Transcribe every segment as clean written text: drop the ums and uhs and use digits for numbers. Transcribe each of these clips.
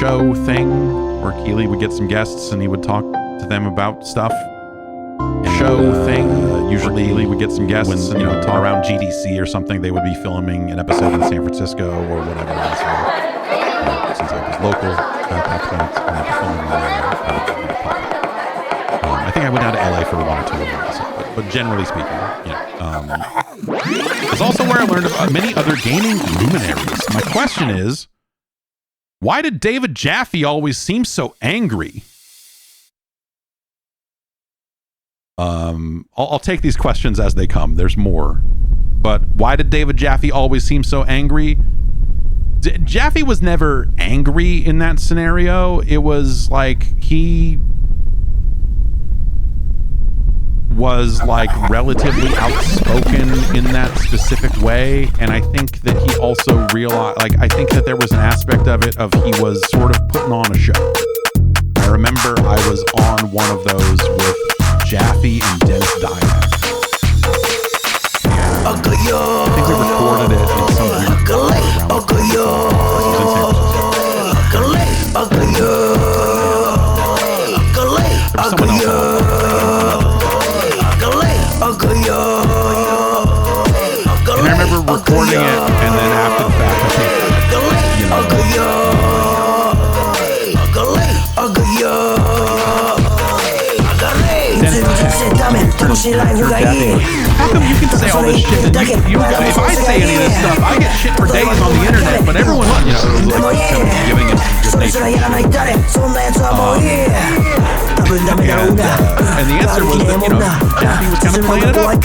show thing where Keeley would get some guests and he would talk to them about stuff. Usually Keeley would get some guests when, talk around GDC or something. They would be filming an episode in San Francisco or whatever. Since I was local at that point, and I'd be filming I think I went down to LA for 1 or 2 of them, but generally speaking, it's also where I learned about many other gaming luminaries. My question is, why did David Jaffe always seem so angry? I'll take these questions as they come. There's more. But why did David Jaffe always seem so angry? Jaffe was never angry in that scenario. It was like he was like relatively outspoken in that specific way, and I think that he also realized, I think that there was an aspect of it of he was sort of putting on a show. I remember I was on one of those with Jaffe and Dennis Dyack. I think we recorded it in some weird bar around there was someone else on. And I remember recording it, and then after the fact, I think, how come you can say all this shit and if I say any of this stuff, I get shit for days on the internet, but everyone, it was like kind of giving it some good nature. And the answer was that, Jaffe was kind of playing it up. Like,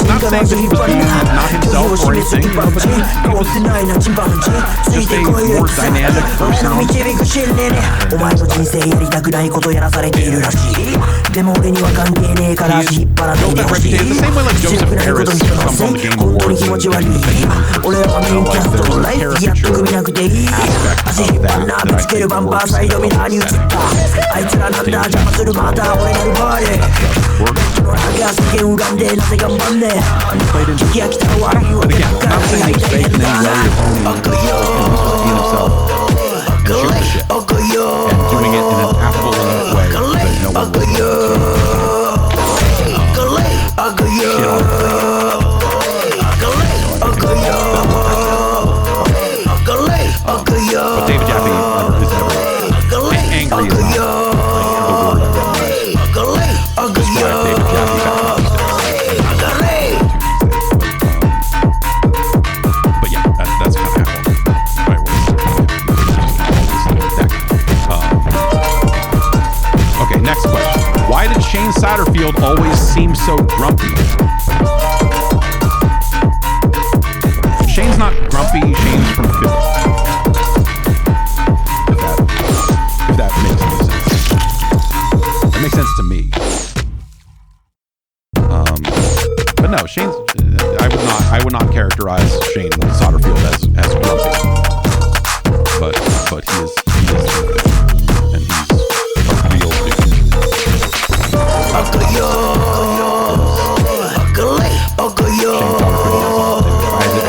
not saying that he was being not himself or anything, but he was just a more dynamic person. He's built that reputation the same way like Joseph Harris comes on the Game Awards and there's a caricature aspect of that I think works. But again, I'm not saying he's fake in any way. Being himself and shooting the shit and doing it in an affable enough way that no one will shit on him. But David Jaffe is never angry. Is not the word I would describe David Jaffe back in those days. But yeah, that's kind of how it works. Okay, next question. Why did Shane Satterfield always seem so grumpy? Shane's not grumpy, Shane's from Philly. If that makes any sense. That makes sense to me. But no, Shane's I would not characterize Shane Satterfield as grumpy. But he is and he's a real dude.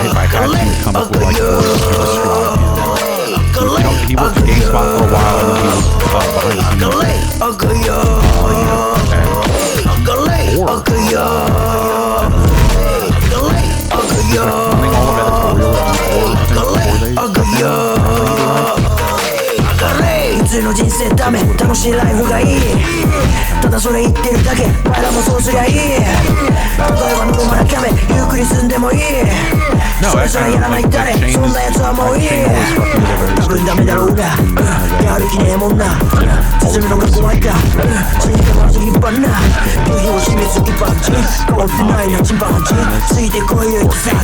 If I had to come up with like words to describe him, he worked at GameSpot for a while, and then he was behind the scenes. Running all of editorial before they 普通の人生ダメ楽しいライフがいいただそれ言ってるだけお前らもそうすりゃいい例えばノルマなキャメゆっくり住んでもいいそれさえやらない誰そんなやつはもういい多分ダメだろうがやる気ねえもんな進むのが怖いか死んでまず引っ張るな夕日を示す一般人変わってないなチンパンジーついてこいよ行き先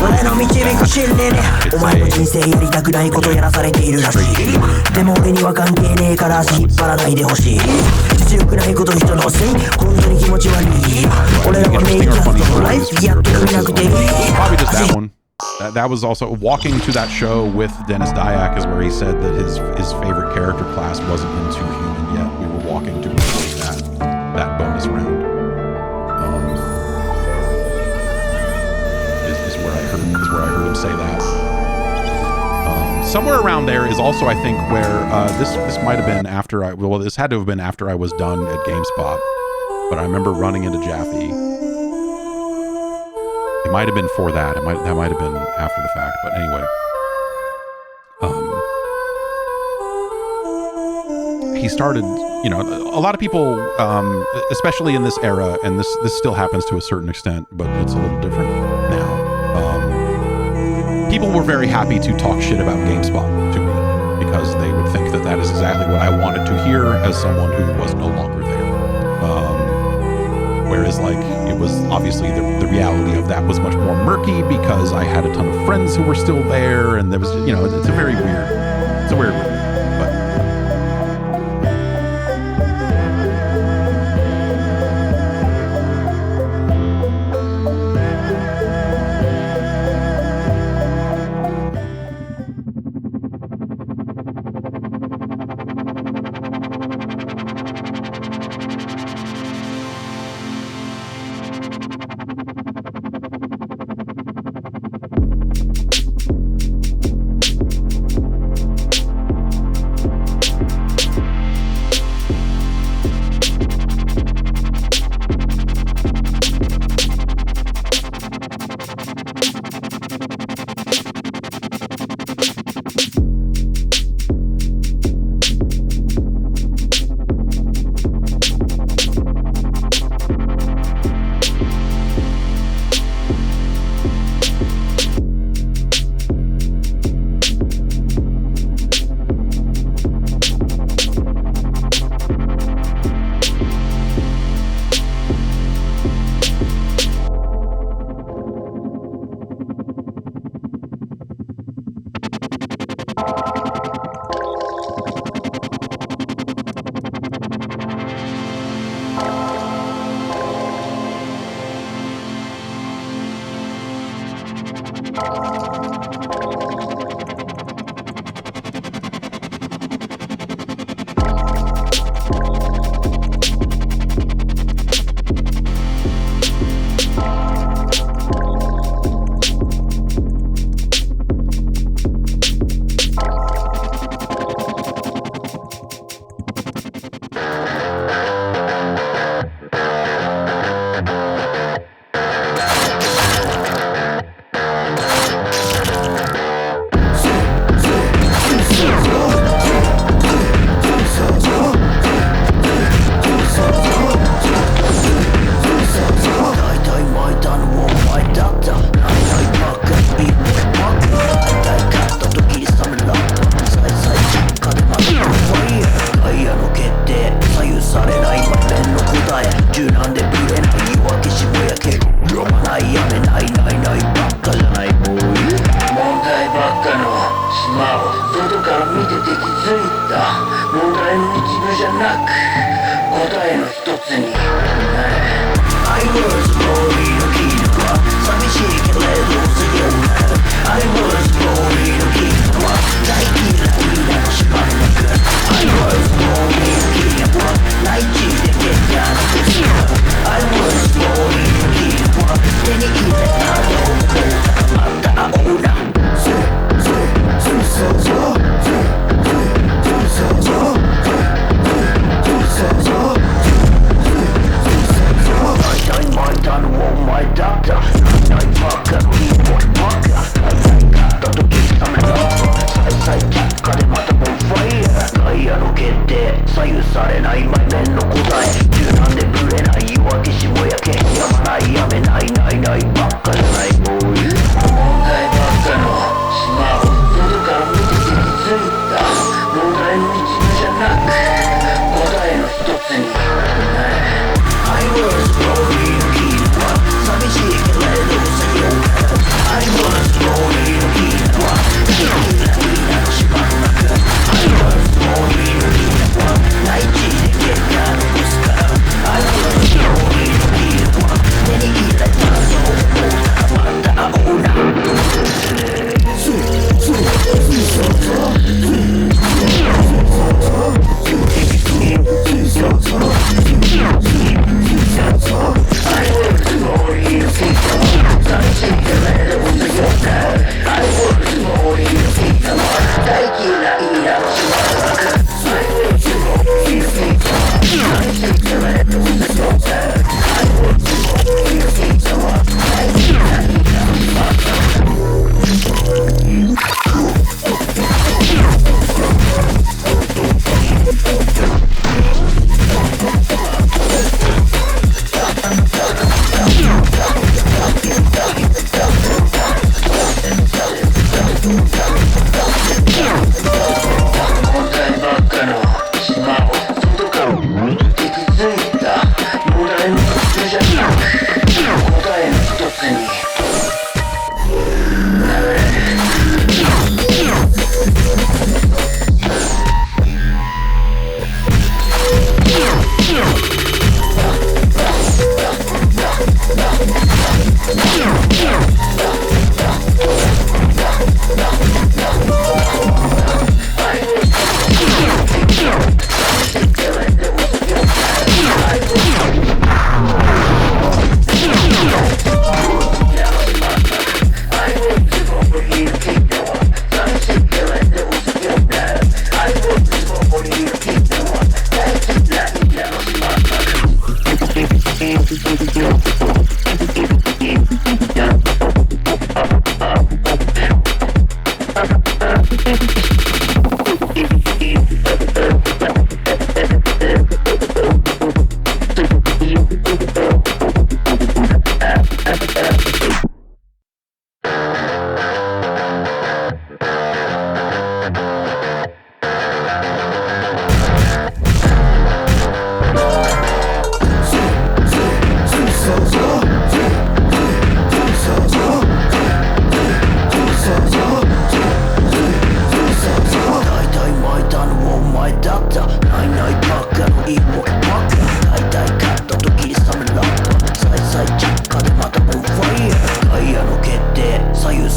俺の導く信念ねお前の人生やりたくないことやらされているらしいでも俺には関係ねえから足引っ張らないでほしい実力ないこと人のせい本当に気持ち悪い俺らはメインキャストのライフやってくれなくていい Probably just that one. That was also walking to that show with Dennis Dyack is where he said that his favorite character class wasn't into human yet. We were walking to that bonus round. Is where I heard him say that. Somewhere around there is also, I think, where this might have been after this had to have been after I was done at GameSpot, but I remember running into Jaffe. It might have been for that. That might have been after the fact, but anyway. He started, a lot of people, especially in this era, and this still happens to a certain extent, but it's a little different now. People were very happy to talk shit about GameSpot to me because they would think that is exactly what I wanted to hear as someone who was no longer there. Whereas, it was obviously the reality of that was much more murky because I had a ton of friends who were still there, and there was, it's a weird one.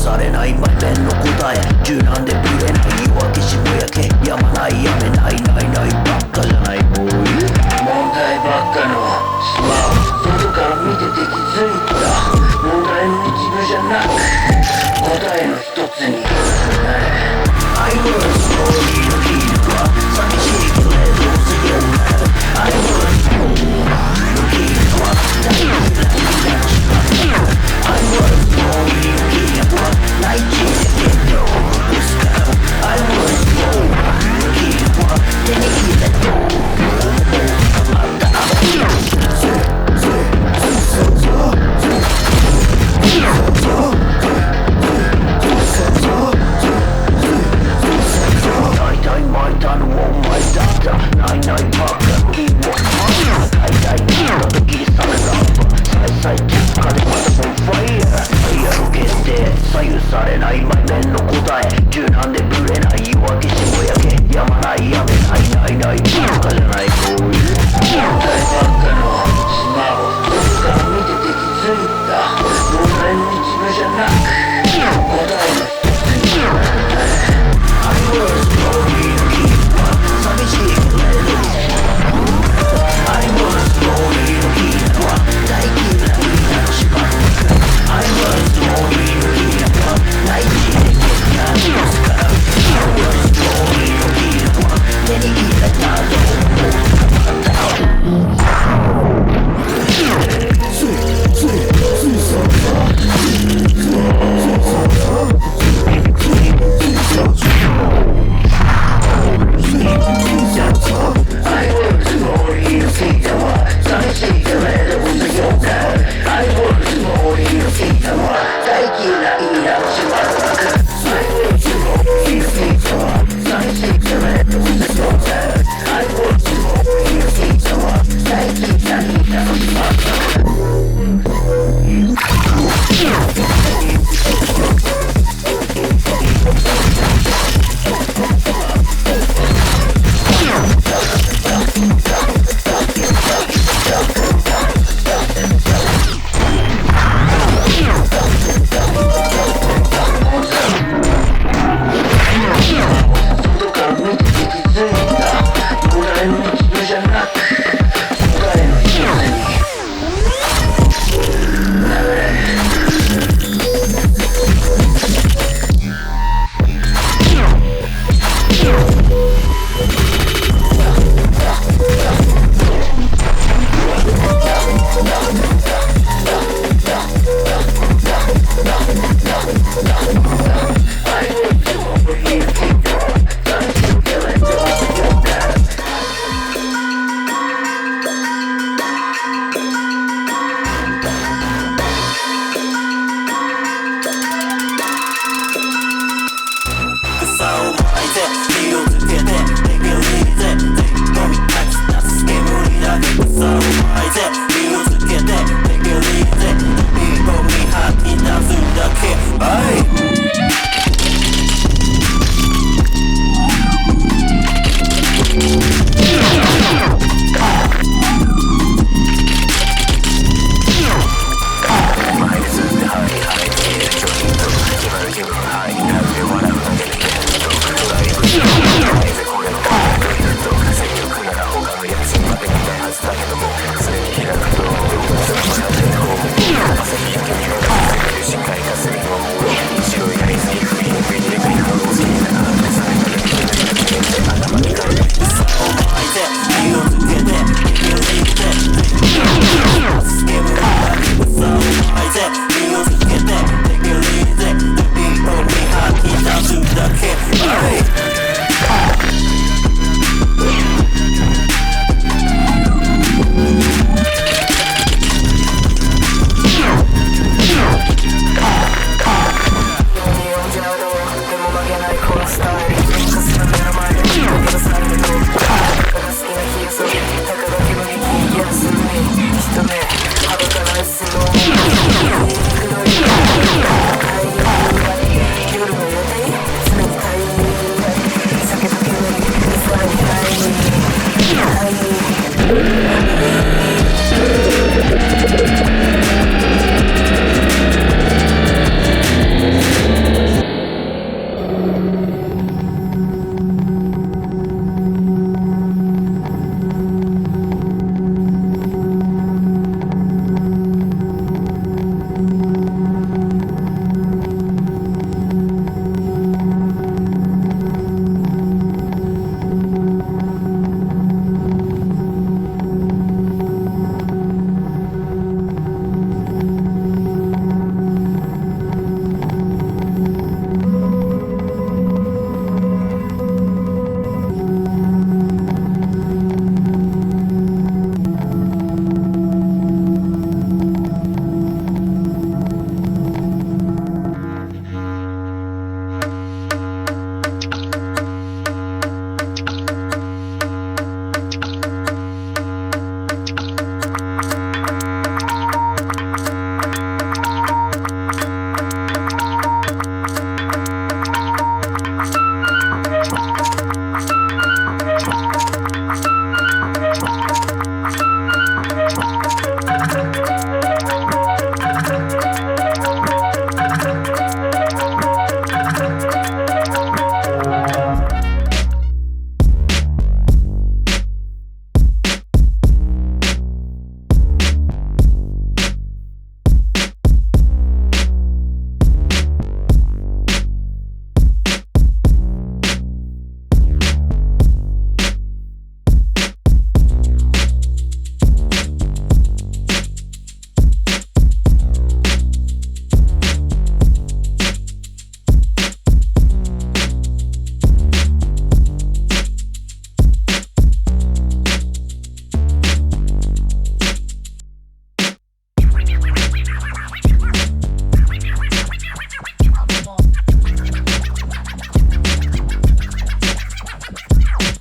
されない前面の答え柔軟でぶれない弱きしぼやけやまないやめない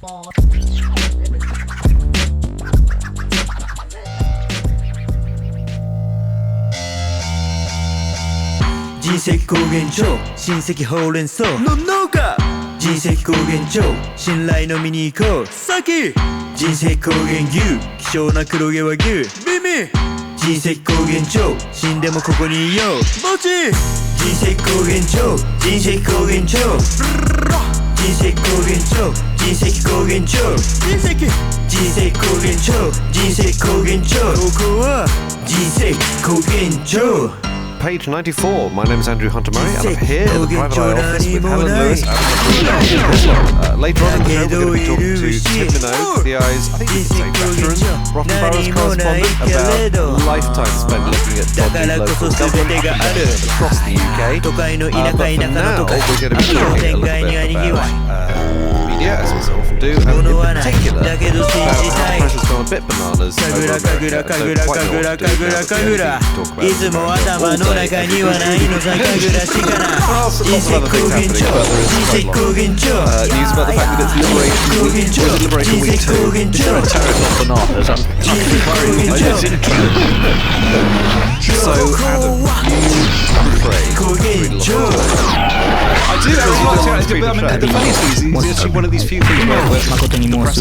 人石高原町親戚ほうれん草の農家人石高原町信頼飲みに行こう先人石高原牛希少な黒毛和牛耳人石高原町死んでもここにいよう墓地人石高原町人石高原町人石高原町人石高原町人石高原町人石高原町ここは人石高原町Page 94. My name is Andrew Hunter-Murray, and I'm here at the Private Eye office with Helen Lewis and later on in the show, we're going to be talking to Tim Minogue, the Eye's, I think you could say, veteran Rotten Borough's correspondent, about lifetime spent looking at dodgy local government offices across the UK. But for now, we're going to be talking a little bit about media, as we so often do, and in particular, about how the pressure's gone a bit bananas over America. So quite an awkward to talk about. 中にはないのさかぐらしから人石高原町人石高原町 news about the fact that it's Liberation Week. Was it Liberation Week 2? Is there a terrorist on bananas? I'm So, Adam, you pray. I do, I really like to. I mean, the funniest thing is, it's actually one of these few things where the press is pretty much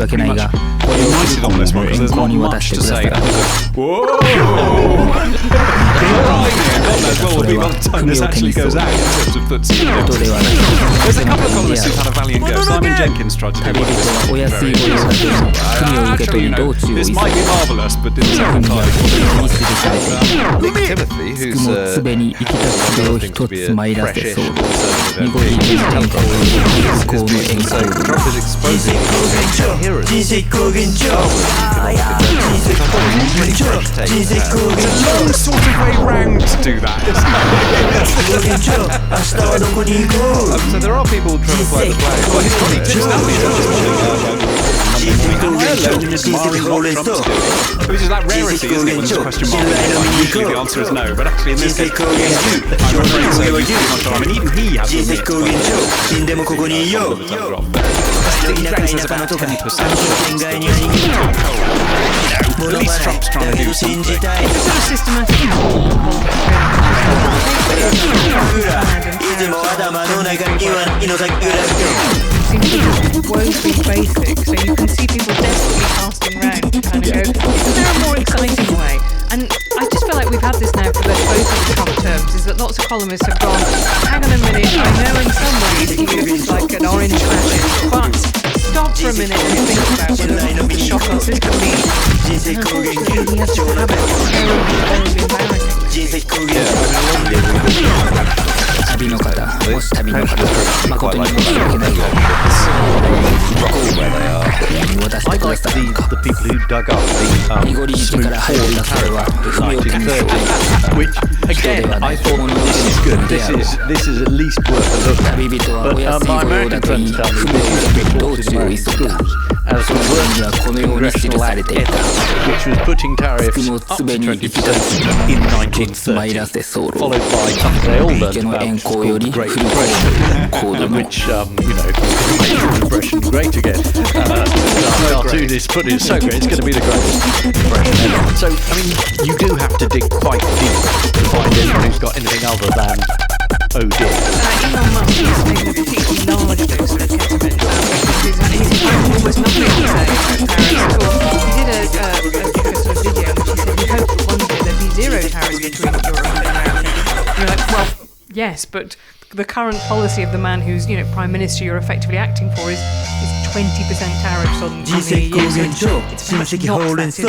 united on this one, because there's not much to say. Whoa! God knows what will be by the time this actually goes out in terms of footsie. There's a couple of columnists who've had a valiant go. Simon Jenkins tried to do one of this. Actually, this might be marvellous, but didn't sound entirely. Nick Timothy, who's things to be a fresh-ish conservative so Trump is exposing heroes. It's a long sort of way round to do that, so there are people trying to play the flag. Well, his colleague Tim which is that rarity, isn't it, when there's a question mark? Usually the answer is no, but actually in this case, I'm afraid so. I mean, even he has to admit the telegraph. He ranks as about 10%. At least Trump's trying to do something. It's sort of systematic. Woefully basic, so you can see people desperately casting round to kind of go, is there a more exciting way? And I just feel like we've had this now for both of the Trump terms, is that lots of columnists have gone, hang on a minute, I know in some ways he looks like an orange fascist, but stop for a minute and think about what the shock us this could be. And unfortunately, he has this habit of terribly embarrassing. 旅の方、もし旅の方、誠に申し訳ないが、I like the people who dug up the smooth forward tariff which again I thought this is good. This is at least worth a look. But my American friends tell me this is being taught in American schools as a congressional act which was putting tariffs up to 20% in 1930, followed by something they all learned about, which is called the Great Depression, which, you know, made the Depression great again. I'll do this, but it's so great, it's going to be the greatest Depression ever. So, I mean, you do have to dig quite deep to find anyone who's got anything other than oh dear. Elon Musk is making a particularly large dose of sentiment because he's almost nothing to say about tariffs at all. He did a sort of video in which he said he hoped that one day there'd be zero tariffs between Europe and America. And you're like, well, yes, but the current policy of the man who's, you know, Prime Minister you're effectively acting for is 20% tariffs on the EU. So it's very much not that, is it?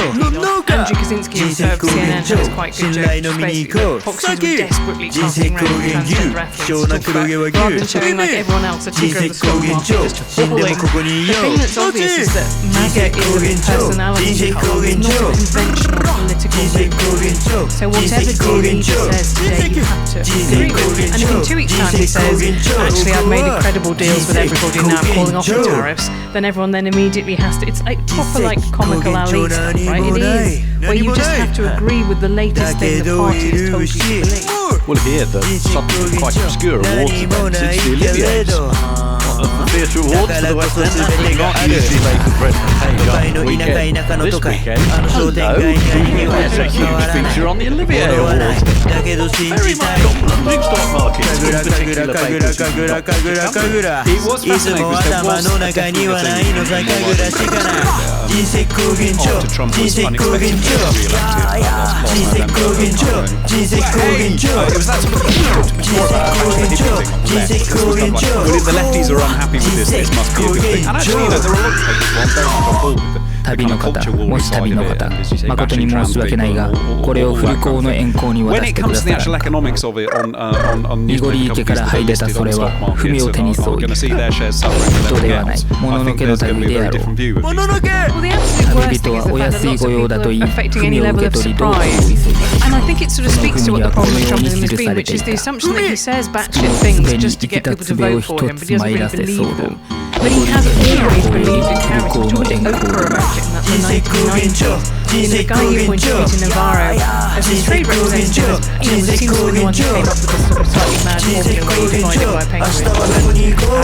Andrew Kaczynski of CNN has quite good jokes, basically. Foxes were desperately casting around transgender athletes to talk about, rather than showing like everyone else a ticker of the stock market just falling. The thing that's obvious is that MAGA is a personality cult, it's not a conventional political movement. So whatever deal he says today, you have to agree with. And if in 2 weeks' time he says, actually I've made incredible deals with everybody and now I'm calling off the tariffs, then everyone then immediately has to, it's like proper like comical Ali stuff, right? It is, where you just have to agree with the latest thing the party has told you to believe. Well, here, the something quite obscure awards event, it's the Oliviers. Theatre Awards for the West End. That's not usually Labour presentation weekend. This weekend, hello, there's a huge feature on the Olivier Awards. Very much on London stock markets, in particular papers. It was fascinating because there was a particular thing after Trump was unexpectedly re-elected last November. It was that sort of thing we talked before about actually the thing on the left. It was kind of like, well, if the lefties are unhappy with this must be a good thing. And actually, there are a lot of papers who are very much on board with it. 旅の方、もし旅の方、誠に申し訳ないが、これをフルコーの円行に渡してくださらないか。濁り池から這い出たそれは、文を手にそう。人ではない、もののけの類であろう。もののけ！旅人はお安い御用だと言い、文を受け取りどうぞ。And I think it sort of speaks to what the problem with Trumpism has been, which is the assumption that he says batshit things just to get people to vote for him, but he doesn't really believe them. But he has always believed in charity. He talked to Oprah about it, and that's the 1990s. The guy you pointed to, Navarro, as his trade representative, seems to be the one who came up with this sort of slightly mad formula where you divide it by penguins. Add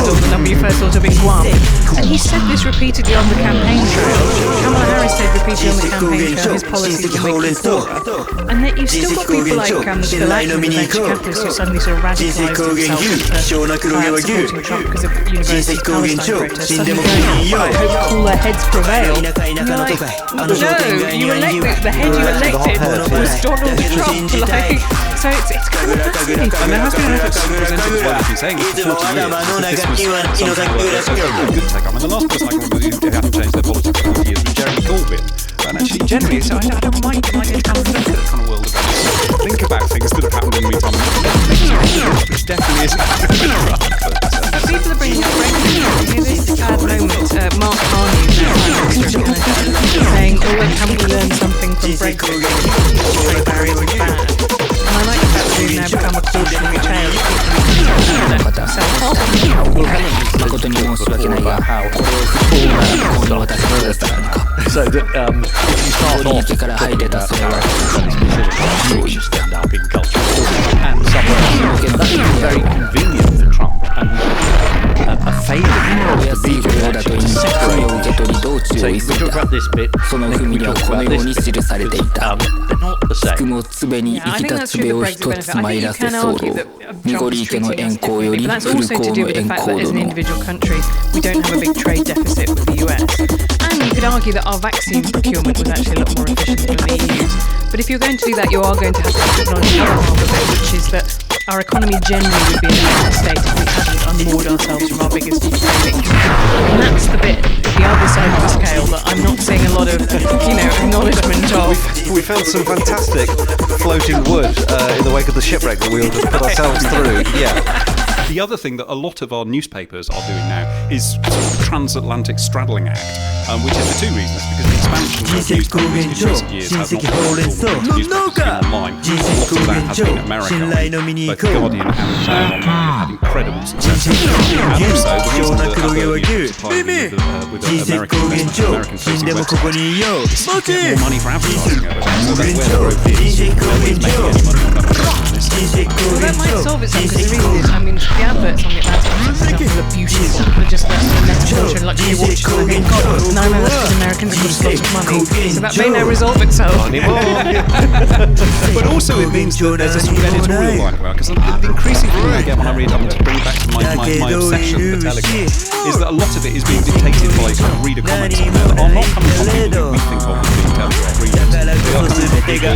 all the number you first thought of in Guam. And he said this repeatedly on the campaign trail. Kamala Harris said repeatedly on the campaign trail his policies will make you poorer. And that you've still got people like Bill Ackman, the venture capitalist, who suddenly sort of radicalised himself into supporting Trump because of university Palestine protests. Suddenly going, I hope cooler heads prevail. And you're like, no, you elected, the head you elected was Donald Trump. Like, so it's kind of fascinating. And there has been an effort to present it as well, as you're saying, for 40 years. This was something like a good take. I mean, the last person I can remember who hadn't changed their politics for 40 years was Jeremy Corbyn. And actually, generally, so I don't mind to kind of look at the kind of world about think about things that have happened in the meantime, which definitely isn't But people are bringing up Brexit. This bad moment, Mark Carney, saying, oh, haven't we learned something from Brexit? Trade barriers are bad. And I like the fact that we've now become a cautionary tale. So that if you start off you stand up in culture and somewhere that is very convenient for Trump and a failure to be separate. So we talk about this bit, we talk about this bit, they're not the same. I think that's true, the Brexit benefit. I think you can argue that Trump is treating us differently, but that's also to do with the fact that as an individual country, we don't have a big trade deficit with the US. And you could argue that our vaccine procurement was actually a lot more efficient than the EU's. But if you're going to do that, you are going to have to acknowledge the other half of it, which is that our economy generally would be in a better state if we hadn't unmoored ourselves from our biggest savings. And that's the bit, the other side of the scale, that I'm not seeing a lot of, acknowledgement of. We found some fantastic floating wood in the wake of the shipwreck that we all just put ourselves through. Yeah. The other thing that a lot of our newspapers are doing now is sort of the Transatlantic Straddling Act, which is for two reasons. Because the expansion of newspapers in recent years has not been online. A lot of that has been America. Both The Guardian and the Mail have had incredible success. And also, the reason that other newspapers are tied with American facing websites is to get more money for advertising over there. So that's where the growth is. Nobody's making any money on advertising. Well, that might solve itself because the reason is, I mean, the adverts on the Atlantic, for example, are beautiful. They're just that sort of metaphor and luxury watches. And I think, God, now I remember because Americans have got lots of money. So that may now resolve itself. But also it means that there's a sort of editorial line about, because the increasing thing I get when I read, I'm to bring it back to my obsession with the Telegraph, is that a lot of it is being dictated by kind of reader comments on there that are not coming from people that we think of as being Telegraph readers. They are coming from people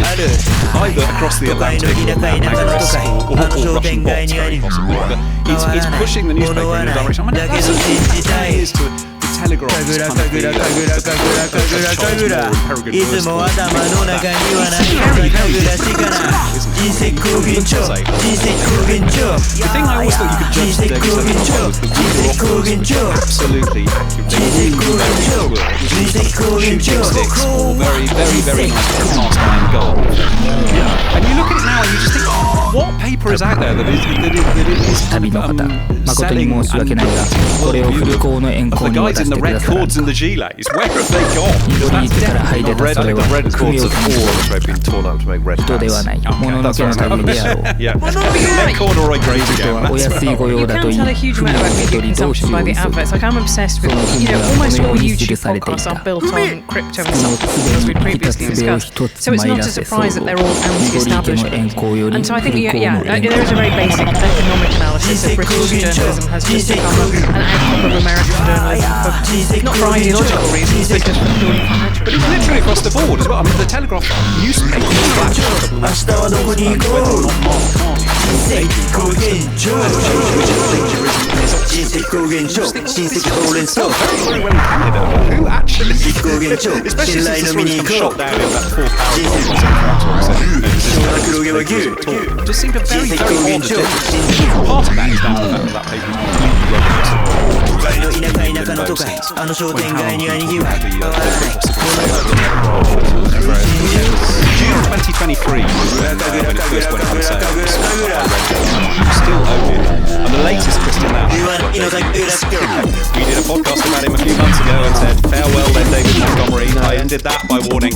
either across the Atlantic or Paris or Russian bots, very possibly. But it's pushing the newspaper in a direction. I mean, that's what it is to the Telegraph is kind of the Charles Moore and Peregrine Wood's the thing I always thought you could judge the Daily Telegraph was the reader often absolutely accurate. They really knew how it was. shooting sticks or very, very, very nice cast iron gold. And you look at it now and you just think, what paper is out there that is旅の方、誠に selling 申し訳ないが、これをフルコーの円 of 光 the に guys 渡 in し the てく red ださらん cords か。 and the G-lays? Where have they gone? 緑池から剥いでたそれは The red 文 cords を of 手に all 添 have been torn out to make red 人では hats. ない、もののけの旅であろう。 Yeah. Red corduroy greys 人 again. はお安い御用 You だと can 言い、 tell a huge 文 amount を about 受け media 取り道 consumption 中を by the 急ぐ。 adverts. Like I'm obsessed with, almost all YouTube podcasts are built on crypto and something, as we previously discussed. So it's not a surprise that they're all anti-establishment. And so I think, there is a very basic economic analysis of British journalism has just become an outcrop of American journalism, not for ideological reasons, but just for purely financial But it's literally across the board as well. I mean, the Telegraph newspaper was flashed a couple of weeks ago. Whether or not Mark Carney is very well candidate. Who actually, especially since the story's come shot down in that fourth paragraph. It does seem to very, very odd agenda. Part of that is down to the fact that that paper is completely rubbish. 2023, when it first went on sale, still own it. And the latest Christian now, we did a podcast about him a few months ago and said, farewell then David Montgomery. I ended that by warning,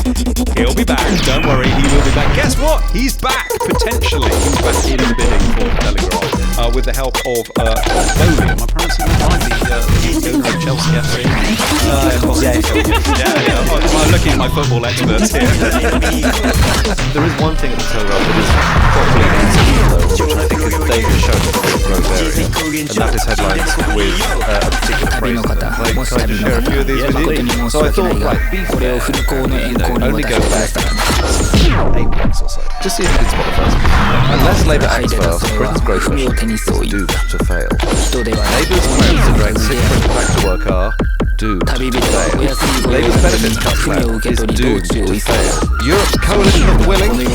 he'll be back, don't worry, he will be back. Guess what? He's back, potentially. He's back in the bidding for the Telegraph with the help of Bowley. Am I pronouncing that right? The owner of Chelsea FC. I'm looking at my football experts here. There is one thing at the Telegraph that is properly considered, though, which I think is a danger shown in the growth area, and that is headlines with a particular phrase in them. Can I just share a few of these with you? So I thought, be fair, only go back 8 weeks or so. Just see if you can spot the first. Unless Labour acts fast, Britain's growth mission is doomed to fail. Labour's plans to drag 6 Britain back to work are doomed to fail. Labour's benefits cut plan is doomed to fail. Europe's coalition of the willing is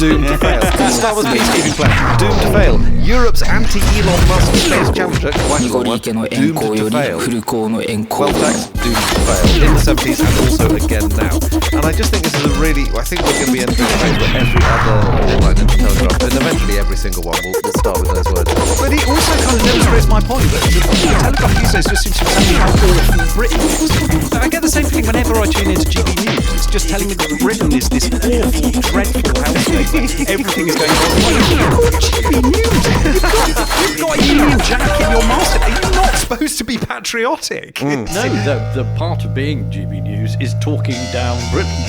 doomed to fail. Star Wars peacekeeping plan, doomed to fail. Europe's anti-Elon Musk space challenger, doomed to fail. Wealth tax, doomed to fail. In the 70s and also again now. And I just think this is a really, I think we're going to be entering a phase where every other headline in the Telegraph, and eventually every single one will start with those words. But it also kind of demonstrates my point that the Telegraph these days just seems to tell me how awful Britain is. I get the same feeling whenever I tune into GB News. It's just telling me that Britain is this awful, dreadful hellscape where everything is going wrong. You're called GB News. You've got a Union Jack in your master. Are you not supposed to be patriotic? No, the part of being GB News is talking down Britain.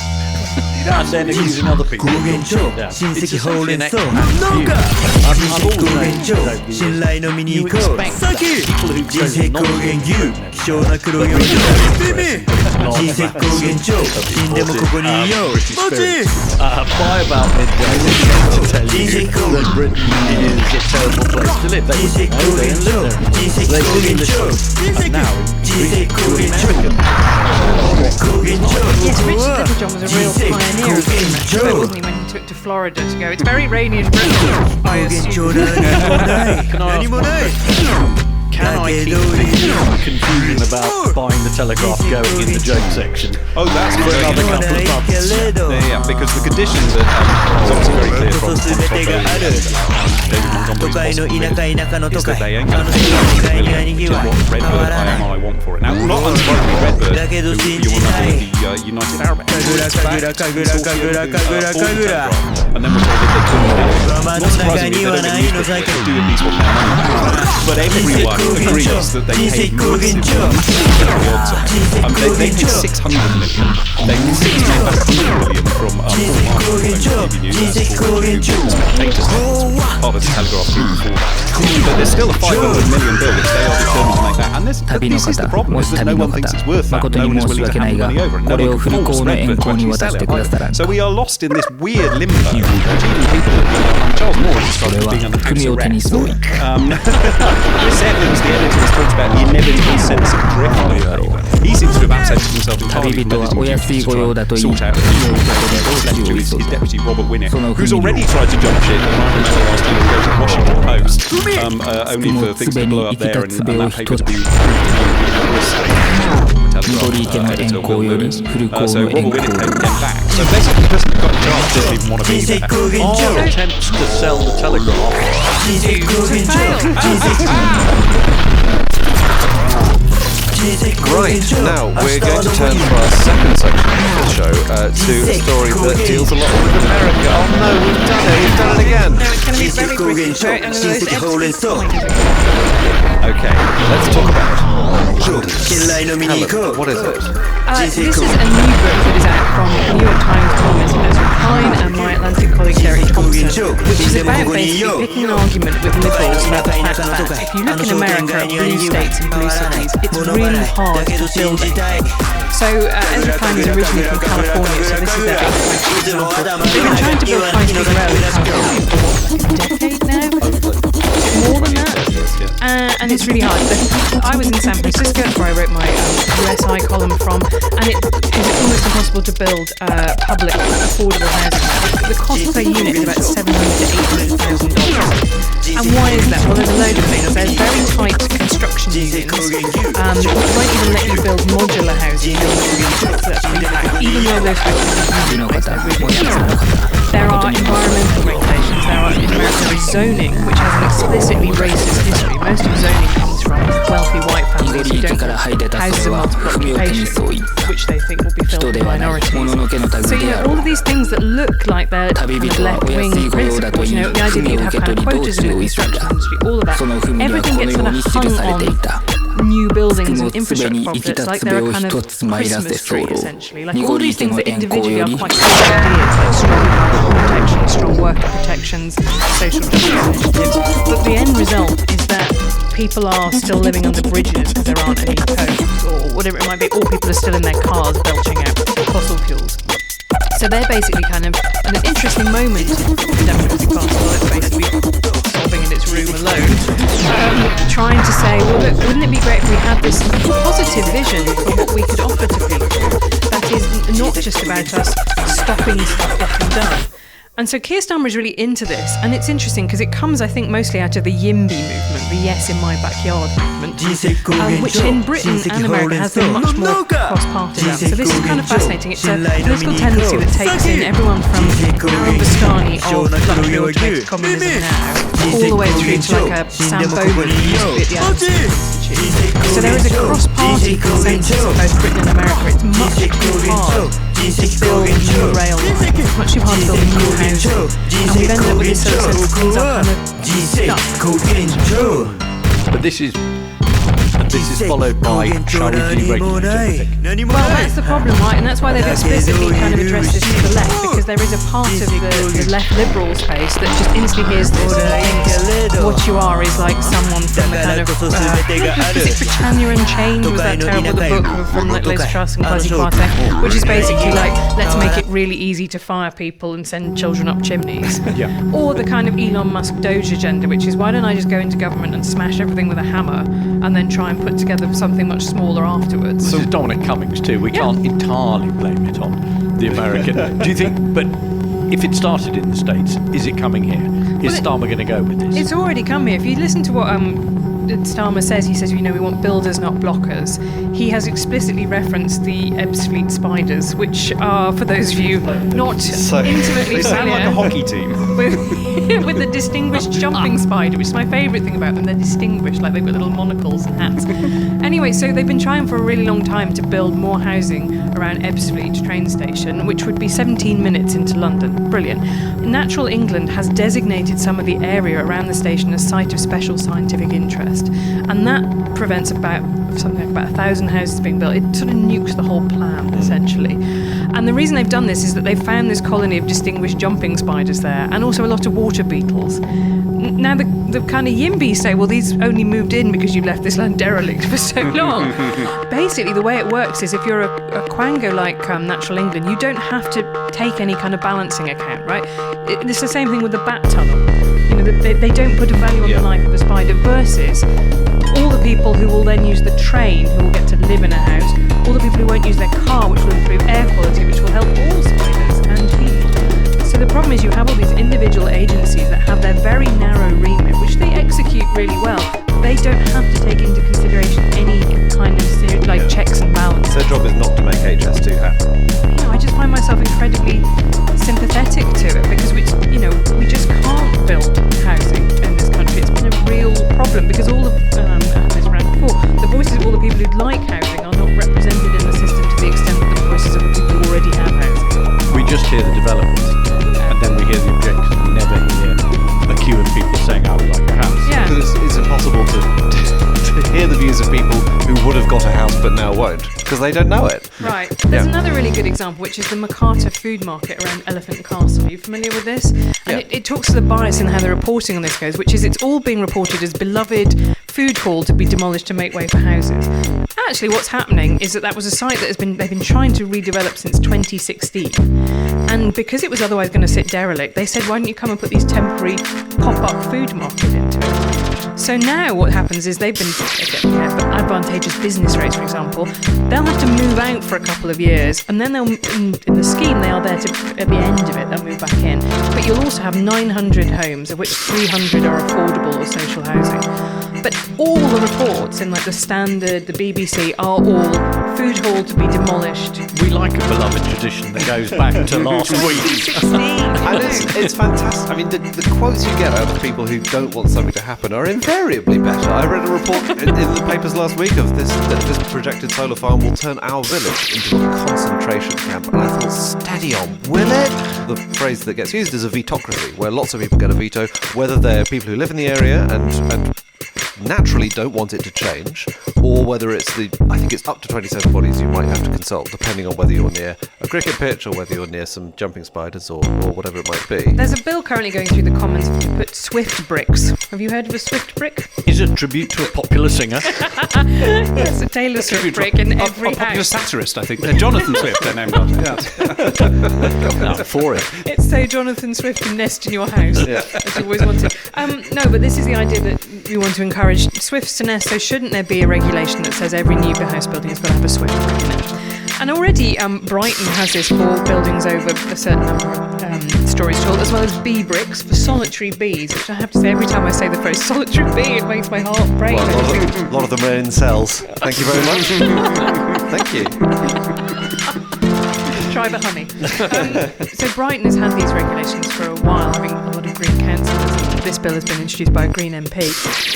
And then accusing other people of talking down. It's essentially an extra view. I've always known you expect that people who say by about midday to tell you that Britain is a terrible place to live. They wouldn't know they didn't live there. They live in the show. And now increasingly American. Yes, Richard Littlejohn was a real pioneer of this, wasn't he, when he took to Florida to go. It's very rainy in Britain, I assume. Can I ask one question? Can I keep the confusion about buying the Telegraph going in the joke section? Oh, that's for another couple of months. Yeah, because the conditions that is obviously very clear from David Montgomery's boss is that they ain't going to pay $1 million, which is what Redbird IMI want for it. Now, not unsurprisingly, Redbird, who you will remember with the United Arab Emirates and then we're told that they couldn't pay. Not surprisingly, they don't really use it to do at least what they're money. But everyone agrees that they paid massive the odds on. They paid 600 million. They received about 100 million from part of the Telegraph group before that. But there's still a 500 million bill which they are determined to make that. And this is the problem, is that no one thinks it's worth that. No one is willing to hand the money over. And no one can force Redbird to actually sell it either. So we are lost in this weird limbo. Even people Charles Moore is described as being under house arrest. Chris Evans, the editor, has talked about the inevitable sense of drift on the paper. He seems to have absented himself entirely from editing duties to sort out what's left to his deputy Robert Winnick, who's already tried to jump ship. And I remember last time he wrote a Washington Post, only for things to blow up there and that paper to be 緑池の円光より古港の円光 So basically, the person who got in charge didn't even want to be there. All attempts to sell the telegraph. Right, now we're going to turn for our second section of the show to a story that deals a lot with America. Oh no, we've done it again. No, it's going to be very British. Okay, let's talk about Helen, what is it? This is a new book that is out from New York Times columnist Ezra Klein and my Atlantic colleague Derek Thompson, which is about basically picking an argument with liberals about the fact that if you look in America at blue states and blue cities, it's really hard to build it. So Ezra Klein is originally from California, so this is their big example. They've been trying to build high-speed rail in California for a decade now, more than that. And it's really hard. I was in San Francisco where I wrote my USI column from, and it is almost impossible to build public affordable housing. The cost per unit is about $700,000 to $800,000. And why is that? Well, there's a load of things. There's very tight construction unions, which won't even let you build modular housing. Even though those there are environmental regulations. There are in America zoning, which has an explicitly racist history. Most of zoning comes from wealthy white families who don't have houses of multiple occupations, which they think will be filled with minorities. So all of these things that look like they're kind of left-wing principles, the idea that you'd have kind of quotas in the construction industry, all of that, everything gets sort of hung on new buildings and infrastructure projects, like they're a kind of Christmas tree, essentially. Like all these things that individually are quite good ideas, like strong protection, strong worker protections, social justice initiatives. But the end result is that people are still living under bridges because there aren't any codes, or whatever it might be, or people are still in their cars belching out fossil fuels. So they're basically kind of at an interesting moment in the Democratic Party, while it's basically sobbing in its room alone, trying to say, well, look, wouldn't it be great if we had this positive vision for what we could offer to people that is not just about us stopping stuff getting done. And so Keir Starmer is really into this, and it's interesting because it comes, I think, mostly out of the YIMBY movement, the Yes in My Backyard movement, which in Britain and America has been much more cross-partisan. So this is kind of fascinating. It's a political tendency that takes in everyone from Aaron Bastani of Luckfield Takes Communism Now, all the way through to like a Sam Bogan who used to be at the Adamson Institute. So there is a cross-party consensus of both Britain and America. It's much too hard to build new rail lines. It's much too hard to build new housing. And we've ended up with this sort of things are kind of stuck. But this is followed by shall we deregulate everything? Well, that's the problem, right? And that's why they've explicitly kind of addressed this to the left, because there is a part of the left liberal space that just instantly hears this and thinks what you are is like someone from the kind of is it Britannia and Change, was that terrible, the book from like Liz Truss and Kwasi Kwarteng, which is basically like, let's make it really easy to fire people and send children up chimneys. Or the kind of Elon Musk Doge agenda, which is, why don't I just go into government and smash everything with a hammer and then try and put together something much smaller afterwards. This is Dominic Cummings too. We can't entirely blame it on the American. Do you think? But if it started in the States, is it coming here? Is Starmer going to go with this? It's already come here. If you listen to what Starmer says, he says, we want builders, not blockers. He has explicitly referenced the Ebbsfleet Spiders, which are, for those of you not intimately they sound like a hockey team. with the distinguished jumping spider, which is my favourite thing about them. They're distinguished, like they've got little monocles and hats. Anyway, so they've been trying for a really long time to build more housing around Ebbsfleet train station, which would be 17 minutes into London. Brilliant. Natural England has designated some of the area around the station as site of special scientific interest, and that prevents about 1,000 houses being built. It sort of nukes the whole plan, essentially. And the reason they've done this is that they've found this colony of distinguished jumping spiders there, and also a lot of water beetles. Now the kind of YIMBYs say, well, these only moved in because you left this land derelict for so long. Basically, the way it works is if you're a quango like Natural England, you don't have to take any kind of balancing account, right? It's the same thing with the bat tunnel. They don't put a value on the life of a spider, versus all the people who will then use the train, who will get to live in a house, all the people who won't use their car, which will improve air quality, which will help all spiders and people. So the problem is you have all these individual agencies that have their very narrow remit, which they execute really well, they don't have to take into consideration any kind of checks and balances. Their job is not to make HS2 happen. I just find myself incredibly sympathetic to it because we just can't build housing in this country. It's been a real problem because all of this round before, the voices of all the people who'd like housing are not represented in the system to the extent that the voices of the people who already have housing. We just hear the developers, and then we hear the objections. We never hear a queue of people saying, I would like a house. Yeah. Because it's impossible to hear the views of people who would have got a house but now won't, because they don't know it. Right. There's another really good example, which is the Makata food market around Elephant Castle. Are you familiar with this? And it talks to the bias in how the reporting on this goes, which is it's all being reported as beloved food hall to be demolished to make way for houses. Actually, what's happening is that was a site that they've been trying to redevelop since 2016. And because it was otherwise going to sit derelict, they said, why don't you come and put these temporary pop-up food market into it? So now what happens is they've been, advantageous business rates, for example, they'll have to move out for a couple of years, and then they'll, in the scheme, they are there to, at the end of it, they'll move back in. But you'll also have 900 homes, of which 300 are affordable or social housing. But all the reports in the Standard, the BBC, are all food hall to be demolished. We like a beloved tradition that goes back to last week. 2016. And it's fantastic. I mean, the quotes you get out of people who don't want something to happen are invariably better. I read a report in the papers last week of this projected solar farm will turn our village into a concentration camp. And I thought, steady on, will it? The phrase that gets used is a vetocracy, where lots of people get a veto, whether they're people who live in the area and naturally don't want it to change, or whether I think it's up to 27 bodies you might have to consult, depending on whether you're near a cricket pitch or whether you're near some jumping spiders or whatever it might be. There's a bill currently going through the Commons to put Swift bricks. Have you heard of a Swift brick? Is it a tribute to a popular singer? It's a Taylor Swift brick in every a popular house. satirist, I think. Jonathan Swift, they're named after. No, for it. It's so Jonathan Swift can nest in your house, as you always wanted. No, but this is the idea that we want to encourage Swifts to nest, so shouldn't there be a regulation that says every new house building has got to have a Swift brick in it? And already Brighton has this for buildings over a certain number of stories tall, as well as bee bricks for solitary bees, which I have to say every time I say the phrase solitary bee, it makes my heart break. Well, a lot of them are in cells. Thank you very much. Thank you. Try the honey. So Brighton has had these regulations for a while, having a lot of green councillors. This bill has been introduced by a Green MP.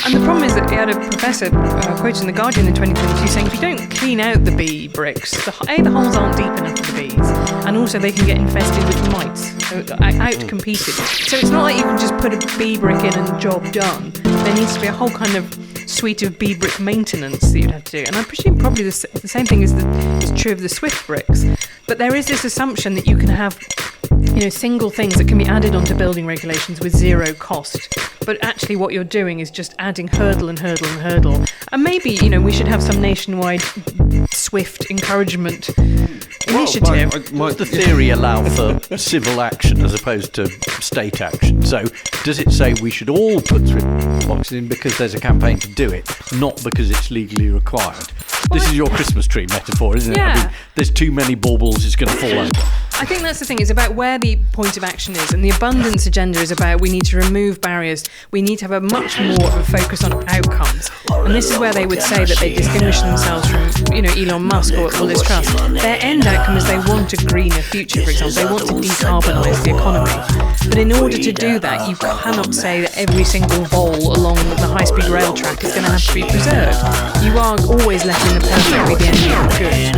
And the problem is that he had a professor quoted in The Guardian in 2022 saying if you don't clean out the bee bricks, the holes aren't deep enough for the bees, and also they can get infested with mites, so out-competed. So it's not like you can just put a bee brick in and job done. There needs to be a whole kind of suite of bee brick maintenance that you'd have to do. And I presume probably the same thing is true of the Swift bricks. But there is this assumption that you can have single things that can be added onto building regulations with zero cost. But actually what you're doing is just adding hurdle and hurdle and hurdle. And maybe, we should have some nationwide Swift encouragement initiative. Does the theory allow for civil action as opposed to state action? So does it say we should all put Swift boxes in because there's a campaign to do it, not because it's legally required? This is your Christmas tree metaphor, isn't it? Yeah. I mean, there's too many baubles, it's going to fall over. I think that's the thing. It's about where the point of action is, and the abundance agenda is about we need to remove barriers. We need to have a much more of a focus on outcomes. And this is where they would say that they distinguish themselves from, Elon Musk or Liz Truss. Their end outcome is they want a greener future, for example. They want to decarbonise the economy. But in order to do that, you cannot say that every single vole along the high-speed rail track is going to have to be preserved. You are always letting the perfect be the enemy of the good.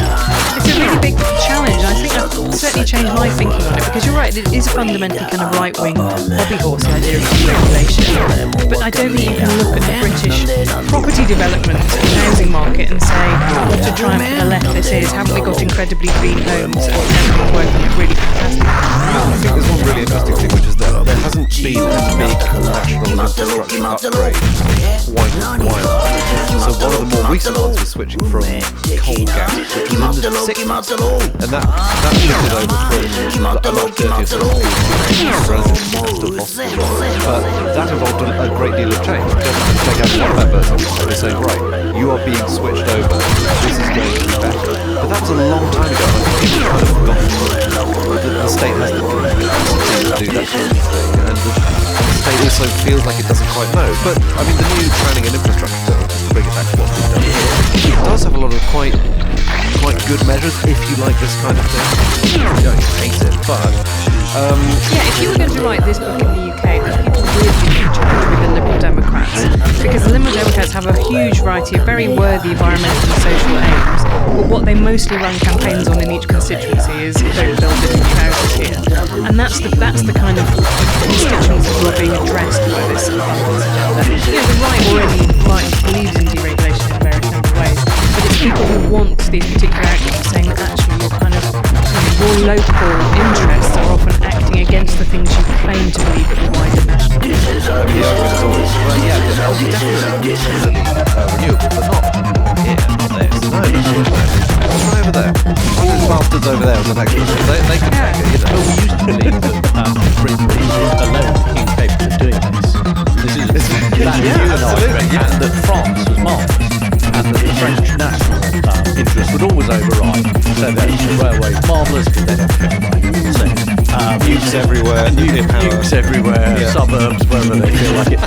It's a really big challenge. I think I've certainly changed my thinking on it, because you're right, it is a fundamentally kind of right-wing hobby horse idea of deregulation. But I don't think you can look at the British property development and housing market and say, what a triumph for the left this is. Haven't we got incredibly green homes and everything working really fantastic? I think there's one really interesting thing, which is that there hasn't been a big national infrastructure upgrade quite as widely. So one of the more recent ones was switching from coal gas, which was in the 60s, and that shifted over from a lot dirtier sort of but that involved a great deal of change. You don't have to take out one advert and say, right, you are being switched over, this is going to be better. But that was a long time ago, and I think people kind of forgotten that the state has the capacity to do that sort of thing, and the state is also feels like it doesn't quite know. But I mean, the new planning and infrastructure, to bring it back to what we've done here, it does have a lot of quite good measures if you like this kind of thing. You don't hate it, but if you were going to write this book in the UK, then people would be challenged with the Liberal Democrats, because the Liberal Democrats have a huge variety of very worthy environmental and social aims, but what they mostly run campaigns on in each constituency is don't build different houses here, and that's the kind of constituencies who are being addressed by this agenda. The right already believes in deregulation in various number of ways, but it's people who want these particular actions saying that actually your local interests are often acting against the things you claim to believe in the wider national interest. the argument is always, well, yeah, definitely renewable, but not here, not there. No. What's right over there? One of those bastards over there on the next one. They can take it, Well, we used to believe that Britain is alone incapable of doing this. This is that and that France was marvellous, and that the French national interest would always override. So that the railway is marvellous, but they don't care about it. nukes everywhere, nuclear power. Nukes everywhere, suburbs, wherever they feel like it.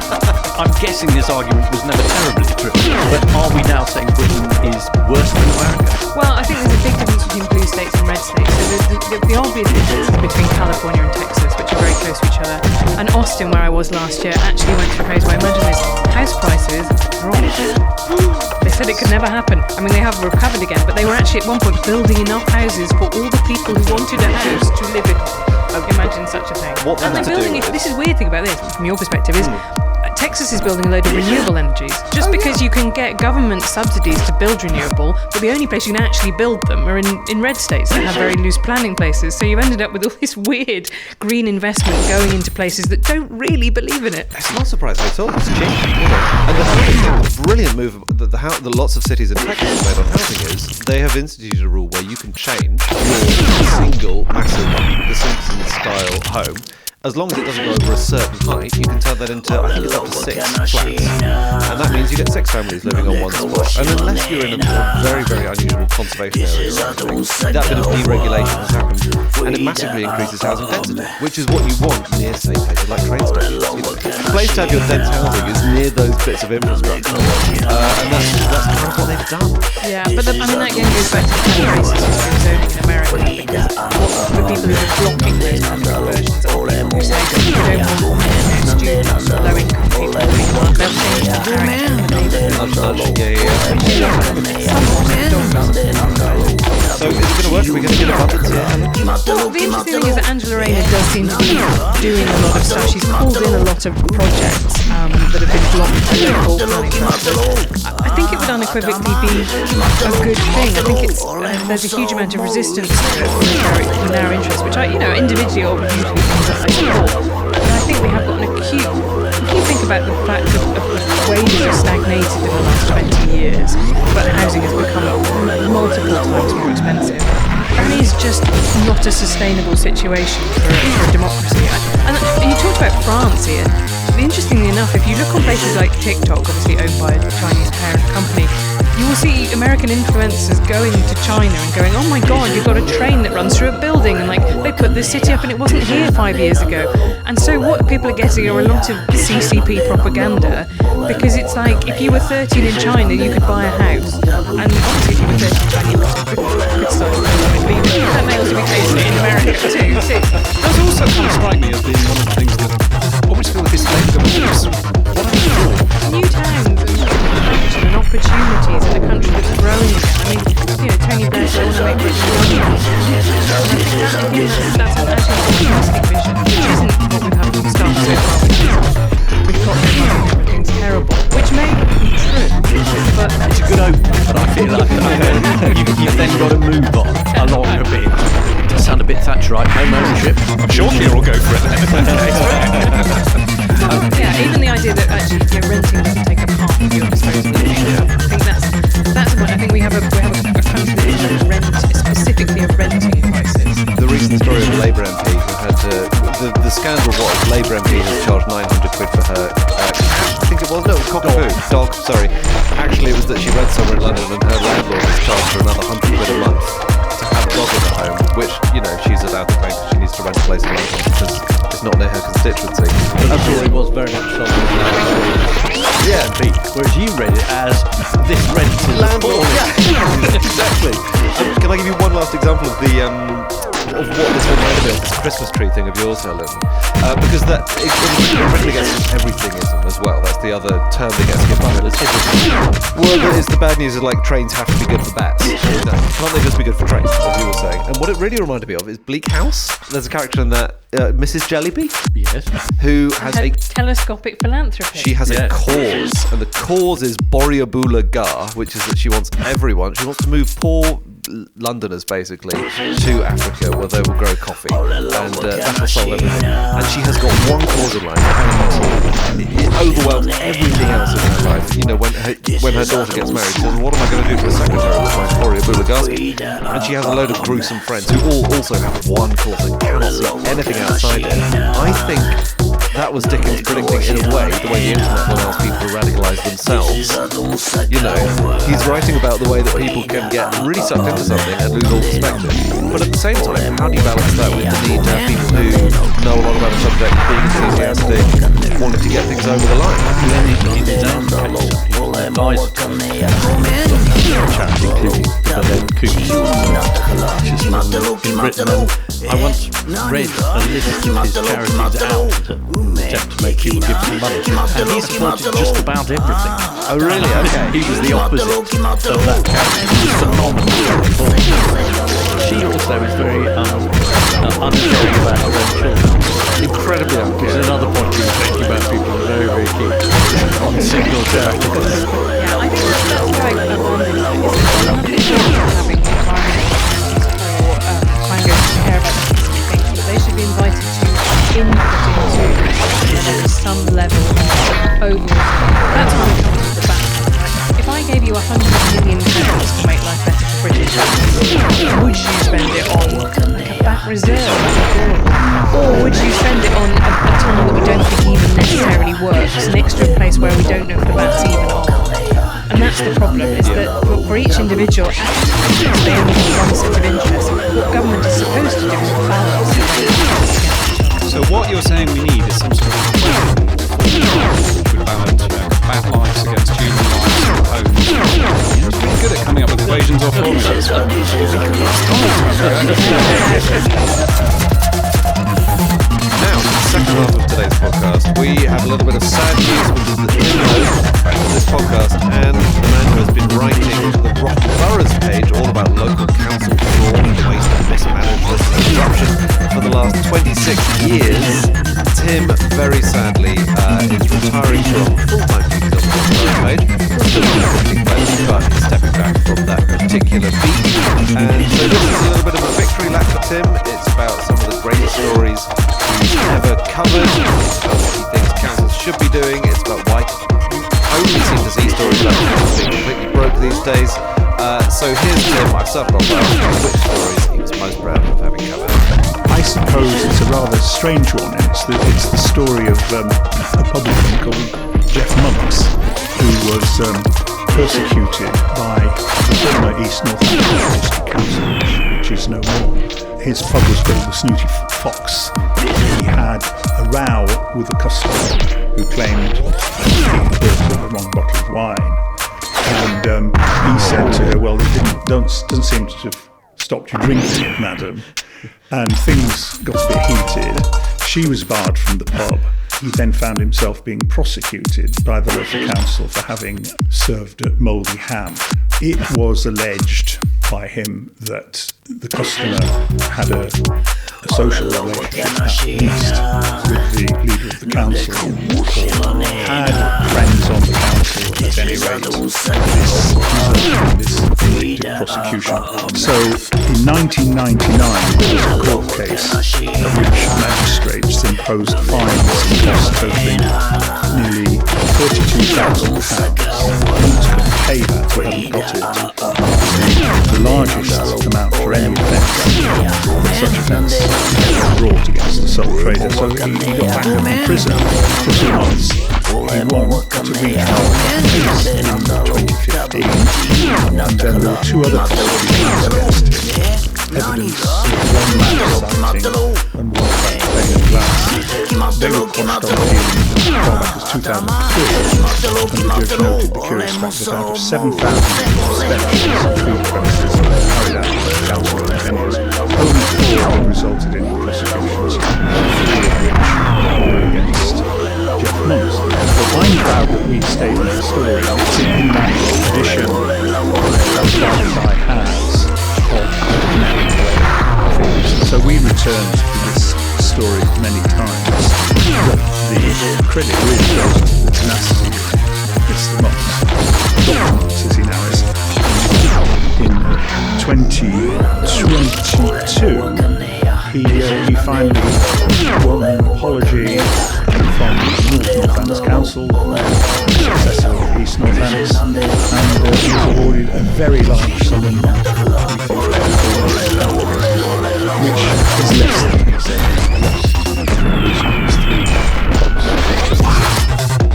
I'm guessing this argument was never terribly true, but are we now saying Britain is worse than America? Well, I think there's a big difference between blue states and red states. So the obvious difference is between California and Texas, which are very close to each other. And Austin, where I was last year, actually went through a phase where, imagine this, house prices dropped. They said it could never happen. I mean, they have recovered again, but they were actually at one point building enough houses for all the people who wanted a house to live in. Imagine such a thing. What and they're building it. This is weird thing about this, from your perspective, is Texas is building a load of renewable energies. Just because you can get government subsidies to build renewable, but the only place you can actually build them are in red states that have very loose planning places. So you've ended up with all this weird green investment going into places that don't really believe in it. It's not surprising at all. It's cheap, And the brilliant move that lots of cities in Texas have made on housing is they have instituted a rule where you can change your single massive The Simpsons-style home. As long as it doesn't go over a certain height, you can turn that into, I think it's up to 6 flats. And that means you get 6 families living on one spot. And unless you're in a very, very unusual conservation area or anything, that bit of deregulation has happened. And it massively increases housing density, which is what you want near, say, places like train stations. The place to have your dense housing is near those bits of infrastructure. And that's kind of what they've done. Yeah, but that again goes back to the kind of racist history of zoning in America, because the people who are blocking those conversions are who say you don't want students, low-income people doing work, they'll change the character of the So is it going to work? Are we going to get abundance here? Well, the interesting thing is that Angela Rayner does seem to be doing a lot of stuff. She's pulled in a lot of projects that have been blocked by local planning structures. I think it would unequivocally be a good thing. I think there's a huge amount of resistance to it from our interests, which individually or usually things that I support. But I think we have got an acute. If you think about the fact that wages have stagnated in the last 20 years, but housing has become multiple times more expensive, that is just not a sustainable situation for a democracy. And you talked about France here. Interestingly enough, if you look on places like TikTok, obviously owned by a Chinese parent company, you will see American influencers going to China and going, oh my god, you've got a train that runs through a building, and they put this city up and it wasn't here 5 years ago. And so what people are getting are a lot of CCP propaganda, because it's like, if you were 13 in China, you could buy a house. And obviously if you were 13 in China, you could start a family. That may also be the case in America too. Does also kind of strike me as being one of the things that I always feel that this Labour government is new towns and opportunities in a country that's growing. I mean, Tony Blair said, I want to make Britain younger. I think that's an actually optimistic vision, which isn't what we've had from the start so far. We've got everything's terrible, which may be true, but it's a good opening, but I feel like you've then got to move on along a bit. It does sound a bit Thatcherite, home ownership. I'm sure Keir will go for it then. Even the idea that actually renting doesn't take up half of your disposable income. I think that's what I think we have a country that is rent, specifically a renting crisis. The recent story of a Labour MP who had the scandal was Labour MP has charged 900 quid for her I think it was cockapoo dog. Sorry, actually it was that she read somewhere in London and her landlord has charged her another 100 quid a month to have a dog in her home, which she's allowed to claim she needs to rent a place in London because it's not near her constituency. The story was very much whereas you read it as this rent is landlord. Exactly. Can I give you one last example of the of what this reminded me of, this Christmas tree thing of yours, Helen? Because that it really gets everythingism as well. That's the other term that gets given. Well, it's the bad news is like trains have to be good for bats. Can't they just be good for trains, as you were saying? And what it really reminded me of is Bleak House. There's a character in that, Mrs. Jellyby. Yes. Who has a telescopic philanthropy. She has a cause, and the cause is Borrioboola Gar, which is that she wants to move poor Londoners basically to Africa where they will grow coffee, and that will solve everything. And she has got one cause in life, and it overwhelms everything else in her life. You know, when her daughter gets married, she says, "What am I going to do for a secretary with my Borrioboola Gar?" And she has a load of gruesome friends who all also have one cause and cannot see anything outside it. I think that was Dickens predicting, in a way, the way the internet allows people to radicalise themselves. You know, he's writing about the way that people can get really sucked into something and lose all perspective. But at the same time, how do you balance that with the need to have people who know a lot about a subject, being enthusiastic, wanting to get things over the line? In his own case, he advised charity Cookie, which is in Britain. I once read a list of his charities out to attempt to make people give some money, and he supported just about everything. Oh really? Okay. He was the opposite of that charity. He was phenomenal. She also is very uncaring about her own children. Incredibly Which is uncaring. another point he was making about people who are very, very keen on signal charities. Yeah, I think that's very advantage. It's having environmental charities for care about specific things, but they should be invited to input into some level of overall. That's when it comes to the back. If I gave you £100 million to make life better for British families, would you spend it on like a bat reserve, or would you spend it on a tunnel that we don't think even necessarily works next to a place where we don't know if the bats even are? And that's the problem, is that for each individual, actually, they only have one set of interests. What government is supposed to do is balance. So what you're saying we need is some sort of would balance bat lives against human lives and homes. You're pretty good at coming up with equations or formulas. Now, second half of today's podcast, we have a little bit of sad news, which is the inroad of this podcast, and the man who has been writing the Rotten Boroughs page all about local council fraud, waste and mismanagement and corruption for the last 26 years. Tim, very sadly, is retiring from full-time duties on the Rotten Boroughs page. Still doing but he's stepping back from that particular beat. And so this is a little bit of a victory lap for Tim. It's about some of the great stories he's ever covered, about what he thinks councils should be doing. It's about why we only seem to see stories about councils being completely broke these days. So here's Tim. I've started off by asking which stories he was most proud of having covered. I suppose it's a rather strange one. It's the story of a publican called Jeff Monks, who was persecuted by the former East Northampton Council, which is no more. His pub was called the Snooty Fox. He had a row with a customer who claimed that he had bought the wrong bottle of wine. And he said to her, "Well, it doesn't seem to have stopped you drinking it, madam." And things got a bit heated. She was barred from the pub. He then found himself being prosecuted by the local council for having served a mouldy ham. It was alleged by him that the customer had a social relationship at least with the leader of the council, or had friends on the council at any rate. This convicted prosecution. So in 1999 there was a court case at which magistrates imposed fines and costs totaling nearly £32,000. Monks couldn't pay that, we haven't got it. The largest amount for any offence, such offence brought against the sole trader. So he got back from prison for 2 months. He won to retrial case in 2015, and then there were 2 other prosecutions against him. Evidence of one man sighting and one fact-paying glass. they were quashed on appeal as far back as 2003, and the judge noted the curious fact that out of 7,000 inspections of food premises carried out by council and tenures, only 4 had resulted in prosecutions, 3 of which were against Jeff Monks. But I'm proud that we stayed in the story. It's in that edition that I has of things. So we returned to this story many times. The credit really goes to the tenacity of Mr. Monks, Dr. Monks as he now is. In 2022, he finally won an apology from Northants Council, successor of East Northants, and he was awarded a very large sum of money, which is less than he said.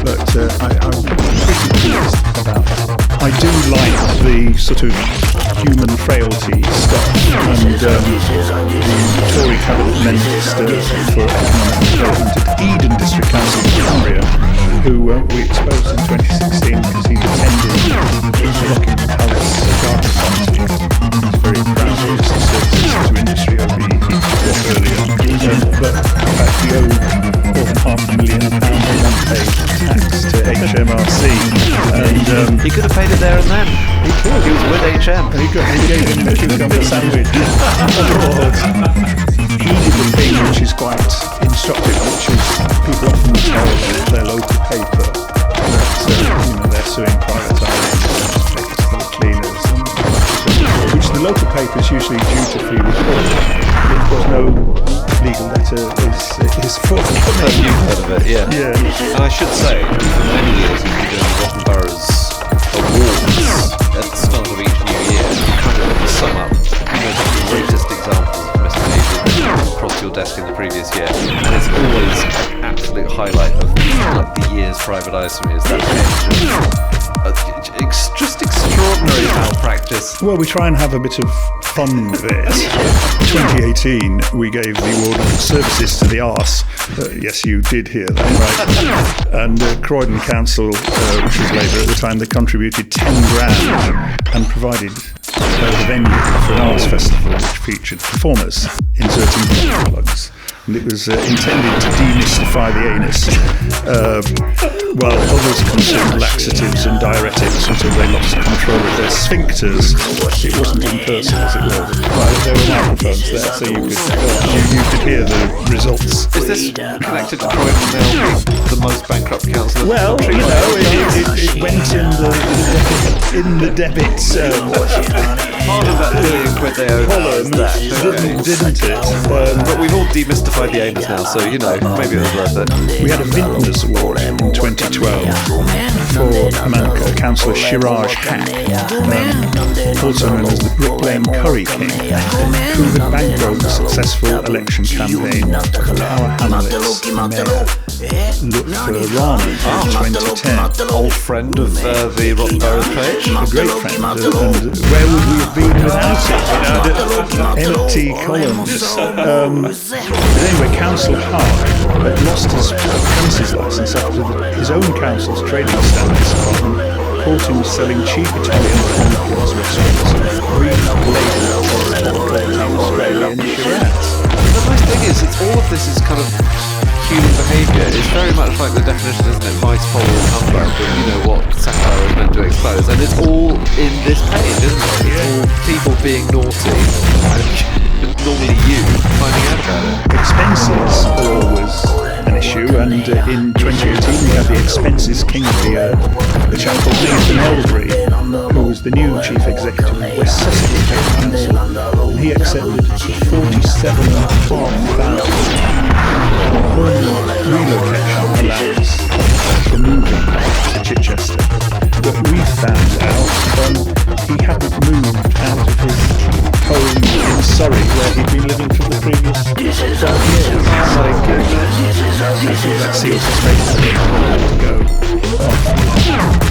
But I'm pretty pleased about that. I do like the sort of human frailty stuff, and the Tory Cabinet Minister for Economic Development at Eden District Council in Cumbria, who we exposed in 2016 because he'd attended the Buckingham Palace garden party. He's very proud of his services to industry over earlier. But in fact he owed more than £500,000 unpaid tax to HMRC, and he could have paid it there and then. He could. He was with HM. He gave him a cucumber sandwich. He did the thing which is quite instructive, which is people often tell their local paper that they're suing private cleaners, which the local paper is usually dutifully reported. Of course, no legal letter is forthcoming. You've heard of it, yeah. And I should say, for many years we've been doing Rotten Borough's awards at the start of each new year. You kind of sum up, the greatest examples of misbehaviour that comes across your desk in the previous year, and it's always an absolute highlight of like the year's private eyes for me is that just extraordinary malpractice. Well, we try and have a bit of fun with it. 2018, we gave the award of services to the arse. Yes, you did hear that right. And Croydon Council, which was Labour at the time, they contributed 10 grand and provided the venue for an arts festival which featured performers inserting butt plugs. And it was intended to demystify the anus, while others consumed laxatives and diuretics until they lost control of their sphincters. It wasn't in person as it were. There were microphones there, so you could hear the results. Is this connected to Croydon now being the most bankrupt council in the country? Well, you know, it went in the debit. Part of that £1 billion they owed didn't it? But we've all demystified the anus now, so you know, maybe it was worth it. We had a Vintners Award in 2012 for Councillor Shiraj Haq, also known as the Brick Lane Curry King, who had bankrolled the successful election campaign of our Hamlet's Mayor Lutfi Rahman in 2010. Old friend of the Rotten Boroughs page. A great friend, and where would we have been without it? Empty columns. But anyway, Council Park had lost his premises licence after his own council's trading standards department caught him selling cheap Italian pumpkins restaurants, relabelled Australian Shiraz. The nice thing is, all of this is kind of human behaviour. It's very much like the definition, isn't it? Vice, follow, and humbug, but you know what satire is meant to expose. And it's all in this page, isn't it? It's all people being naughty, and normally you finding out about it. Expenses are always an issue, and in 2018 we had the expenses king of the year, the chap called Nathan Eldry, who was the new chief executive of West Sussex Council, and he accepted £47,500 relocation allowance for moving to Chichester. But we found out he hadn't moved out of his home in Surrey where he'd been living for the previous 12 years. My goodness. That seals his fate to go off.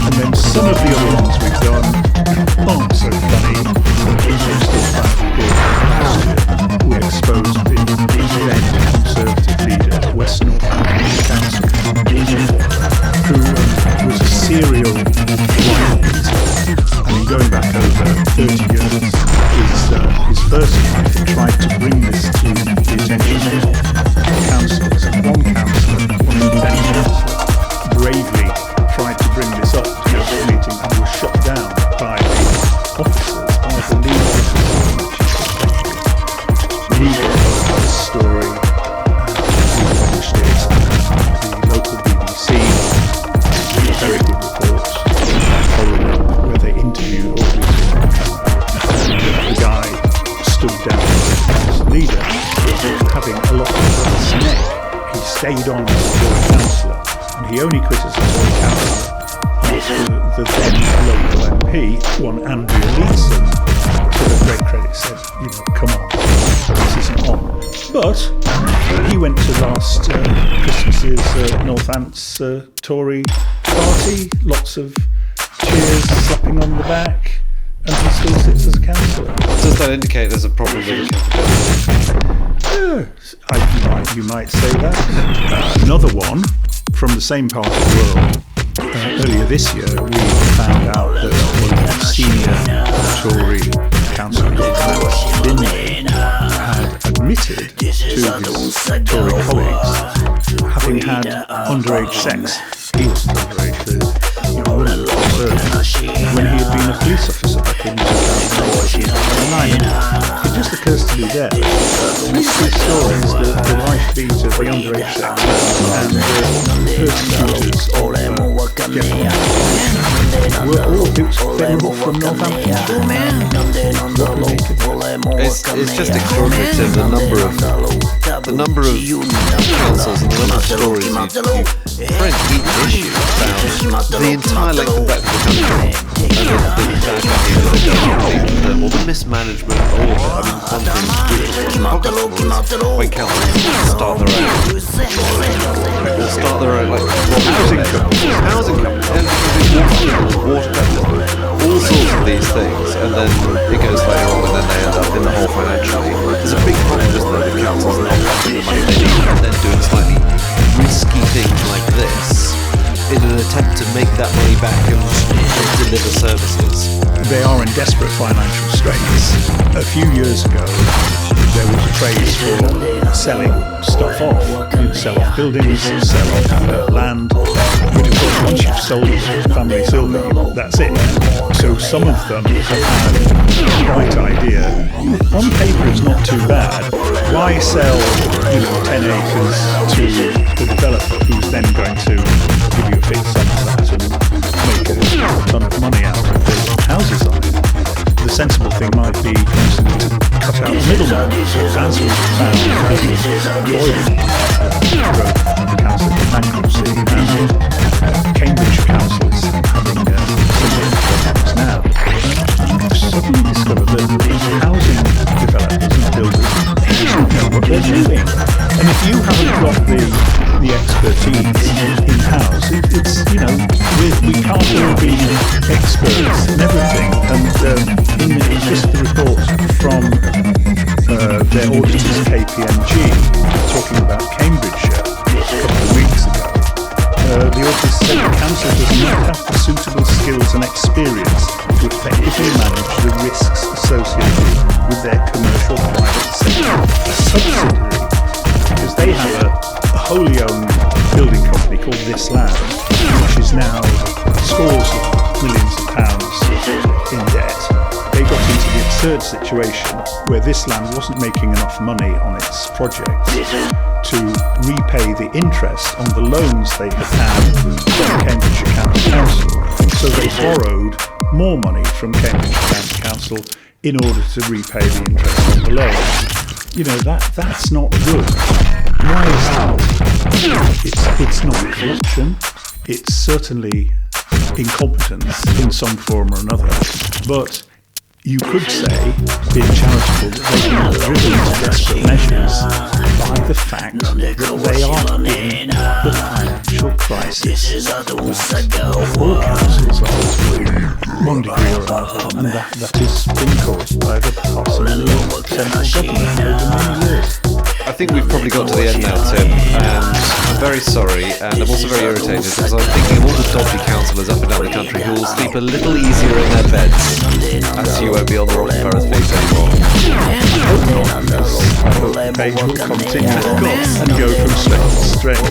And then some of the other ones we've done aren't so funny, but we still find we exposed the then Conservative leader, West Northants. tried to bring this to the attention of councillors, and one independent councillor, bravely tried to bring this up to council meeting and was shot down by the officers, by the lead officers. We got this story, we published it, the local BBC did a very good report following up where they interviewed all these the guy stood down as leader, having a lot of brass neck. He stayed on as a Tory councillor, and he only quit as a Tory councillor after the then local MP, one Andrea Leeson, to the great credit, said, come on, this isn't on. But he went to last Christmas's Northants Tory party, lots of cheers, slapping on the back, and he still sits as a councillor. Does that indicate there's a problem with accountability? You might say that. Another one from the same part of the world. Earlier this year, we found out that one of the senior Tory councillors had admitted to his Tory colleagues having had underage sex. He wasn't underage, when he had been a police officer back in 2009. It just occurs to me there, these two stories, the wife beat of the underage sex and the persecutors of Jeff were all from Northampton. It's just extraordinary the number of councils and the number of stories you print each issue about the entire length and breadth of the country and all the mismanagement, when councils start their own housing companies, water companies, all sorts of these things, and then it goes later on and then they end up in the hole financially. There's a big problem, isn't there, with councils not getting the money they need and then doing slightly risky things like this in an attempt to make that money back and deliver services. They are in desperate financial straits. A few years ago, there was a craze for selling stuff off. You'd sell off buildings, sell off land, but of course once you've sold it, family silver, that's it. So some of them have had the right idea. On paper it's not too bad. Why sell 10 acres to the developer who's then going to give you a fixed sum for that and make a ton of money out of building houses on it? The sensible thing might be to cut out the middleman, as we found Royal Council of Bankruptcy and Cambridge Council is having similar problems now. You've suddenly discovered that housing developers and builders don't know what they're doing. And if you haven't got the expertise in-house, it's we can't all be experts in everything. And just the report from their auditors, KPMG, talking about Cambridgeshire a couple of weeks ago, the auditors said the council does not have the suitable skills and experience to effectively manage the risks associated with their commercial private sector subsidiary, because they have a wholly owned building company called This Land, which is now scores of millions of pounds in debt. They got into the absurd situation where This Land wasn't making enough money on its projects to repay the interest on the loans they had had from Cambridgeshire County Council. So they borrowed more money from Cambridgeshire County Council in order to repay the interest on the loans. That's not good. Why is that? It's not corruption. It's certainly incompetence in some form or another. But you could say, being charitable, that they've been driven to desperate measures by the fact that they are in the financial crisis that all councils are to one degree or another, and that is being caused by the parsimony of central government over many years. I think we've probably got to the end now, Tim, and I'm very sorry, and I'm also very irritated because I'm thinking of all the dodgy councillors up and down the country who will sleep a little easier in their beds, as you won't be on the Rotten Ferris feast anymore. I hope the page will continue and go from strength to strength.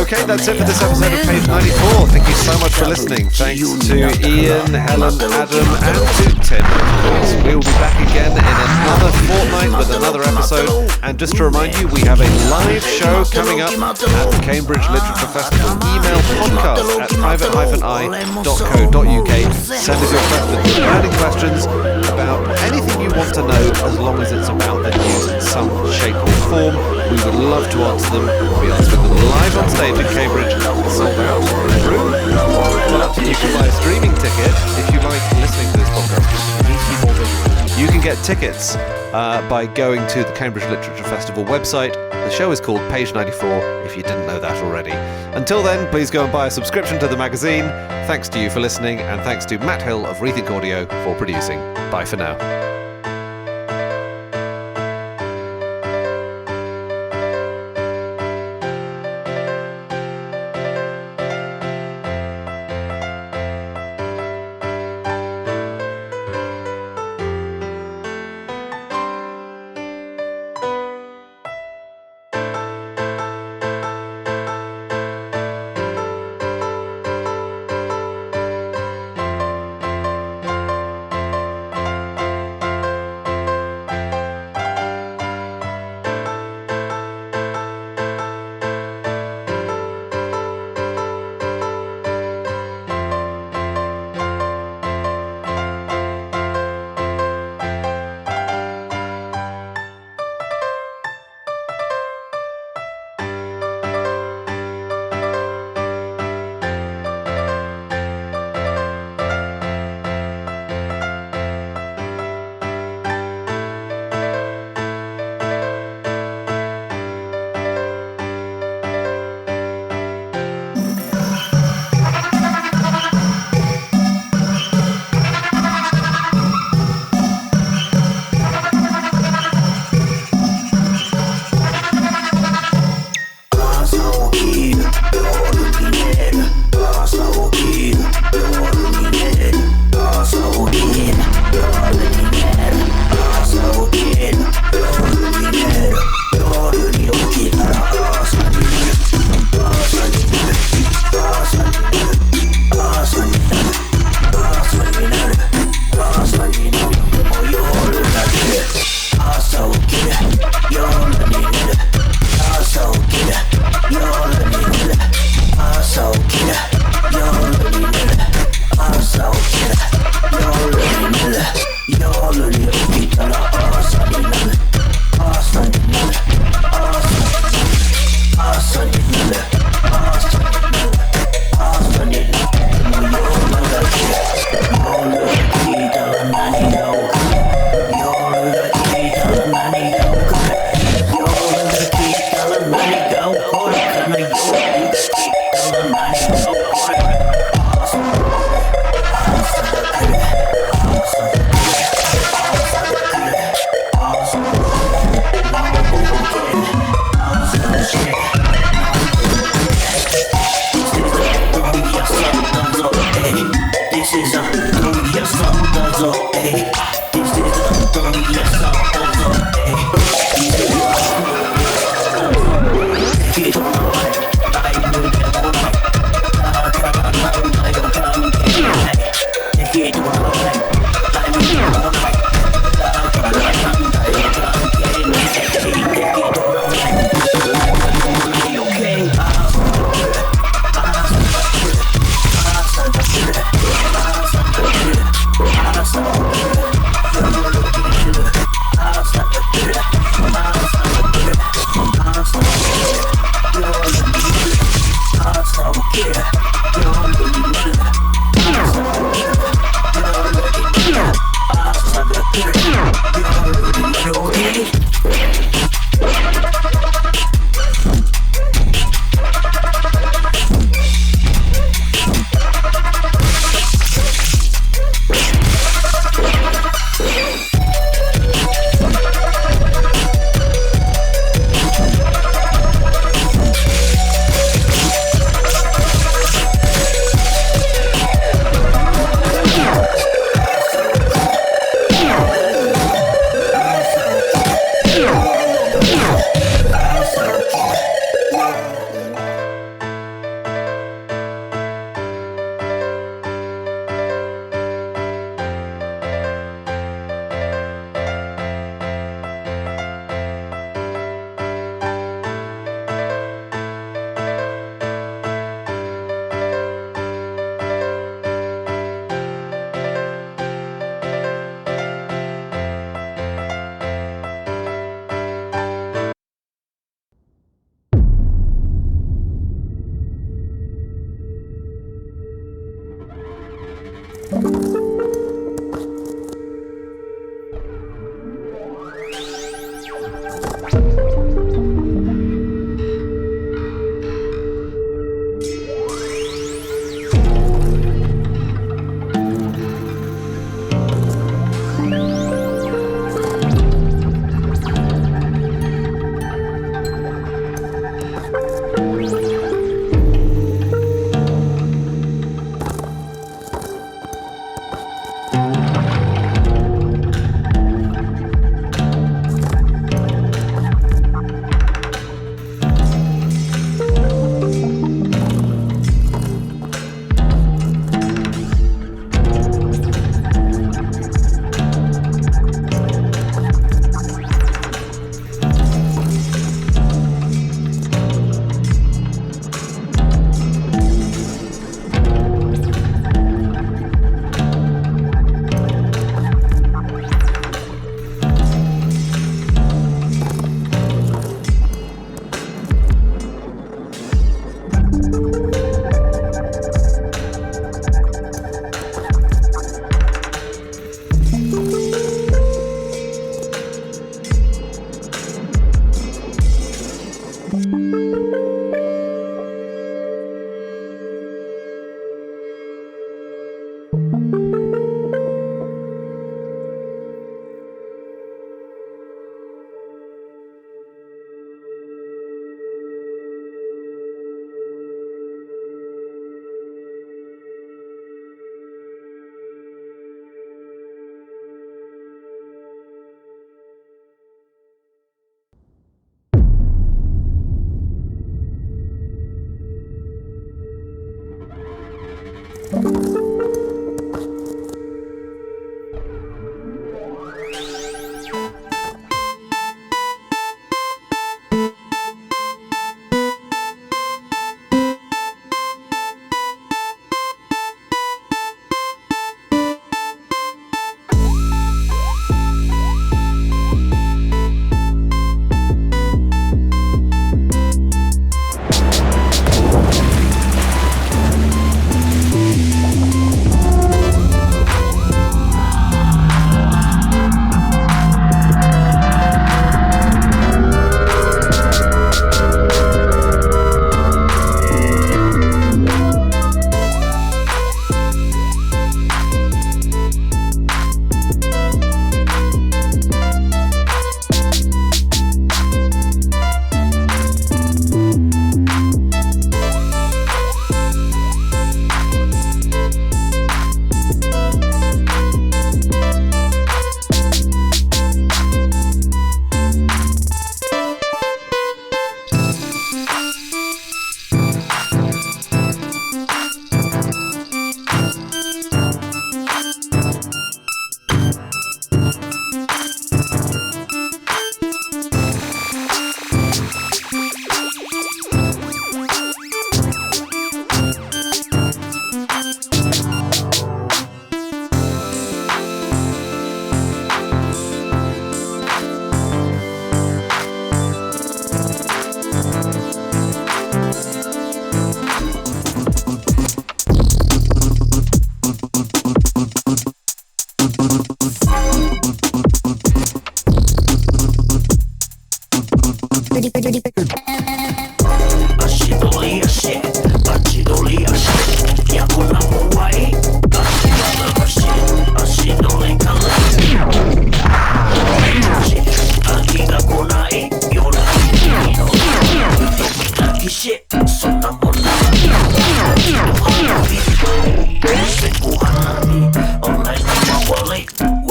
Okay, that's it for this episode of Page 94. Thank you so much for listening. Thanks to Ian, Helen, Adam, and to Tim, of course. We will be back again in another fortnight with another episode. And just to remind you, we have a live show coming up at the Cambridge Literature Festival. Email podcast at private-i.co.uk. Send us your questions, burning questions about anything you want to know, as long as it's about the news in some shape or form. We would love to answer them. We'll be answering them live on stage in Cambridge, sold out room. But you can buy a streaming ticket if you like listening to this podcast. You can get tickets by going to the Cambridge Literature Festival website. The show is called Page 94, if you didn't know that already. Until then, please go and buy a subscription to the magazine. Thanks to you for listening, and thanks to Matt Hill of Rethink Audio for producing. Bye for now.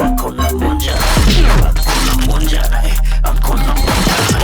わこんなもんじゃないわこんなもんじゃないあこんなもんじゃない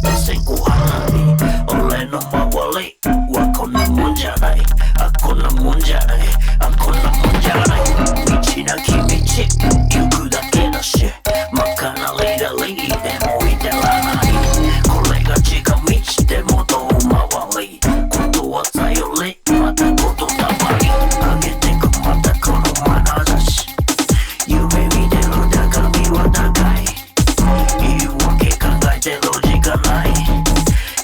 た線香花火俺の周りはこんなもんじゃないあこんなもんじゃないあこんなもんじゃない道なき道行くだけだし真っ赤なリーダーリーでも至らないこれが近道でも遠回りことは頼りまたことたまり上げてくまたこの眼差し夢見てるだから身は高い言うわけ考えてる時間ない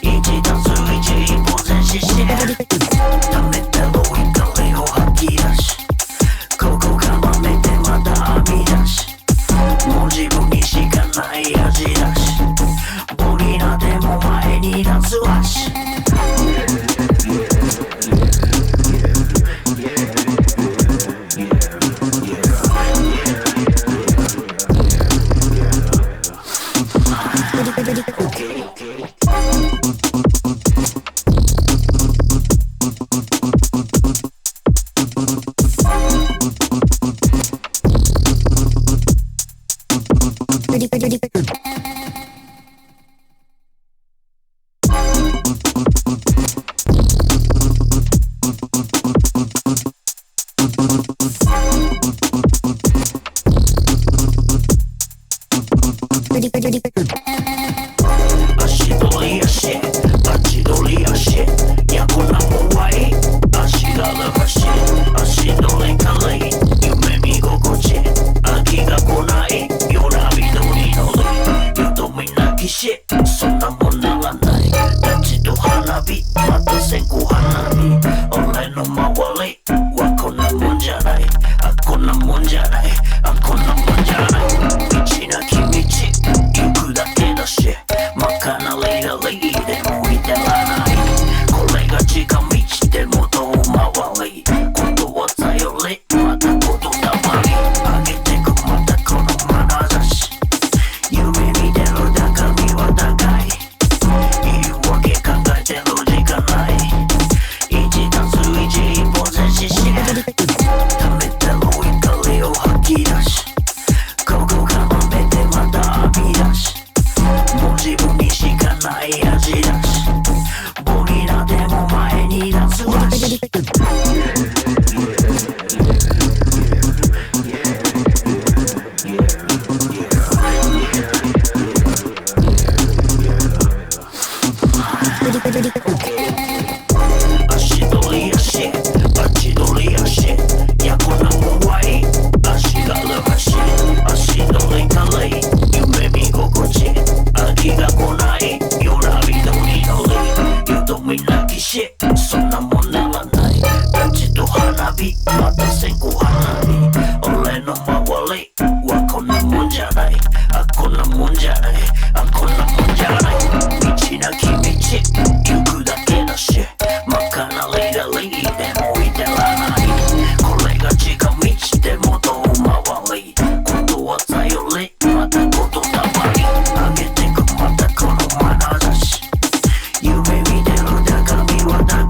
1たす1一歩前進して溜めたロイカレを吐き出しここからめてまた編み出しもう自分にしかない味だしボリナでも前に出すわし足取り足足取り足いやこんなもんはいい足がらかし足取り軽い夢見心地飽きが来ない夜なびどりのりよどみなきしそんなもんならない立ちと花火また線香花火俺の周りはこんなもんじゃないあこんなもんじゃないあこんなもんじゃない道なき道行くだけだし真っ赤なリーダーリーでも至らないこれが近道でも遠回りことは頼りまたことたまり上げてくまたこの眼差し夢見てるだから身は高い言うわけ考えてる時間ない1たす1一歩前進して溜めたロイカレを吐き出しここからめてまた編み出しもう自分にしかない味だしボリナでも前に出すわし足取り足足取り足いやこんなもんはいい足がらかし足取り軽い夢見心地飽きが来ない夜なびどりのりよどみなきしそんなもんならない立ちと花火また線香花火俺の周りはこんなもんじゃないあこんなもんじゃないあこんなもんじゃない道なき道行くだけだし真っ赤なリーダーリーでも至らないこれが近道でも遠回りことは頼りまたことたまり上げてくまたこの眼差し夢見てるだから身は高い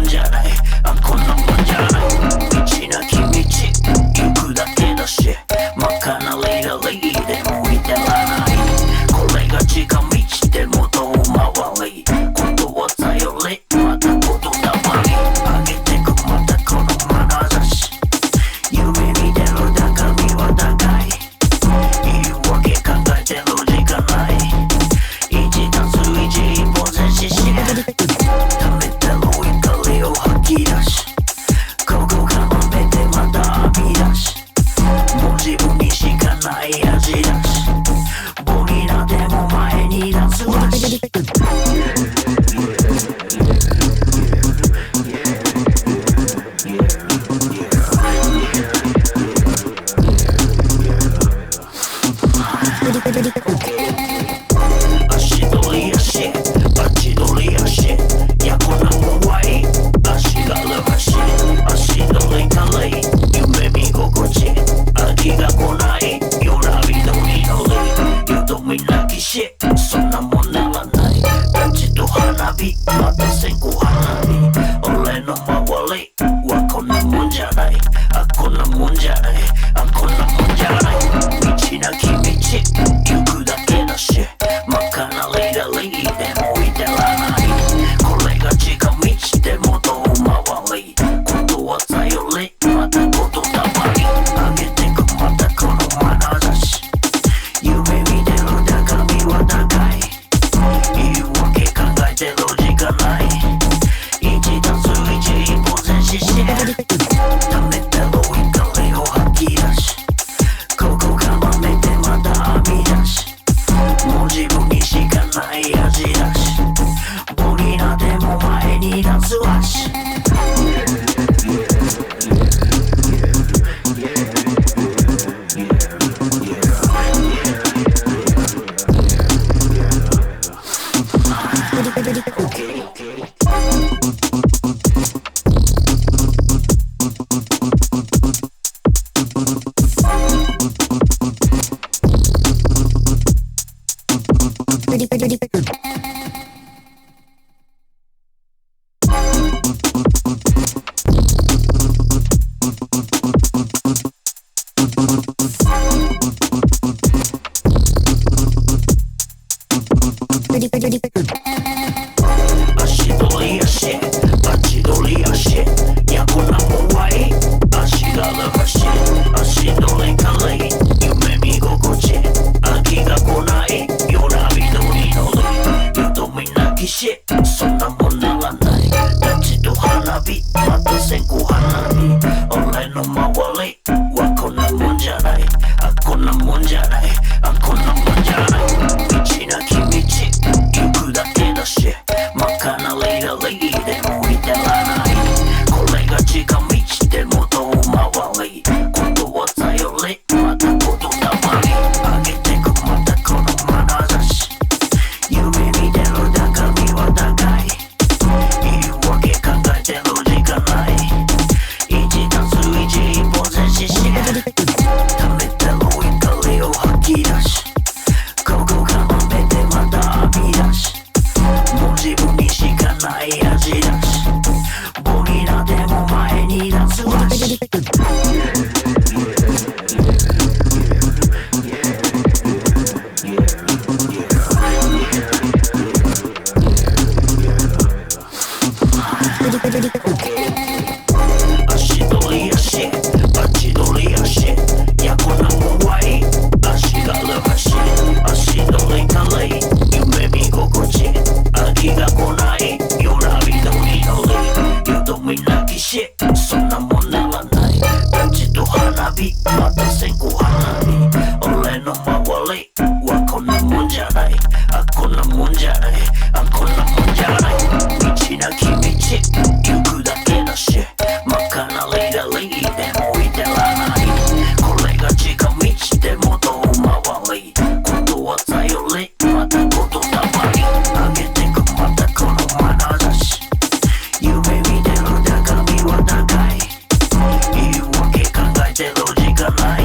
んじゃない、あこんなもんじゃない。道なき道行くだけだし、真っ赤なレイダレイで向いてらない。これが近道で元を回り、ことは頼りまたことだまり。上げてくまたこの眼差し、夢見てるだか身は高い。言い訳考えてる時間ない。1たす1一歩前進し、溜めてる怒りを吐き出し、ここからめてまた編み出し、もう自分にしかない味出し、ボリラでも前に出すわし。足取り足、足取り足、いやこんなもんはいい。足がる足、足取り軽い、夢見心地、飽きが来ない。夜びの祈り、よどみなきし、そんなもんならない。立ちと花火、また線香花火、俺の周りはこんなもんじゃない、あこんなもんじゃない、あこんなもんじゃない。道なき道行くだけだし、真っ赤なレイダレイで向いてらない。これが近道で元を回り、ことは頼りまたことだまり。上げてくまたこの眼差し、夢見てるだか身は高い。言い訳考えてる時間ない。1たす1一歩前進し、溜めてる怒りを吐き出し、ここからめてまた編み出し、もう自分にしかない味出し、ボリラでも前に出すわし。足取り足、足取り足、いやこんなもんはいい。足がる足、足取り軽い、夢見心地、飽きが来ない。夜びの祈り、よどみなきし、そんなもんならない。立ちと花火、また線香花火、俺の周りはこんなもんじゃない、あこんなもんじゃない、あこんなもんじゃない。道なき道行くだけだし、真っ赤なレイダレイで向いてらない。これが近道で元を回り、ことは頼りまたことだまり。上げてくまたこの眼差し、夢見てるだか身は高い。言い訳考えてる時間ない。1たす1一歩前進し、溜めてる怒りを吐き出し、ここからめてまた編み出し、もう自分にしかない味出し、ボリラでも前に出すわし。足取り足、足取り足、いやこんなもんはいい。足がる足、足取り軽い、夢見心地、飽きが来ない。夜びの祈り、よどみなきし、そんなもんならない。立ちと花火、また線香花火、俺の周りはこんなもんじゃない、あこんなもんじゃない、あこんなもんじゃない。道なき道行くだけだし、真っ赤なレイダレイで向いてらない。これが近道で元を回り、ことは頼りまたことだまり。上げてくまたこの眼差し、夢見てるだか身は高い。言い訳考えてる時間ない。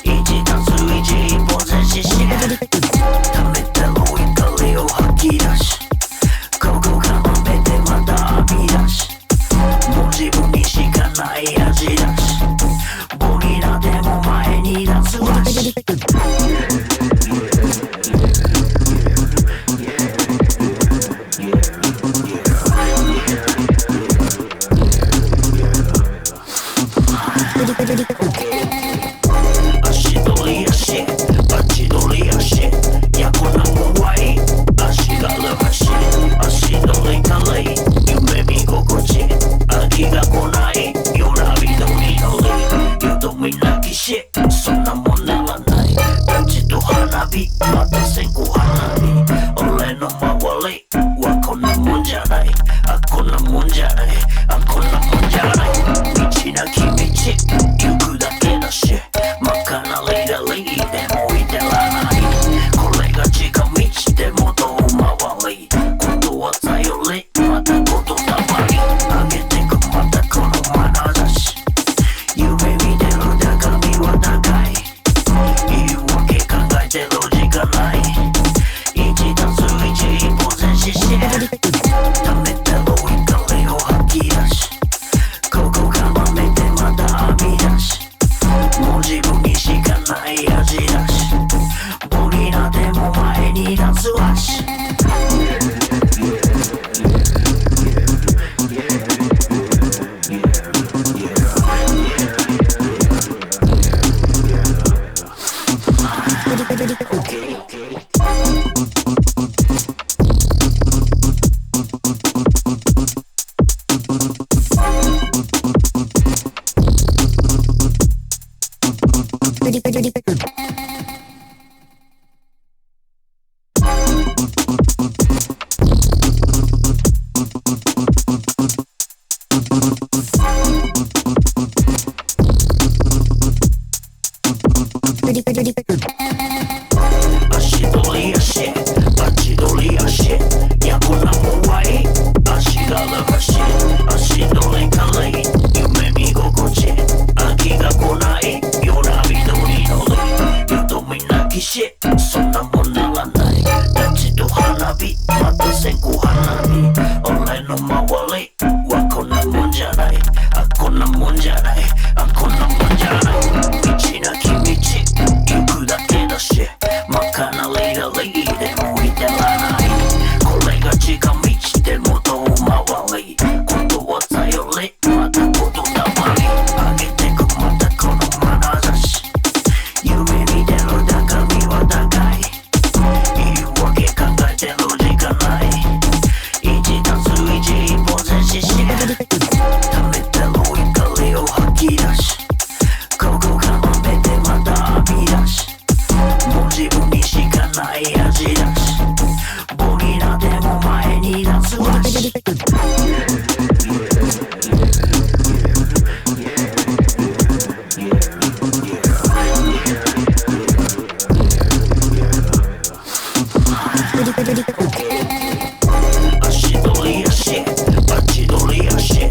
一行くだけだし真っ赤なレイダリーでも至らないこれが近道でも遠回りことは頼りまたことたまり上げてくまたこの眼差し夢見てる中身は高い言い訳考えてる時間ない1たす1一歩前進して溜めたロイカレを吐き出しここからめてまた編み出しもう自分にしかない味だしボリナでも前に立つわし足取り足バチ取り足いやこんなもんはいい足がらかし足取りかれい夢見心地飽きが来ない夜なびどりのりよどみなきしそんなもんならない立ちと花火また線香花火俺の周りはこんなもんじゃないあこんなもんじゃないあこんなもんじゃない道なき道行くだけだし真っ赤なレイダリーでも至らないこれが近道でも遠回りことは頼りまたことたまり上げてくまたこの眼差し夢見てる中身は高い言い訳考えてる時間ない1たす1一歩前進して溜めたロイカレを吐き出しここからめてまた編み出しもう自分にしかない味だしボリナでも前に立つわし足取り足バチ取り足い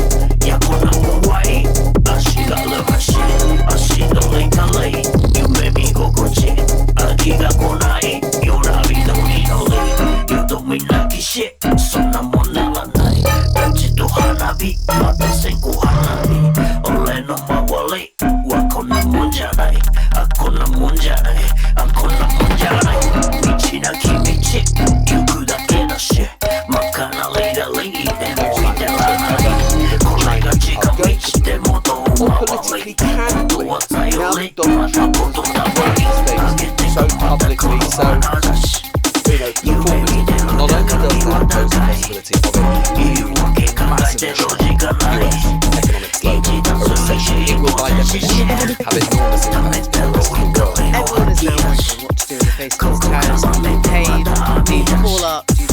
やこんなもんはいい足がらかし足取りかれい夢見心地飽きが来ない夜なびどりのりよどみなきしそんなもんならない立ちと花火また線香花火俺の周りはこんなもんじゃないあこんなもんじゃないあこんなもんじゃない道なき道行くだけだし真っ赤なレイダリーでも至らないこれが近道でも遠回りことは頼りまたことだわり上げてくまたこの眼差し夢見てる中身は高い言い訳考えてる時間ない1たす1一歩前進して溜めたロイカレを Everyone 吐 is き now 出し wondering what to do in the face of this terrorist. Do you pay? Do you call up? Do you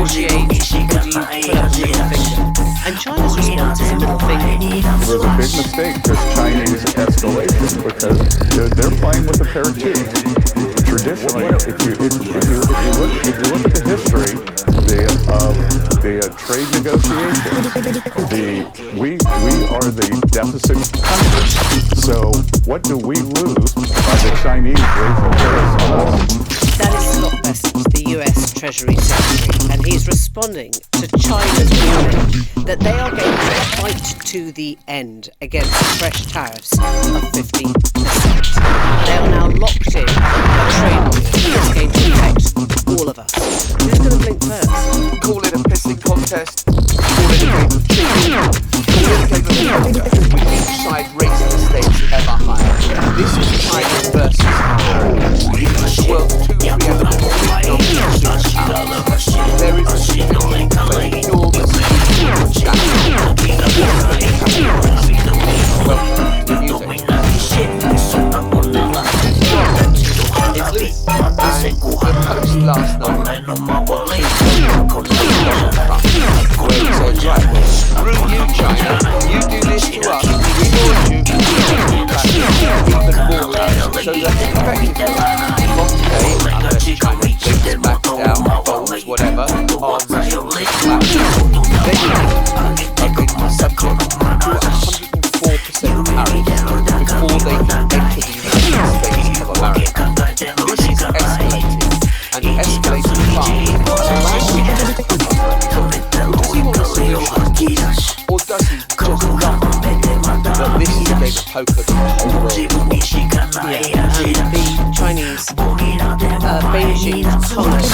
try to negotiate? Or do you put up a middle finger? And China's response is a middle finger. It was a big mistake, this Chinese escalation, because they're playing with a pair of keys. Traditionally, if you look at the history, the trade negotiations, we are the deficit country. So what do we lose by the Chinese raising tariffs on us? That is Scott Bessent, the US Treasury Secretary, and he's responding to China's warning that they are going to fight to the end against fresh tariffs of 15%. They are now locked in a trade war that's going to affect all of us. Who's going to blink first? Call it a pissing contest, call it a game of cheating, call it a game of poker, with each side raising the stakes ever higher. This is China versus America. The world's two preeminent economic superpowers. There is a significant but enormous challenge. Welcome to the music. It's Lewis, and the post last night where he says, right, screw you China, you do this to us, we warned you, effectively, from today, unless China blinks back down, folds, whatever, on Russian platforms, they have been subject to 104% tariffs before they can enter the United States of America. This is escalating, and escalating fast. Does he want a solution, or does he just love that this is a game of poker to the whole world? Yeah, and the Chinese Beijing Commerce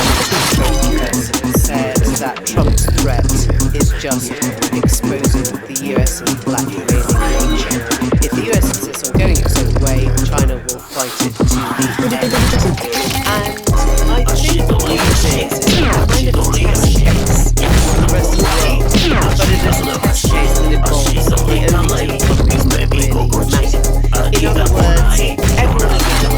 said that Trump's threat is just exposing the US and blackmailing nature. If the US insists on going its own way, China will fight it to the end. And I think the way it is kind of a test case for the rest of the world, but it is a test case that involves the only two countries that really matter. In other words, everyone agrees to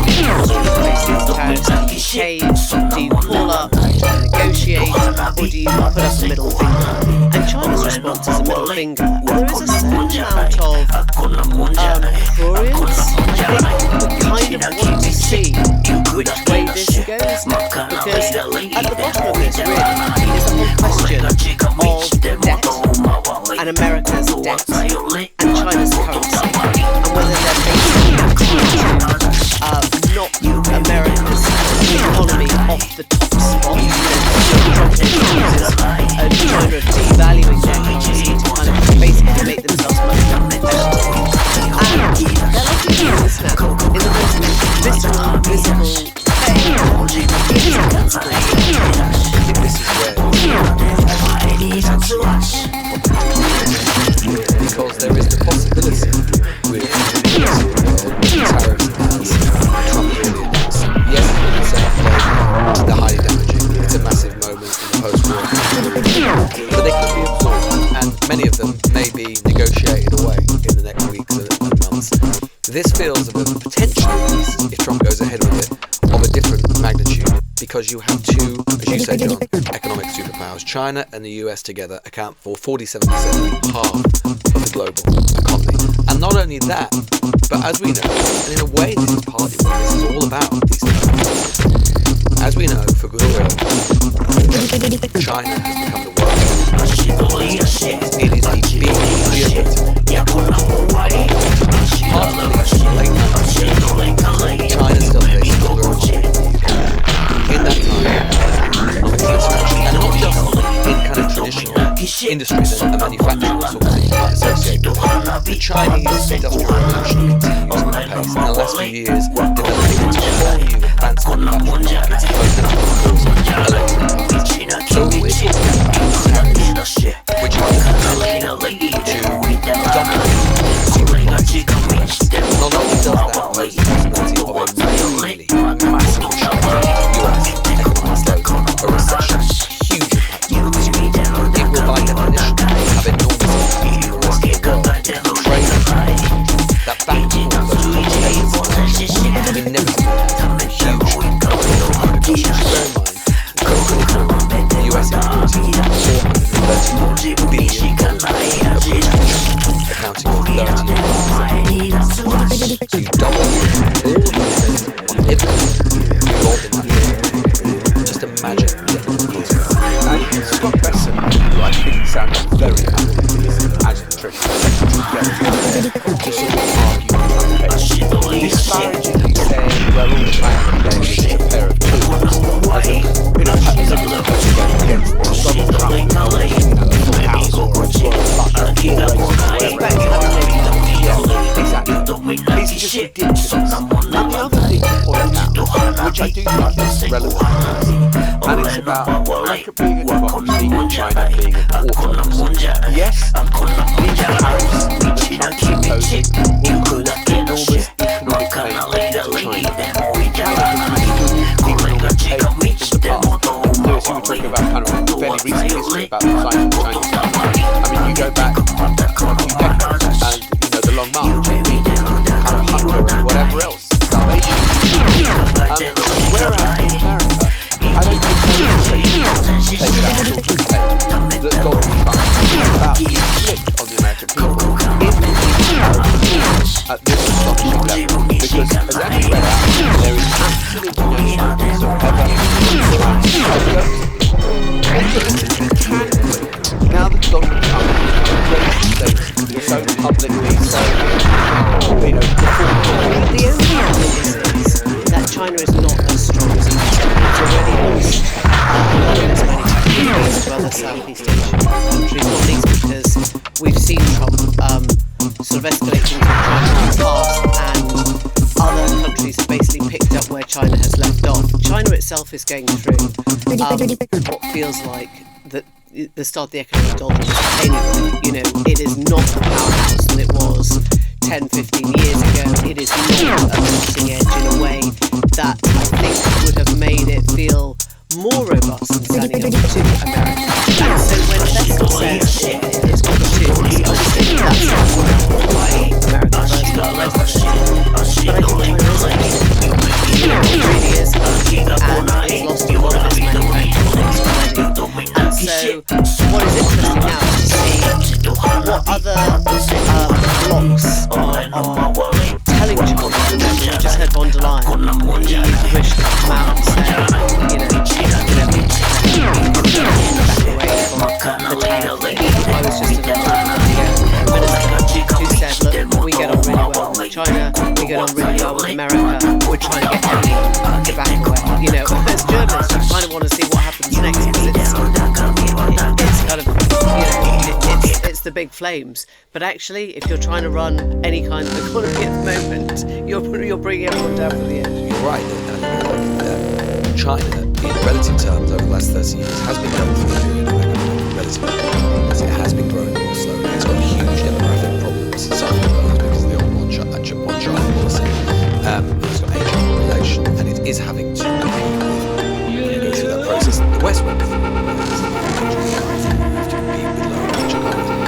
place these tariffs. Hey, do you call up and negotiate, or do you put up a middle finger? And China's response is a middle finger. And there is a certain amount of prurience, I think, who kind of want to see which way this goes. Because at the bottom of this, really, is the whole question of debt, and America's debt, and China's currency, and whether they're basically knock America's economy off the top spot, and China devaluing their currency to kind of basically make themselves much more competitive. And they're looking at this now in the most visible way. I think this is where because there is the possibility with tariffs as Trump audience. Yes, it's the highly damaging. It's a massive moment in the post-war period. But they could be absorbed, and many of them may be negotiated away in the next weeks and months. This feels of a potential, if Trump goes ahead with it, of a different magnitude, because you have two, as you say, John, economic superpowers. China and the US together account for 47%, half of the global economy. And not only that, but as we know, and in a way this is partly what this is all about, these things. As we know, for good or ill, China has become the world. It is the big part of the late 90s, China still faced stronger in that time, and not just in kind of traditional industries and manufacturing sorts of things you might associate with it. The Chinese industrial revolution continues at a pace, in the last few years, developing into a whole new advanced manufacturing markets, both in electric cars. So we're talking about tariffs, which are to dominate. Not only does that pose the possibility of a really massive shock to the US economic slowdown, a recession, a huge impact on the industry, it will by definition have enormous impact on the rest of the world. Trade, that back and forth, those conversations will inevitably have a huge economic because you should bear in mind, the US imported $430 billion of goods, accounting for 30%. So you double all of those things on everything involved in that. Just imagine getting the deals. And Scott Besson, who I think sounds very happy as Patricia to sort of argue disparagingly saying, well, all the time is a pair of tools. As a against Donald Trump, a house or a exactly. It's just ridiculous. And the other thing to point out, which I do think is relevant, and it's about America being a democracy and China being an autocracy. Yes, these tariffs that Trump's imposing will cause enormous economic pain to China. China has good economic pain in the past. Lewis, you were talking about kind of fairly recent history about the size of the Chinese economy. I mean, you go back a few decades and, you know, the Long March, kind of hunger and whatever else, starvation. Whereas in America, I don't think take that sort of pain that Donald Trump is about to inflict on the American people in at this astonishing level. Because as Andy read out, China is not as strong as it is. It's already lost its manufacturing to other Southeast Asian countries, not least because we've seen Trump sort of escalate things with China in the past, and other countries have basically picked up where China has left off. China itself is going through what feels like the start of the economic doldrums anyway. You know, it is not the powerhouse that it was 10, 15 years ago. It is not a cutting edge in a way that I think would have made it feel more robust than standing up to America. And so when Festival says it's got the two, obviously that's why America first got president. But I think China is it really is, and it's lost a lot of its manufacturing already. And so what is interesting now is to see what other blocks are telling China. We just heard von der Leyen, the EU commissioner, come out and say, back away from the tariff thing. I was just in a minister who said, look, we get on really well with China, we get on really well with America, we're trying to get everything to back away. You know, as Germans, you kind of want to see what happens next, because it's kind of, it's the big flames. But actually, if you're trying to run any kind of economy at the moment, you're bringing everyone down for the edge. You're right. China, in relative terms, over the last 30 years, has been going through a period of economic relative as it has been growing more slowly. It's got huge demographic problems, some of those because of the old one-child policy. It's got aging population, and it is having to go through that process. The West went through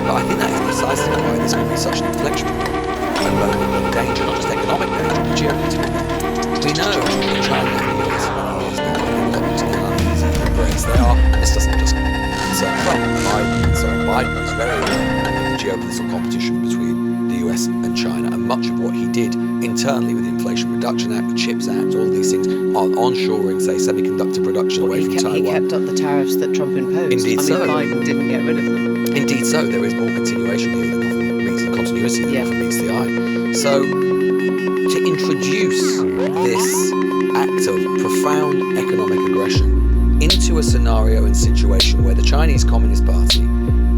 but I think that is precisely why there's going to be such an inflection and moment of danger, not just economic danger, but geopolitical danger. We know that China and the US they are, and this doesn't just concern Trump. Biden was very aware of the geopolitical competition between the US and China, and much of what he did internally with the Inflation Reduction Act, the CHIPS Act, all of these things are onshoring, say, semiconductor production away from Taiwan. He kept up the tariffs that Trump imposed. Indeed so. Biden didn't get rid of them. Indeed so. There is more continuation here than often meets the continuity than often meets the eye. So, to introduce this act of profound economic aggression into a scenario and situation where the Chinese Communist Party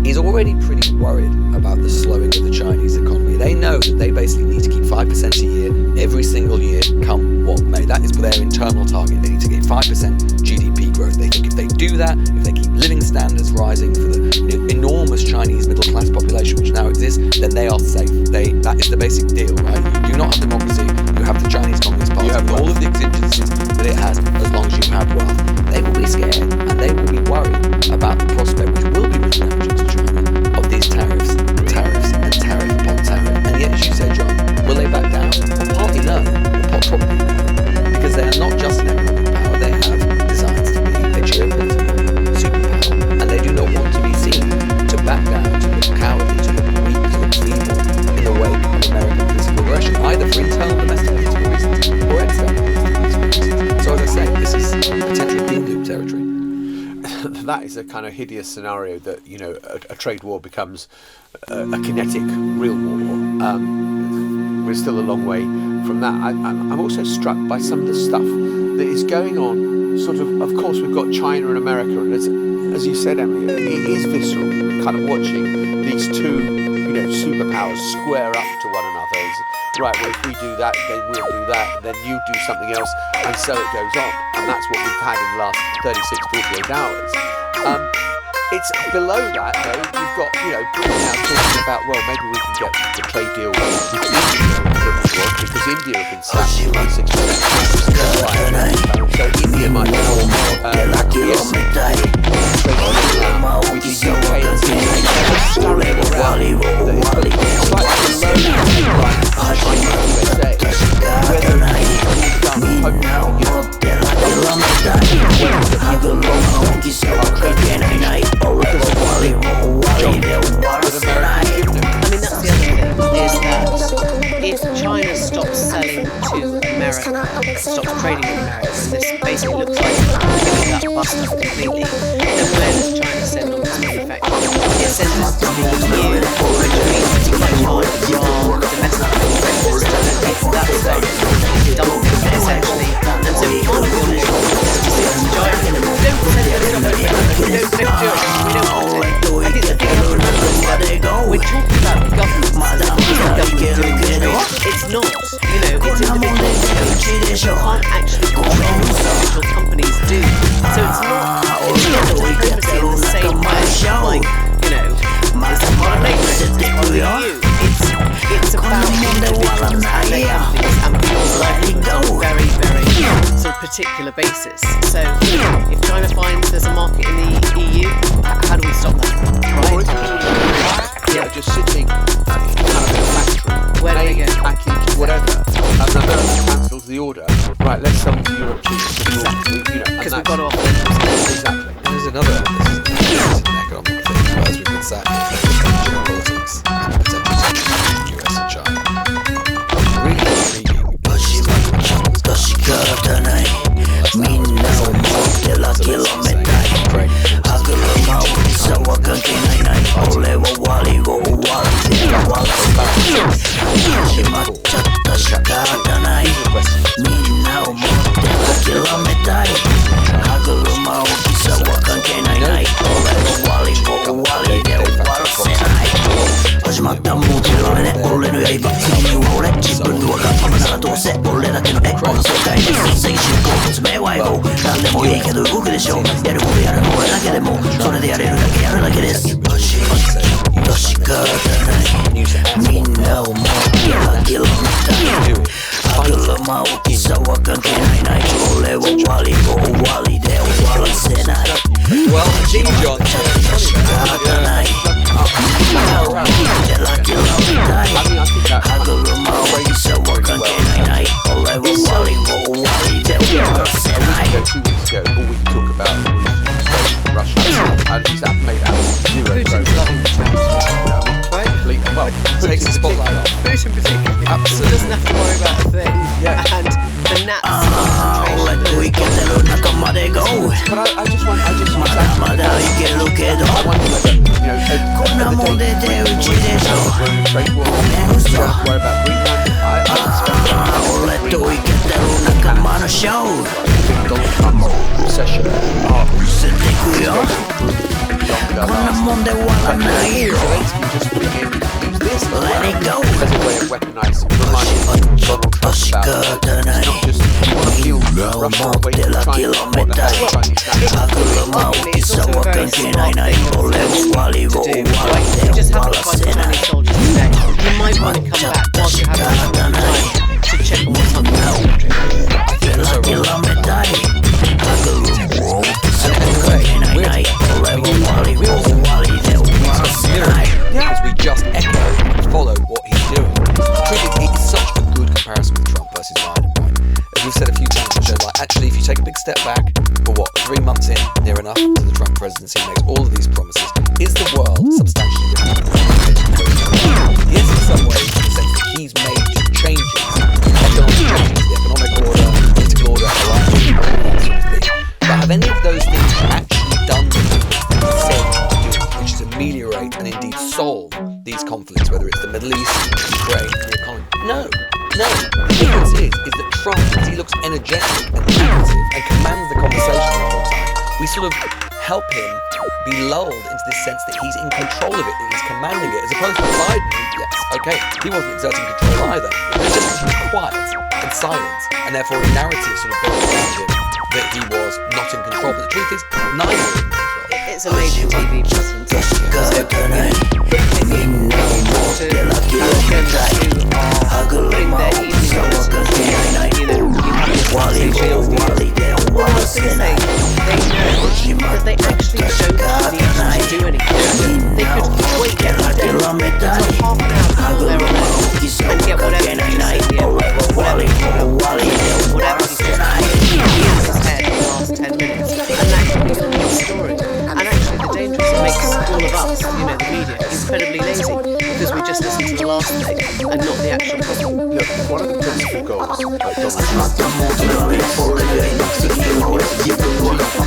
is already pretty worried about the slowing of the Chinese economy. They know that they basically need to keep 5% a year, every single year, come what may. That is their internal target. They need to get 5% GDP growth. They think if they do that, if they keep living standards rising for the enormous Chinese middle class population which now exists, then they are safe. That is the basic deal, right? You do not have democracy, you have the Chinese Communist Party, you have all of the exigencies that it has as long as you have wealth. They will be scared and they will be worried about the prospect, which will be written out to China, of these tariffs and tariff upon tariff. And yet, as you say, John, will they back down? Well, partly no, or probably no, because they are not just an economic power, they have designs to be a geopolitical superpower, and they do not want to be seen to back down, to look cowardly, to look weak, to look feeble in the wake of American political aggression, either for internal domestic political reasons or external political reasons. So as I say, this is potentially bean loop territory. That is a kind of hideous scenario that, you know, a trade war becomes a kinetic real war. We're still a long way from that. I'm also struck by some of the stuff that is going on. Of course, we've got China and America, and as you said, Emily, it is visceral, kind of watching these two, superpowers square up to one another. Right, well, if we do that, then we'll do that, then you do something else, and so it goes on. And that's what we've had in the last 36, 48 hours. It's below that, though, you've got, Britain now talking about, well, maybe we can get the trade deal with India, because India have been sacked by 6%. So India might now acquiesce with the UK and scurrying around that is slightly below USA, whether we've done that's the other thing, is that if China stops selling to America, stops trading with America, this basically looks like giving up bust up completely, then where does China send all its manufacturing? It sends it to the EU, which means it's much harder to run domestic manufacturers. That's dumping, essentially, and can't actually control what individual companies do. So it's not diplomacy in the same way, like, you know, it's not a nation, it's not a EU. It's about individuals and their companies and people on a very, very sort of particular basis. So, if China finds there's a market in the EU, how do we stop that? Right? Yeah, just sitting kind of in a factory, where do they go? Package, whatever. And America cancels the order. Right, let's sell to Europe too. Exactly. Because we've got to offer exactly. There's another economic thing, as we've been saying, geopolitics, potential tensions between the US and China. Really intriguing. みんなを持ってラキロめたい歯車をさは関係ない俺は終わりを終わらせ終わらせ始まっちゃった仕方ないみんなを持って諦めたい歯車をさは関係ない俺は終わりを終わりで終わらせない始まったもう止められね俺の刃次は俺自分のわがままならどうせ俺だけのこの世界に正義信仰発明はエゴ何でもいいけど動くでしょやることやるの俺だけでもそれでやれるだけやるだけです始まった仕方ないみんなを持って諦めたい歯車をさは関係ない俺は終わりを終わりで終わらせない Well, Jim John. 仕方ないみんなを持って諦めたい歯車をさは関係ない俺は終わりを終わりで終わらせない 2 weeks ago, all we could talk about was Russia, and he's made out zero progress. Well, takes the spotlight off. Putin particularly. Absolutely. Doesn't have to worry about a thing. Yeah. And the Nazis. Let the weekend仲で go. But I just wantまだいけるけどこんなもんで手打ちでしょごめん嘘俺といけてる仲間のショー見せてくよこんなもんで終わらないよ Let it go as a way of weaponizing, reminding Donald Trump about it's not just you want to feel Russia away from China, what the hell Chinese It's also a very smart thing to do. Like, you just have to find Chinese soldiers today. You might want to come back while you have time to check on what's happening in the because we just echo and follow what he's doing. Truly, it is such a good comparison with Trump versus Biden, right? As we've said a few times on the show, like, actually, if you take a big step back, but 3 months in, near enough to the Trump presidency, makes all of these promises. Is the world substantially different? Yes, in some ways, in the sense that he's made changes, economic changes, the economic order, political order, alliance, that sort of thing. But have any of those things actually done the things that he said to do, which is ameliorate and indeed solve these conflicts, whether it's the Middle East, Ukraine, the economy? No. The difference is that Trump, as he looks energetic and active and commands the conversation the whole time, we sort of help him be lulled into this sense that he's in control of it, that he's commanding it, as opposed to Biden, who, yes, okay, he wasn't exerting control either, but he just was quiet and silent, and therefore a narrative sort of built around him that he was not in control. But the truth is, neither was in control. It's a major TV presentation. That they actually don't need to do anything. They could wait every day until half an hour before they're on and get whatever he says at the end. Whatever he says in his head in the last 10 minutes. And that could be the whole story. And actually the danger is it makes all of us, the media, incredibly lazy because we just listen to the last thing and not the actual problem. Look, one of the principal goals of Donald Look at the sort of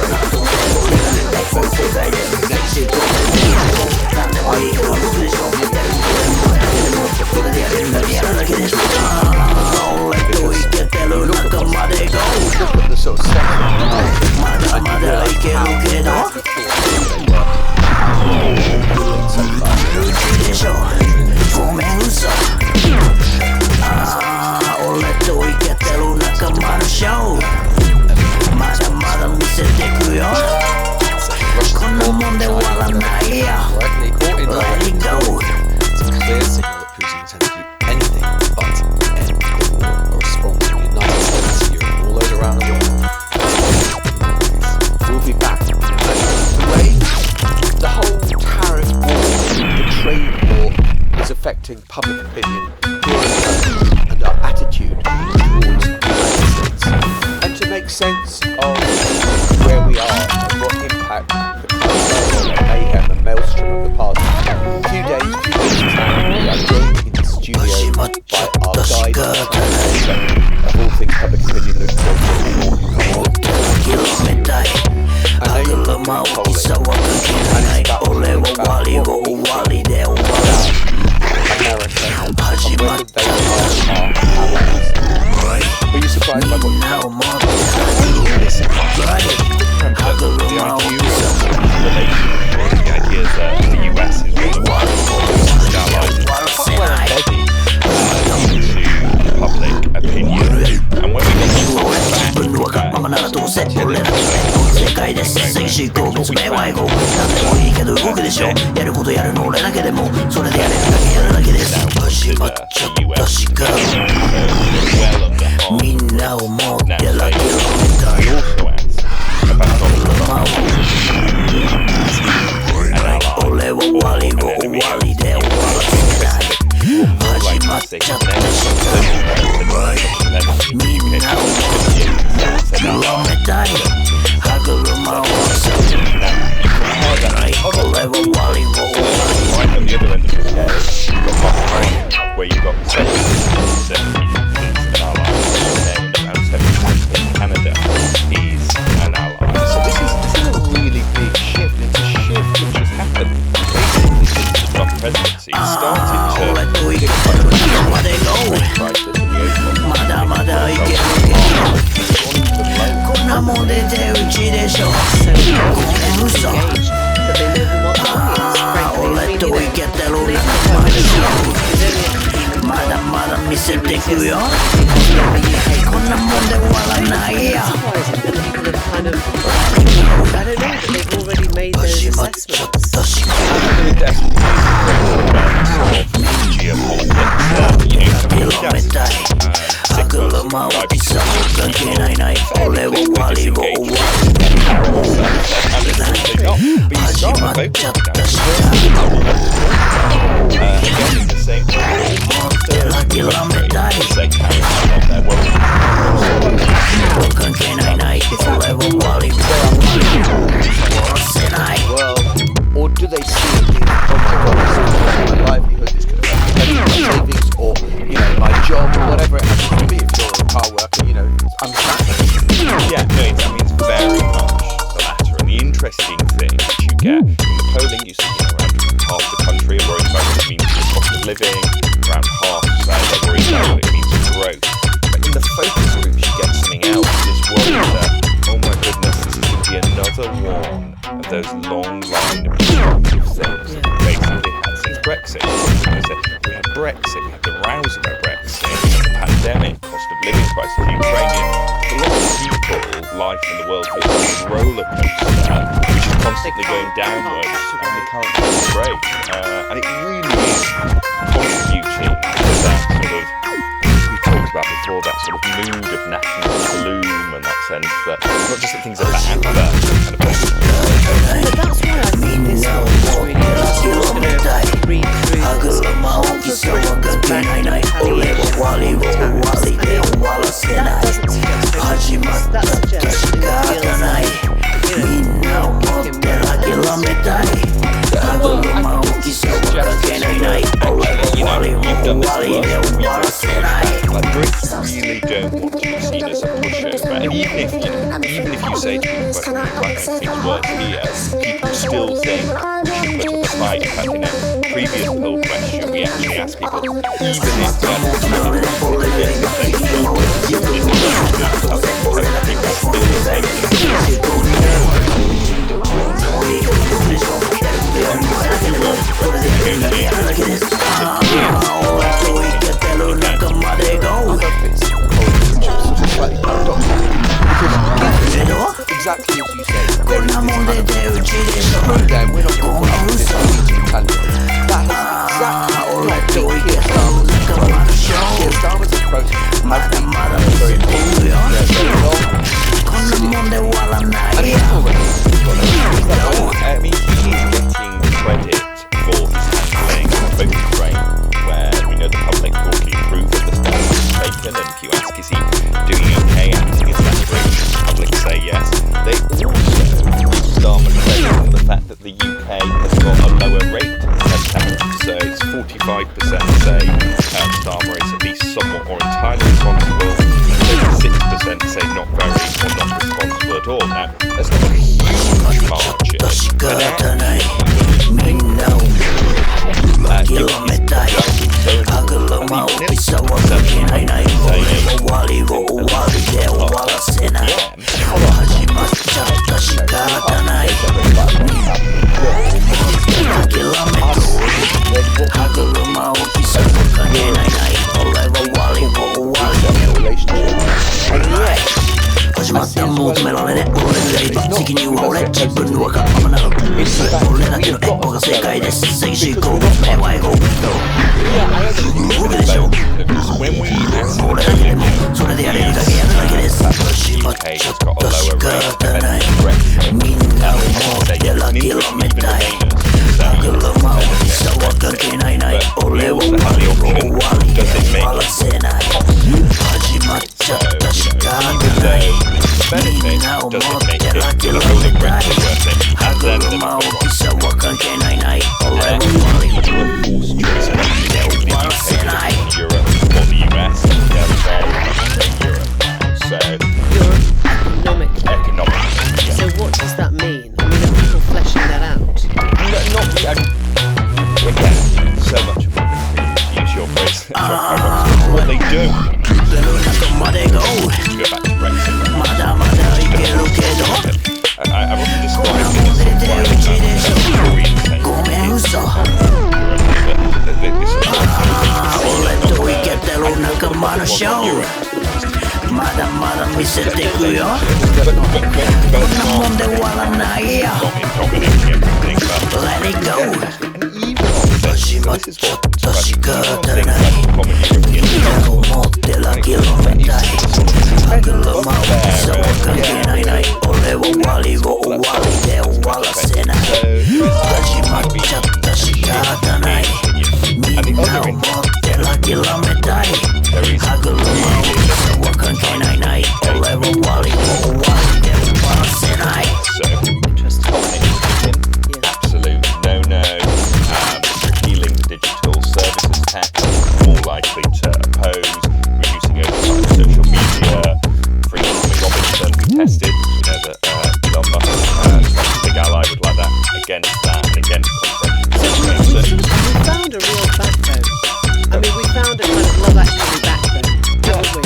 sense of where we are and what impact the current mayhem and maelstrom of the past. A few days time, we are joined in the studio by our guide of all things public opinion, Luke I know you're from Poland, and it's about America, and whether they are allies. Were you surprised by what you found? The idea is that the US is one of the closest allies to public opinion. And when we get to where you've got Canada is an ally. So this is a really big shift. It's a shift which has happened basically since the Trump presidency. It started to or do they see it being, oh my God, my livelihood is going to affect my savings or, my job or whatever it happens to be if you're a car worker, I'm trapped. Yeah, no, it's very much the latter. And the interesting thing that you get from the polling, you see around half the country are worried about what it means for the cost of living, around half say they're worried about what it means for growth. But in the focus groups you get something else, this worry that, oh my goodness, this is going to be another one of those long line of destructive things that we basically had since Brexit. We had Brexit, we had the rows about Brexit, we had the pandemic, cost of living crisis in Ukraine. A lot of people, life in the world feels like a roller coaster, which is constantly going downwards, and they can't get a break. And it really is contributing to that sort of, we talked about before, that sort of mood of national gloom and that sense that it's not just that things are bad, but kind of positive. But that's why I think this whole is really interesting. I'm going to read through this. That doesn't suggest that suggests that it feels like, Brits really don't want to be seen as a pushover, and even if you say to people, well, I make things work here, people still think we should put up a fight. In fact, in a previous poll question, we actually asked people, even if exactly as you say, there is this kind of program, we're not going to this that has exactly Keir Starmer's approach has been very important, very long, and it's already I mean, he is getting credit for his handling of both Ukraine, where we know the public broadly approve of the steps he's taken, and if you ask, is he doing okay acting as that great 5% say Starmer is at least somewhat or entirely responsible, 36% say not very or not responsible at all. Now, that's not a huge margin, but when we UK has got a lower rate of Brexit, So what does that mean? I mean, are people fleshing that out? Again, so much of it, use your phrase, what they do. Go back to Brexit. I want to absolute no-no. Repealing the digital services tax, more likely to oppose. Reducing oversight of social media. Freedom Robinson, we tested, you know that Elon Musk, big ally, would like that. Against that and against competition. We found a real backbone. I mean, we found a kind of Love Actually backbone, haven't we?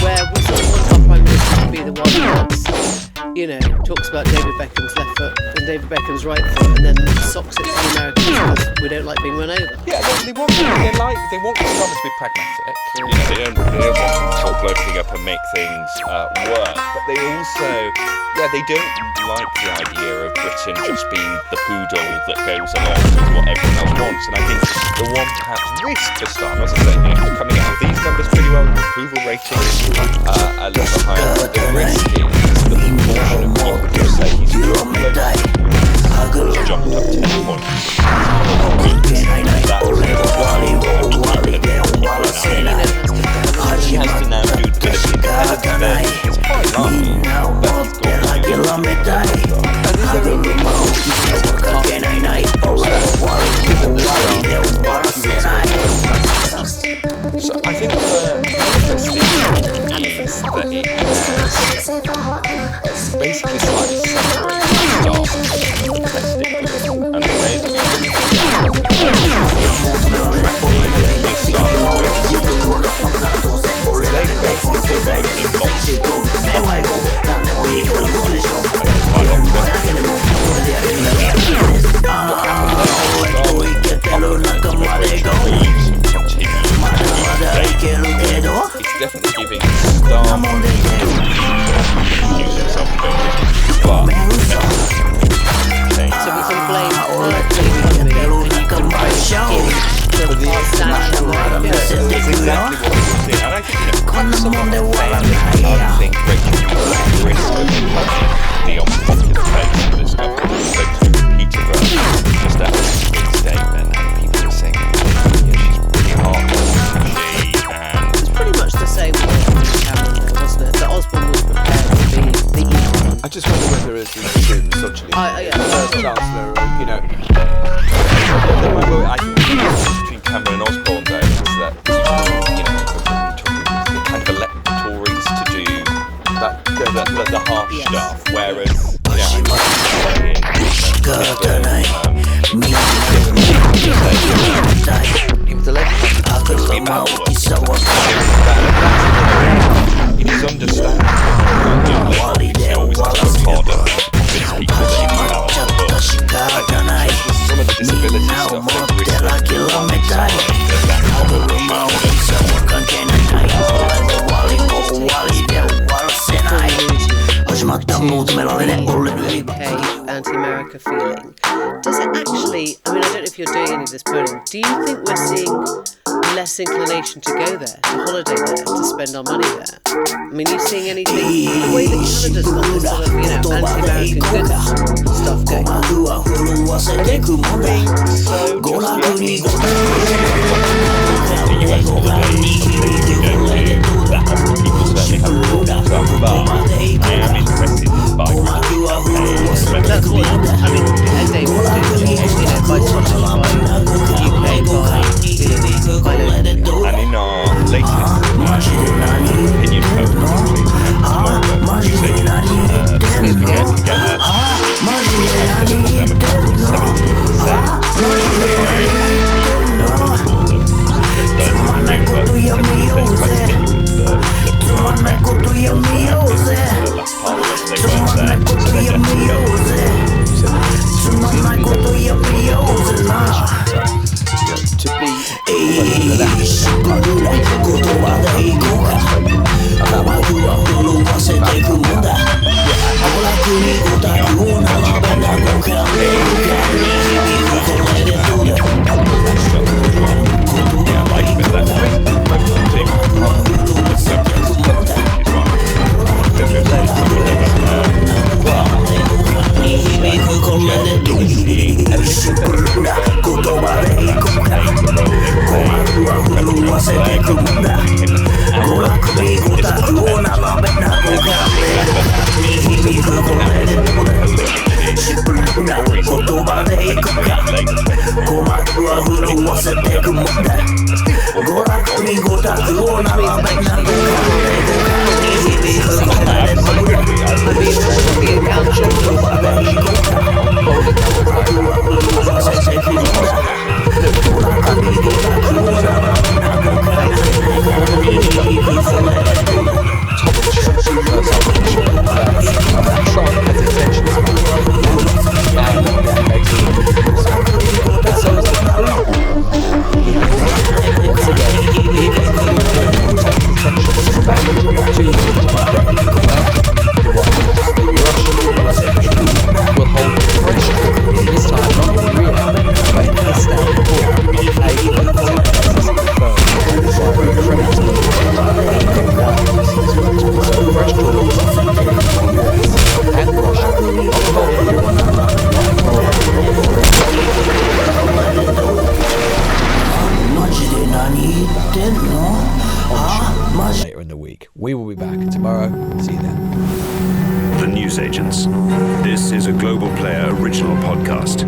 Where we sort of want our Prime Minister to be the one that's, you know, talks about David Beckham's left foot and David Beckham's right foot, and then socks it to the Americans because we don't like being run over. Yeah, they want Starmer to be pragmatic. You know, they don't want to sort of blow everything up and make things work, but they also, they don't like the idea of Britain just being the poodle that goes along with what everyone else wants. And I think the one perhaps risk for Starmer, as I say, you know, coming out of these numbers pretty well, approval ratings a little higher. The risk is the proportion of people who say he's jumped up 10 points. He has to now do a bit of independence. It's quite long, but he's So I think the interesting is that it has basically slightly separated staff and the way it's definitely giving Starmer so we can blame the unpopular take of this government. Peterborough just after the big statement, and people are saying, she's pretty hard. It's pretty much the same way, wasn't it? That Osborne was prepared to be the evil one. I just wonder whether there is misogyny. Yeah. Chancellor, you know. I think between Cameron Osborne though is that people, they kind of elect the Tories to do the harsh stuff, whereas it is understandable. It's always harder to convince people that you need help. Some of the disability stuff and risk UK anti-America feeling. Does it actually, I mean, I don't know if you're doing any of this polling, do you think we're seeing less inclination to go there, to holiday there, to spend our money there? I mean, are you seeing anything, the way that Canada's got this sort of, anti-American goods stuff going on? I don't think so, that's what, I mean, as they would do, by touching by UK, by and in our latest opinion poll, later in the week. We will be back tomorrow. See you then. The Newsagents. This is a Global Player original podcast.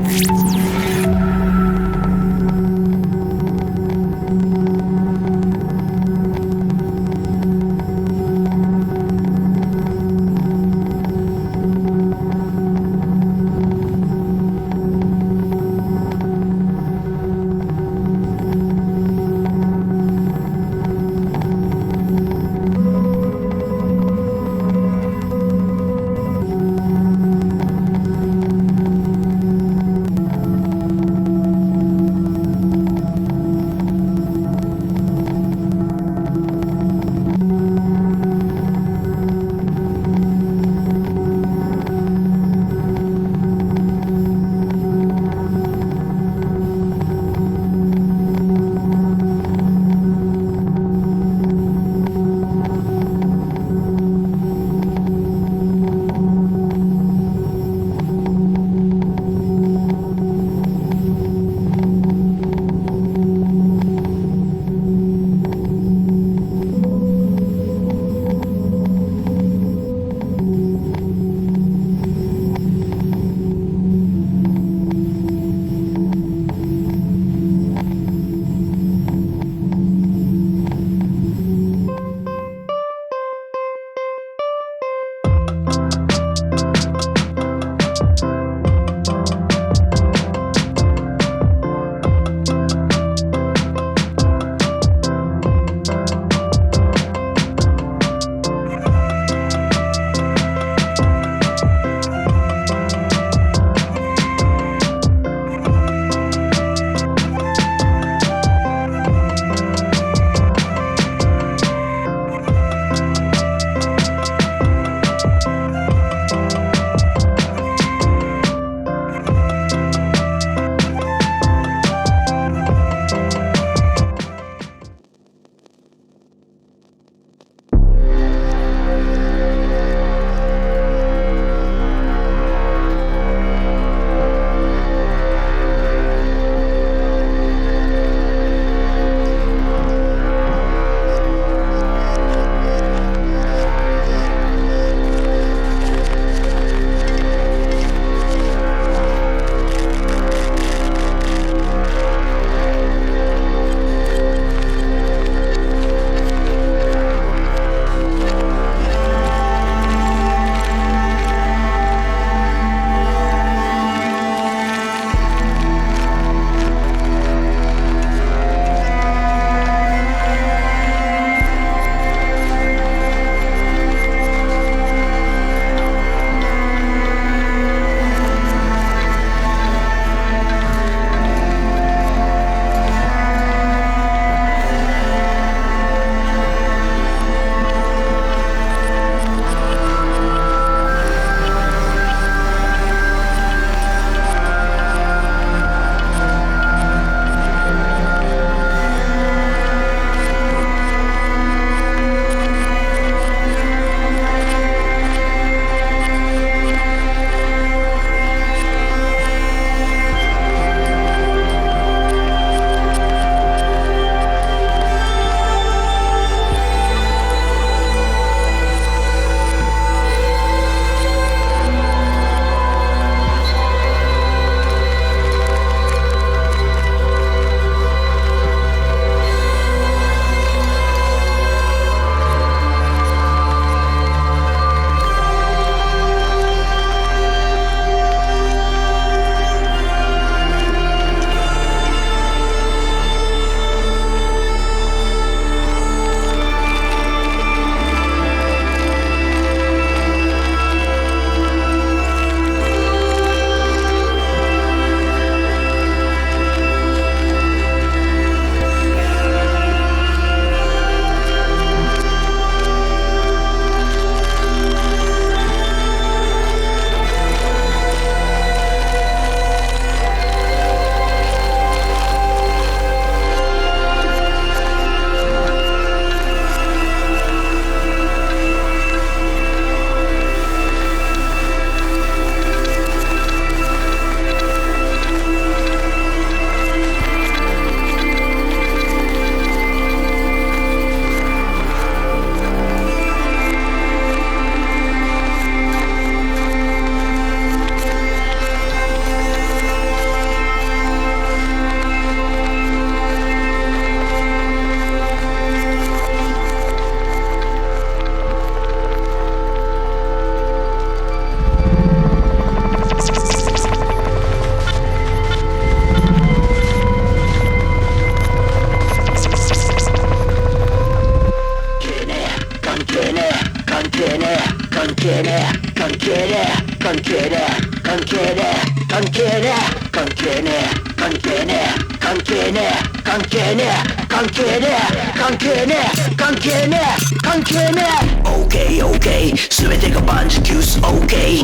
係ねえ関係ねえ関係ねえ関係ねえ関係ねえ関係ねえ関係ねえ関係ねえ関係ねえ関係ねえ関係ねえ関係ねえ OKOK 全てが万事休す OK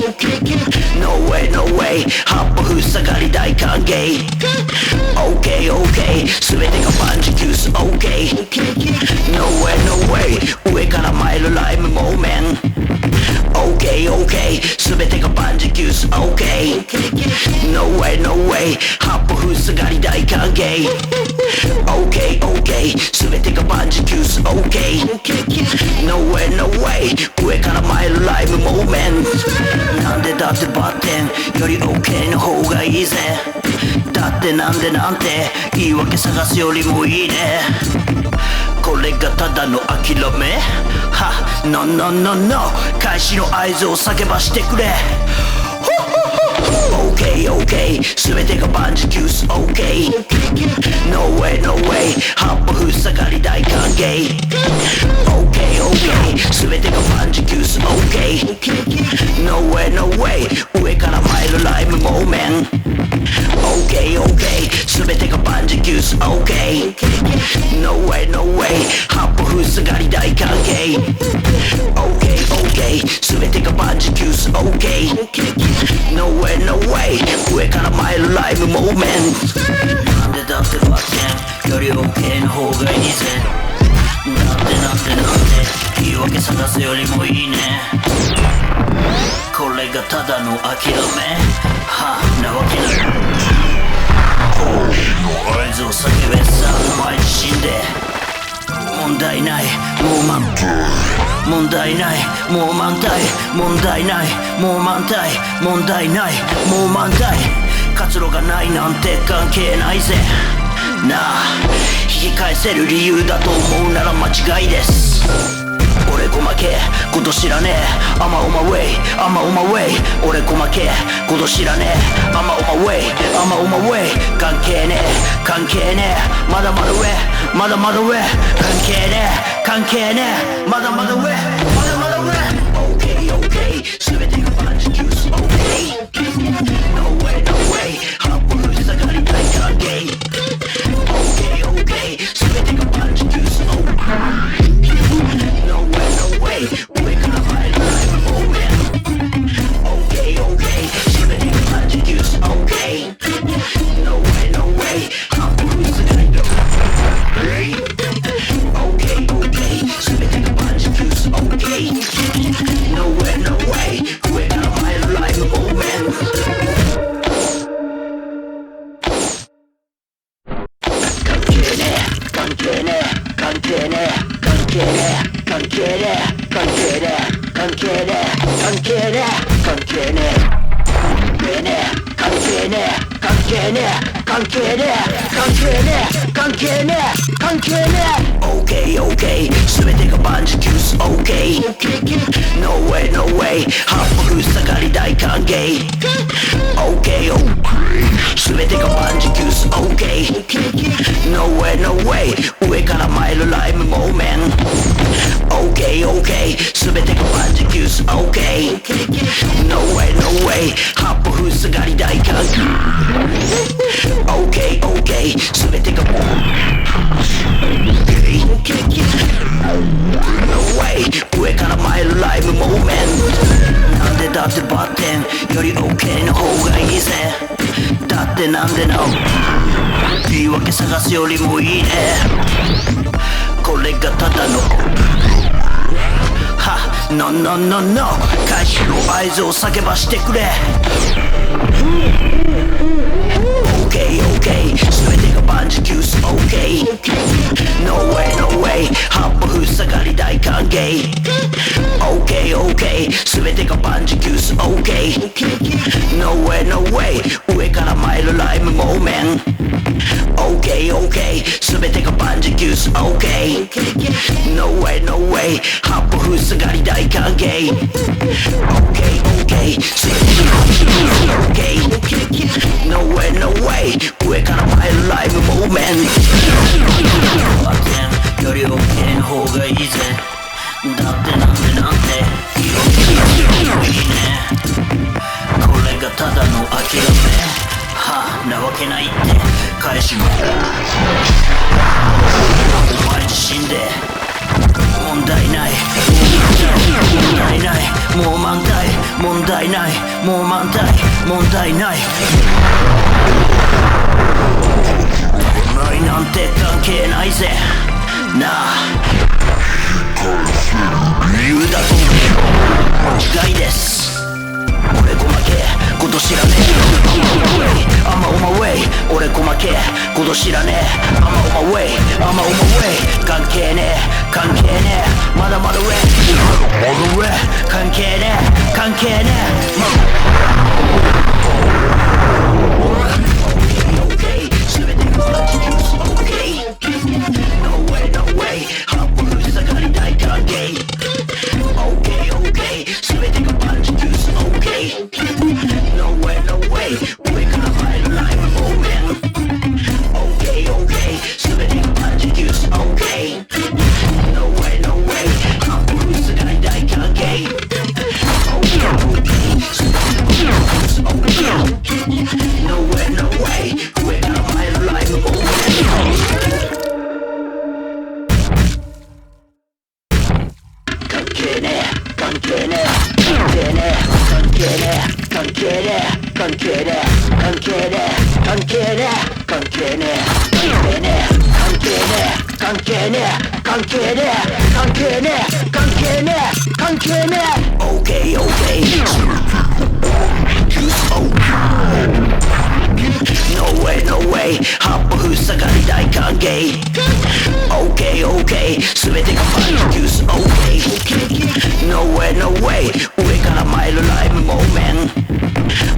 No way no way 八歩塞がり大歓迎 OKOK 全てが万事休す OK No way no way 上から参るライムモーメンOKOK 全てが万事休す OK No way no way 八歩塞がり大歓迎 OKOK 全てが万事休す OK No way no way 上から参るライブモーメントなんでだってバッテンより OK の方がいいぜだってなんでなんて言い訳探すよりもいいねこれがただの諦めは No no no no 開始の合図を叫ばしてくれOKOK 全てが万事休す OK No way no way 八歩塞がり大歓迎 OKOK 全てが万事休す OK No way no way 上から参るライブモーメン OKOK 全てが万事休す OK No way no way 八歩塞がり大歓迎 OKOK 全てが万事休す OK No way no way 上から参るライブモーメントなんでだってバッテンより OK の方がいいぜだってなんて言い訳探すよりもいいねこれがただの諦めはなわけない合図を叫べさお前自身で問題ないもう満タイ問題ないもう満タイ問題ないもう満タイ問題ないもう満タイ活路がないなんて関係ないぜなあ引き返せる理由だと思うなら間違いです俺ごまけこと知らねえ I'm on my way I'm on my way 俺ごまけこと知らねえ I'm on my way I'm on my way 関係ねえ関係ねえまだまだ上まだまだ上関係ねえ関係ねえまだまだ上まだまだ上 OKOK 全てが万事休す OK No way no way 八歩塞がり大歓迎 OKOK 全てが万事休す OK No way no way 上から参るライブモーメント OKOK 全てが万事休す OK No way no way 八歩塞がり大歓迎 OKOK 全てが万事休す OK No way no way 上から参るライブモーメント関係ねえ関係ねえ関係ねえ関係ねえ関係ねえ関係ねえ関係ねえ関係ねえ関係ねえ関係ねえ関係ねえ関係ねえ関係ねえ関係ねえ関係ねえ OKOK 全てが万事休す OK No way no way 八歩塞がり大歓迎 OKOK 全てが万事休す OK No way no way 上から参るライブモーメント OKOK 全てが万事休す OK No way no way 八歩塞がり大歓迎 OKOK 全てがNo way 上から参るライブモーメントなんでだってバッテンより OK の方がいいぜだってなんでな言い訳探すよりもいいねこれがただのは No no no no 開始の合図を叫ばしてくれOKOK 全てが万事休す OK No way no way 八歩塞がり大歓迎 OKOK 全てが万事休す OK No way no way 上から参るライブモーメント OKOK 全てが万事休す OK No way no way 八歩塞がり大歓迎 OKOK 全てが万事休す OK No way no way 上から参るライブモーメントより OK の方がいいぜだってなんて言い訳がいいねただの諦めなわけないって返しもお前自身で問題ない問題ないもう満タイ問題ないもう満タイ問題ないお前なんて関係ないぜなあ理由だと間違いです俺ごまけこと知らねえアマオマウェイ俺ごまけこと知らねえアマオマウェイアマオマウェイ関係ねえ関係ねえまだまだ上関係ねえ関係ねえ全てがマジジュース OK No way no way 八歩ふさがり大歓迎 OK OK 全てがマジジュース OK No way no way 上から入るライブモーメント OK OK 全てがマジジュース OK No way no way 八歩ふさがり大歓迎 OK OK 全てがマジジュース OK No way no way 上から入るライブモーメント関係ねえ関係ねえ関係ねえ関係ねえ関係ねえ関係ねえ関係ねえ関係ねえ関係ねえ関係ねえ関係ねえ関係ねえ関係ねえ関係ねえ関係ねえ OK OK No way no way 八歩ふさがり大歓迎 OK OK 全てがマジジュース OK No way no way 上から参るライブモーメン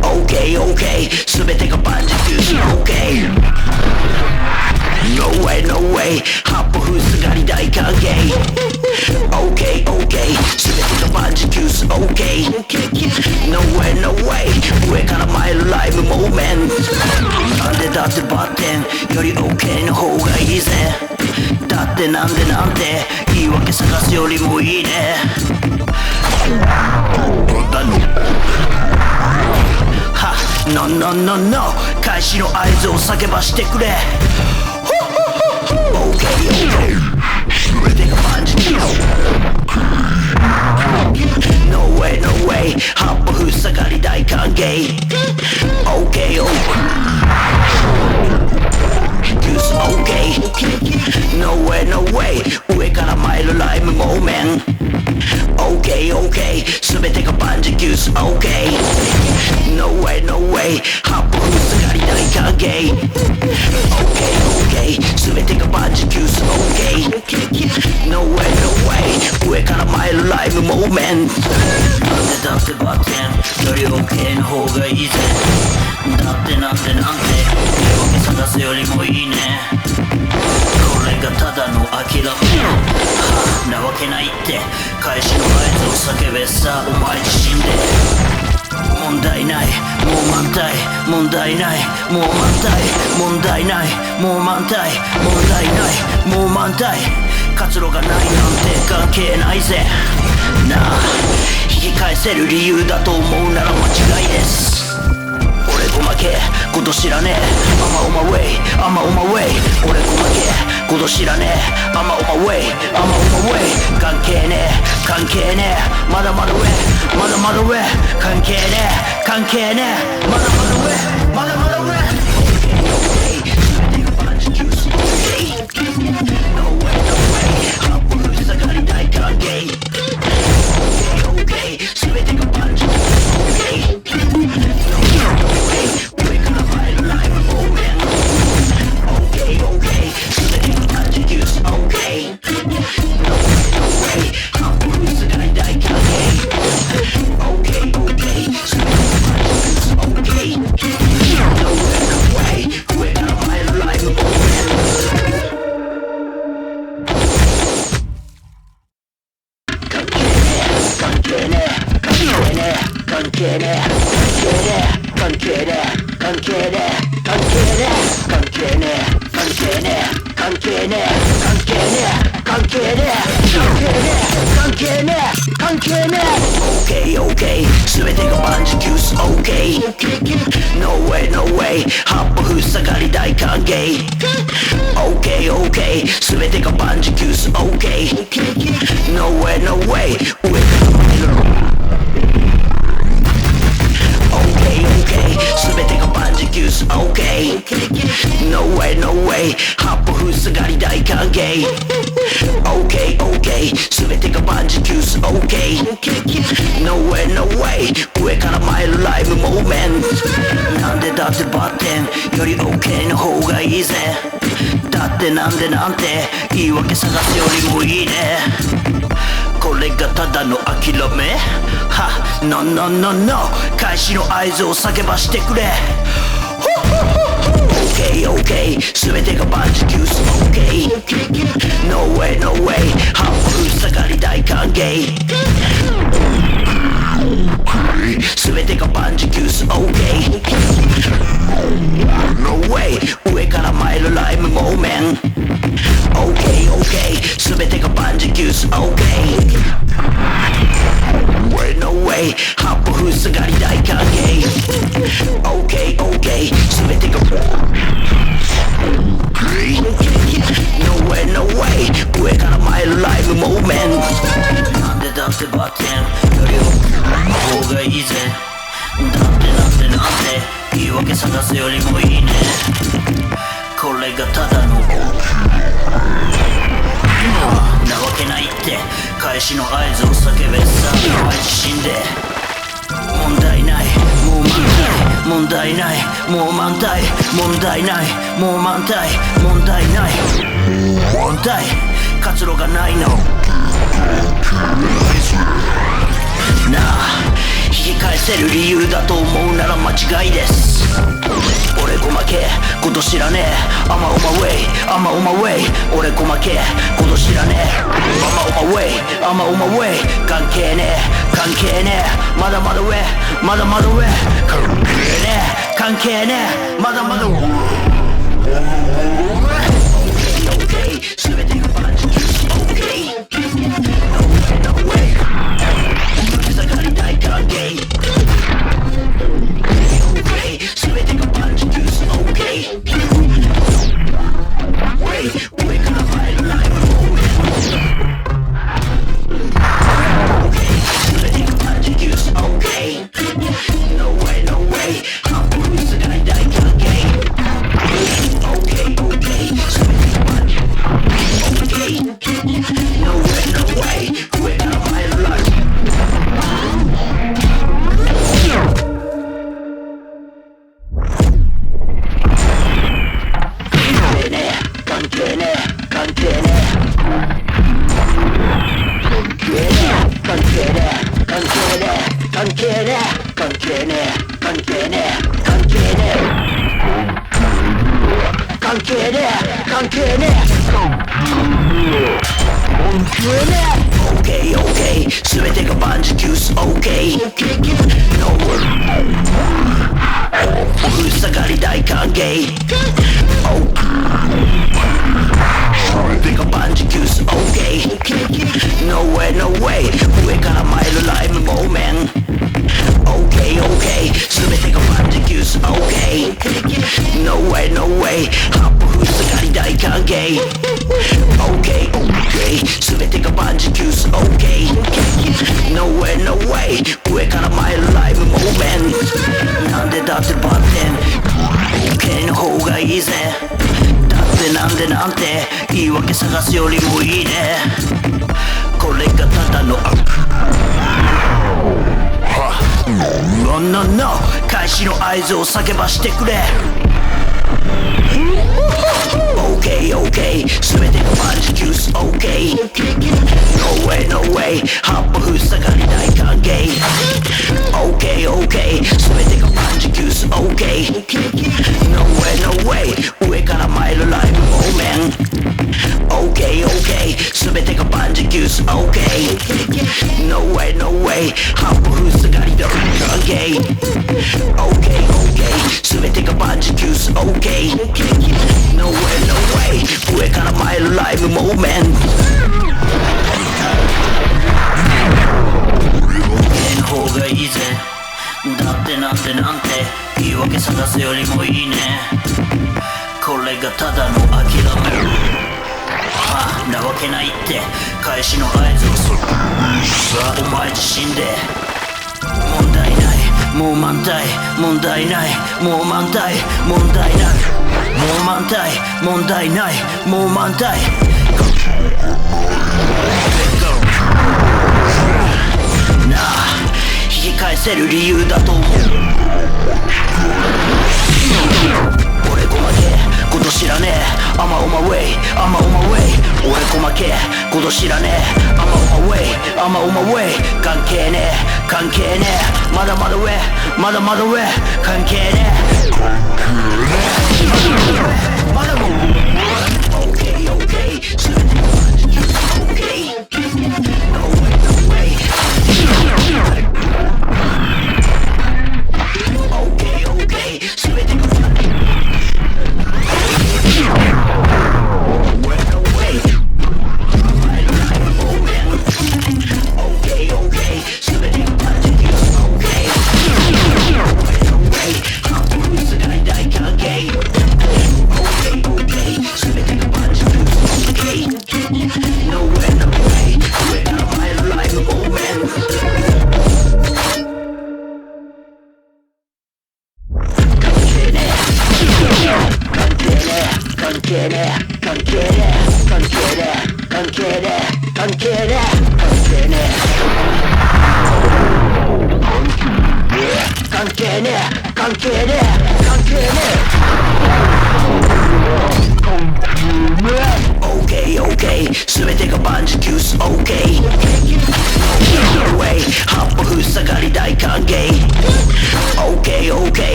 ト OK OK 全てがマジジュース OK No way no way 八歩ふさがり大歓迎 OK OK 全てがマジジュース OK No way no way 上から参るライブモーメントなんでだってバッテンより OK の方がいいぜだってなんでなんて言い訳探すよりもいいねは No no no no 開始の合図を叫ばしてくれ OK OK 全てがマジジュース No way no way 八歩ふさがり大歓迎 OK OK Juice OK No way no way 上から参るライブモーメント OK OK 全てがバンジギュース OK No way no way 八歩ふさがり大歓迎 OK OK 全てがバンジギュース OK No way no way 上から参るライブモーメントなんでだってバッテンより OK の方がいいぜだってなんでなんて言い訳探すよりもいいねこれがただの諦めなわけないって返しの合図を叫べさお前自身で問題ないもう満タイ問題ないもう満タイ問題ないもう満タイ問題ないもう満タイ活路がないなんて関係ないぜなあ引き返せる理由だと思うなら間違いです俺ごまけこと知らねえアマオマウェイアマオマウェイ俺ごまけこと知らねえアマオマウェイアマオマウェイ関係ねえ関係ねえまだまだ上まだまだ上関係ねえ関係ねえまだまだ上まだまだ上 OK 全てがマジジュース OK No way no way 八歩ふさがり大歓迎 OK OK 全てがマジジュース OK上から入るライブモーメント OK OK 全てがマジジュース OK No way 八歩ふさがり大歓迎 OK OK 全てがマジジュース OK No way 上から入るライブモーメント関係ねえ関係ねえ関係ねえ関係ねえ関係ねえ関係ねえ関係ねえ関係ねえ関係ねえ関係ねえ関係ねえ関係ねえ関係ねえ関係ねえ OK OK 全てがバンジギュース OK OK No way no way 八歩塞がり大歓迎 OK OK 全てが万事休す OK No way no way 上から参るOK OK 全てが万事休す OK No way no way 八歩塞がり大歓迎 OK OK 全てが万事休す OK No way no way 上から参るライブモーメントなんでだってバッテンより OK の方がいいぜだってなんでなんて言い訳探すよりもいいねこれがただの諦めは No no no no 開始の合図を叫ばしてくれOK OK 全てが万事休す OK No way no way 半分下がり大歓迎全てが万事休す OK No way 上から参るライブモーメン OK OK 全てが万事休す OK No way 八歩塞がり大歓迎 OK OK 全てがNo way no way 上から参るライブモーメントなんでだってバッテンより方がいいぜだってなんでなんて言い訳探すよりもいいねこれがただのなわけないって開始の合図を叫べさ自身で問題ないもう満タイ問題ないもう満タイ問題ないもう満タイ問題ない問題活路がないのなあ引き返せる理由だと思うなら間違いです俺ごまけこと知らねえ I'm on my way I'm on my way 俺ごまけこと知らねえ I'm on my way I'm on my way 関係ねえ関係ねえまだまだ上まだまだ上関係ねえ関係ねえまだまだ上 OK 全てが万事休す OK No way no way 下がり大歓迎 OK 全てが万事休す OK上から参るライブモーメント OK 全てが万事休す OK No way no way 八歩塞がり大歓迎 OK OK 全てが万事 OK No way no way 上から参るライブ関係ねえ関係ねえ関係ねえ関係ねえ関係ねえ関係ねえ関係ねえ関係ねえ関係ねえ関係ねえ OK OK 全てが万事休す OK No way 塞がり大歓迎 全てが万事休す OK No way no way 上から参るライブモーメント OK OK 全てが万事休す OK No way no way 八歩塞がり大歓迎 OK OK 全てが万事休す OK No way no way 上から参るライブモーメントなんでだってバッテン OK の方がいいぜだってなんでなんて言い訳探すよりもいいねこれがただのNo no no 開始の合図を叫ばしてくれ OK OK 全てが万事休す OK No way no way 八歩塞がり大歓迎 OK OK 全てが万事休す OK No way no way 上から参るライブモーメント OK OK 全てが万事休す OK No way no way 八歩塞がり大歓迎 OK OK 全てが万事休す OK No way no way 上から参るライブモーメントの方がいいぜだってなんて言い訳探すよりもいいね。これがただの諦めなわけないって返しの合図をする。お前自身で問題ない、もう満タイ、問題ない、もう満タイ、問題ない、もう満タイ、問題ない、もう満タイ。なあ、引き返せる理由だと思う。俺ごまけこと知らねえ、I'm on my way, I'm on my way。 俺ごまけこと知らねえ、I'm on my way, I'm on my way。 関係ねえ関係ねえ、まだまだ上まだまだ上、関係ねえまだまだ上。 OK OK 全てのOK No way no way OK OK 全ての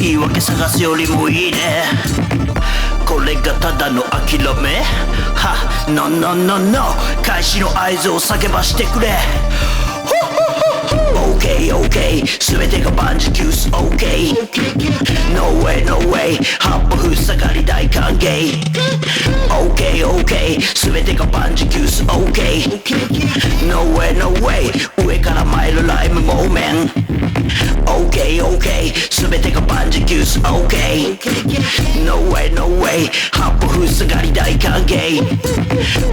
言い訳探すよりもいいね。これがただの諦めは No no no no 開始の合図を叫ばしてくれ。OK OK 全てが万事休す OK No way no way 八歩塞がり大歓迎 OK OK 全てが万事休す OK No way no way 上から参るライムモーメン OK OK 全てが万事休す OK No way no way 八歩塞がり大歓迎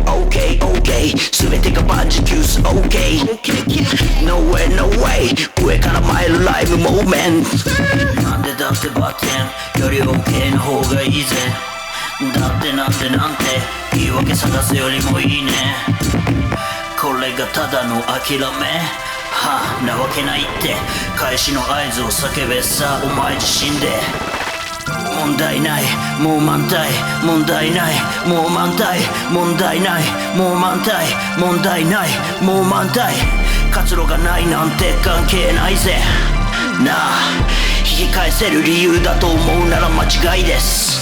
OK OK 全てが万事休す OK No way no way 上から参るライブモーメント。なんでだってバッテンより OK の方がいいぜ。だってなんて言い訳探すよりもいいね。これがただの諦めはなわけないって開始の合図を叫べさお前自身で。問題ないもう満タイ問題ないもう満タイ問題ないもう満タイ問題ないもう満タイ活路がないなんて関係ないぜ。なあ引き返せる理由だと思うなら間違いです。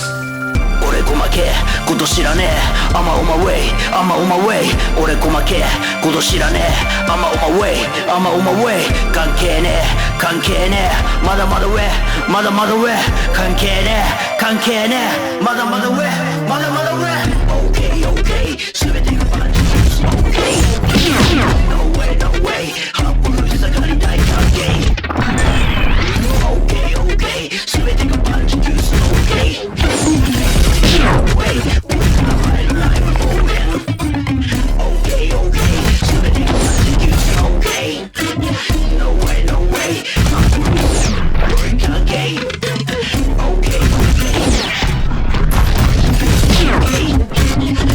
俺ごまけこと知らねえ I'm on my way I'm on my way 俺ごまけこと知らねえ I'm on my way I'm on my way 関係ねえ関係ねえまだまだ上まだまだ上関係ねえ関係ねえまだまだ上まだまだ上 OK OK 全てがバンジー OK No way no way 八歩塞がり大歓迎 OK OK 全てがバンジー OK No way, we're gonna fight alive with old man. Okay, okay,全てがマジで okay. No way, no way, I'm going to okay. Okay, okay.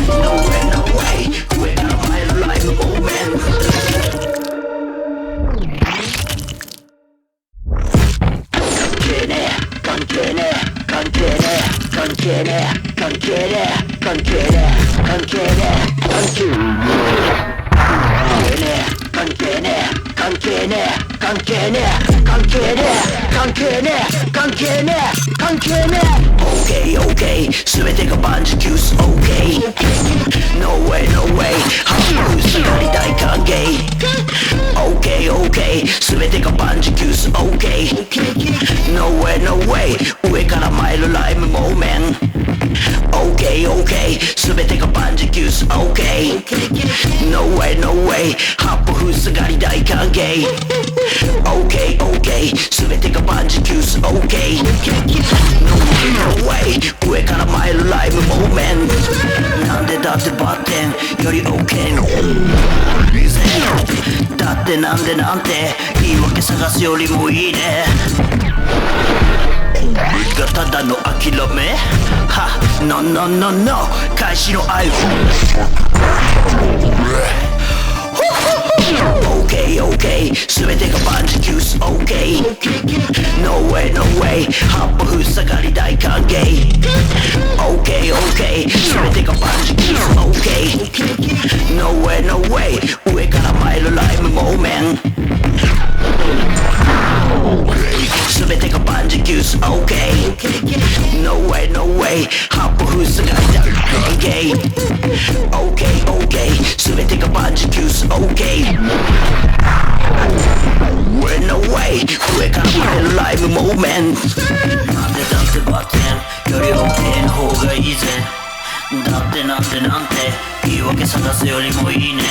No way, no way, we're gonna fight alive with old man. Can't 関係ねえ関係ねえ関係ねえ関係ねえ関係ねえ関係ねえ OKOK 全てが万事休す OK No way no way 半分下がり大歓迎 OKOK 全てが万事休す OK No way no way 上から参るライムモーメンOKOK 全てが万事休す OK No way no way 八歩塞がり大歓迎 OKOK 全てが万事休す OK No way no way 上から参るライブモーメントなんでだってバッテンより OK のだってなんでなんて言い訳探すよりもいいねがただの諦めは No no no no 開始の合図OKOK 全てが万事休す OK No way no way 八歩塞がり大歓迎 OKOK 全てが万事休す OK No way no way 上から参るライムモーメン全てが万事休す OK No way no way 八歩塞がり大歓迎 OKOK 全てが万事休す OK No way 上から参るライブモーメントなんでだってバッテンより OK の方がいいぜだってなんてなんて言い訳探すよりもいいね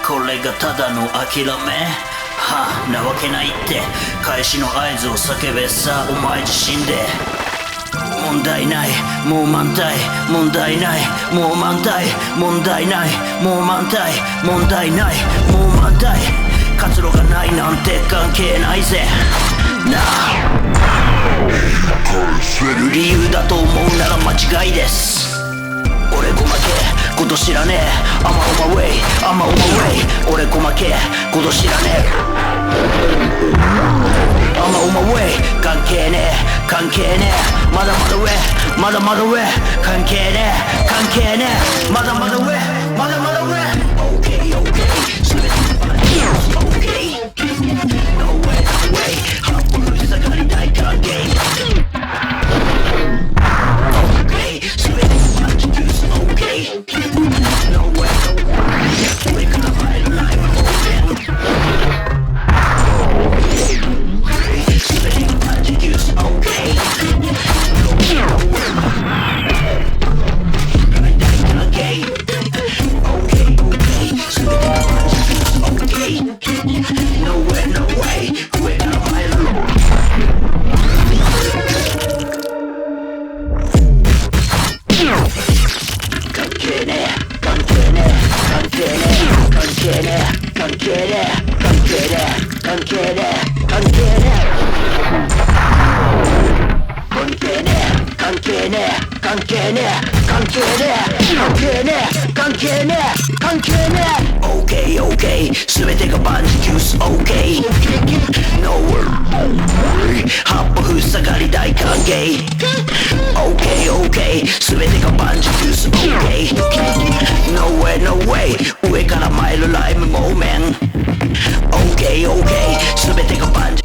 これがただの諦めはなわけないって開始の合図を叫べさお前自身で問題ないもう満タイ問題ないもう満タイ問題ないもう満タイ問題ないもう満タイ活路がないなんて関係ないぜなあ理由だと思うなら間違いです俺ごまけこと知らねえ I'm on my way I'm on my way 俺ごまけこと知らねえ I'm on my way 関係ねえ関係ねえまだまだ上まだまだ上関係ねえ関係ねえまだまだ上まだまだ上 OKOK 全てのバリア OK No way no way 八歩塞がり大歓迎 OK 全てのバリア OK No way no way 上から参るライブモーメント全てのバリア OK No way no way 大歓迎 OK OK 全てのバリア OK No way no way 上から参る関係ねえ関係ねえ関係ねえ関係ねえ関係ねえ関係ねえ関係ねえ関係ねえ関係ねえ関係ねえ関係ねえ関係ねえ関係ねえ関係ねえ OKOK 全てが万事休す OK No way 八歩塞がり大歓迎 OKOK 全てが万事休す OK No way no way 上から参るライムモーメン OKOK 全てが万事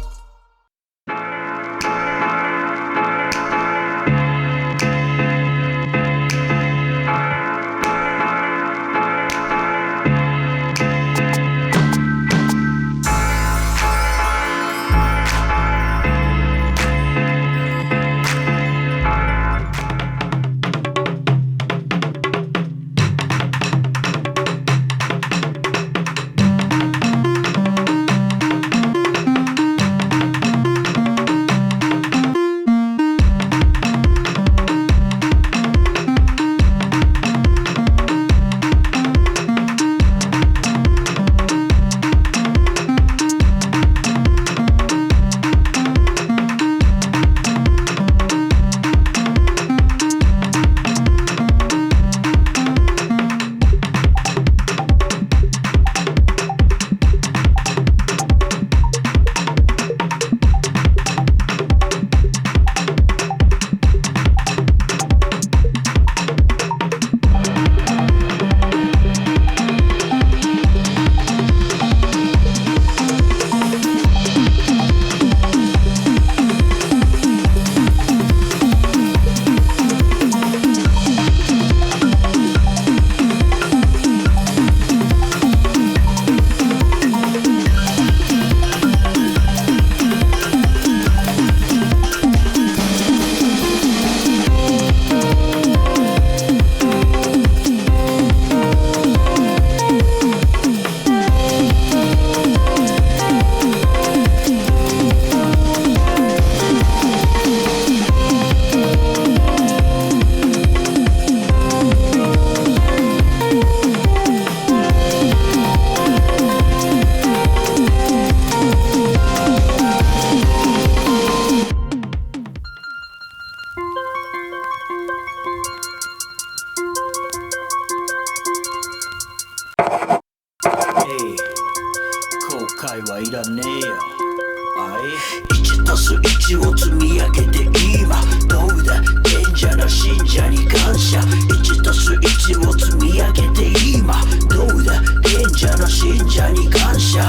1+1を積み上げて今どうだ賢者の信者に感謝 1+1 を積み上げて今どうだ賢者の信者に感謝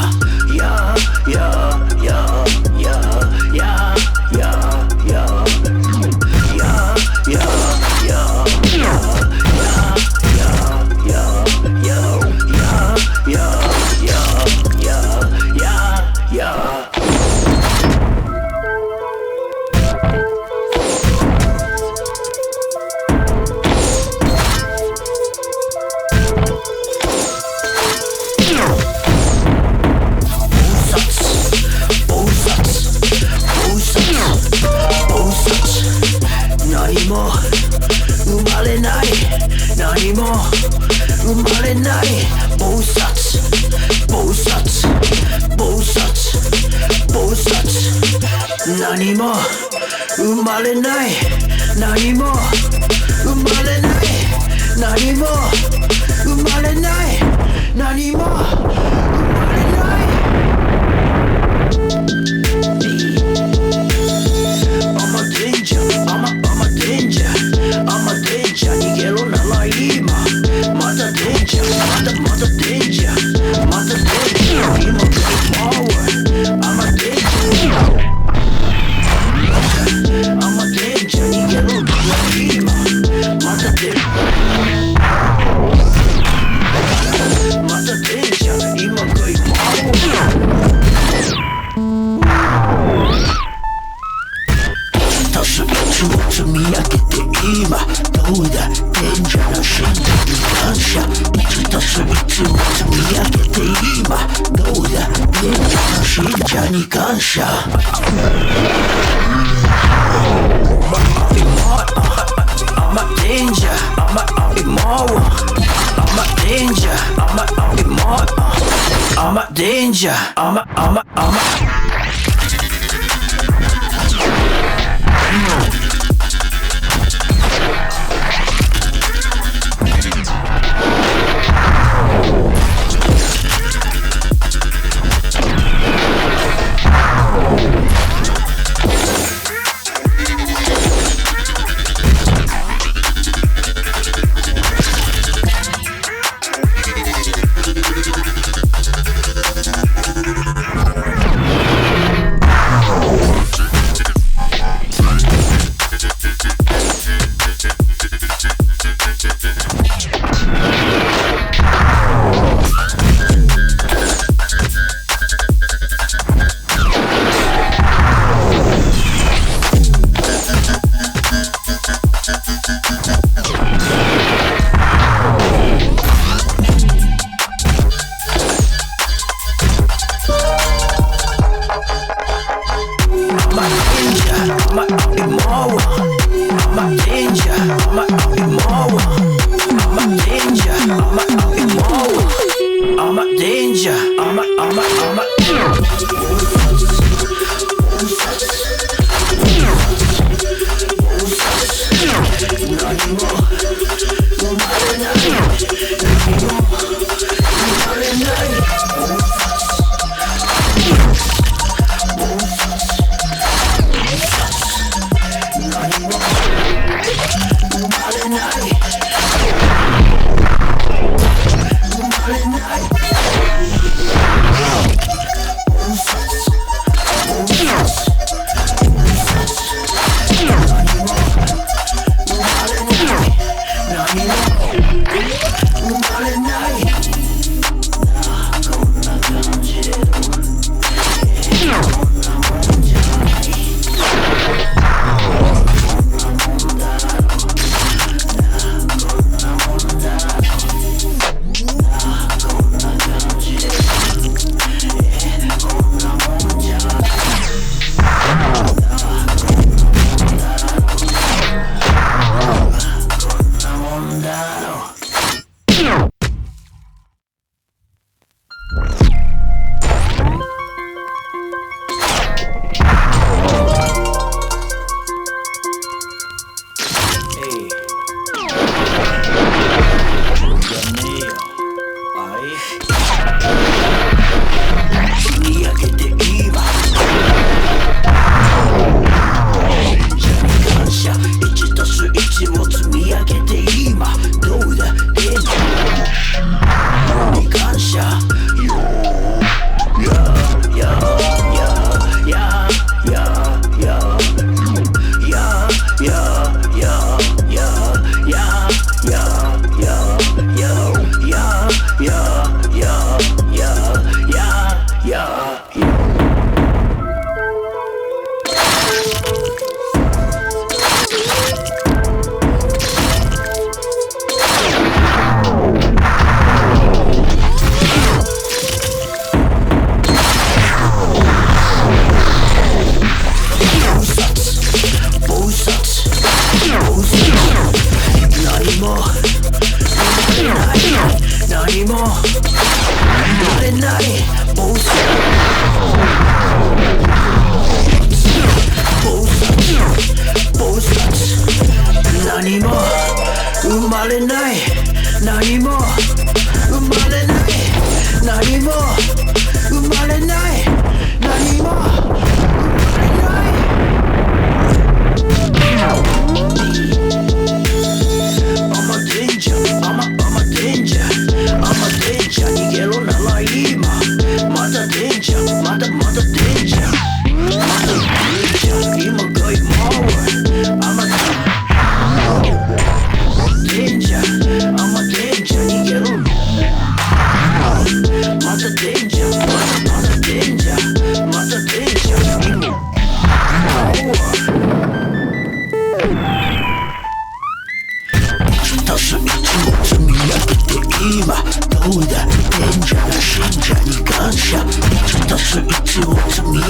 やーやーやーやーやーやーやーやーや何も生まれない何も生まれない暴殺暴殺暴殺暴殺何も生まれない何も生まれない何も生まれない何も生まれない I'm a danger I'm a danger I'm a danger 逃げろなら今また danger また danger また danger 今 power I'm a danger I'm a danger 逃げろなら今また danger また danger 今来い power足す1を積み上げて今どうだ賢者の信者に感謝 1+1 を積み上げて今どうだ賢者の信者に感謝 I'm a danger I'm a immoral I'm a danger I'm a immoral I'm a danger I'm a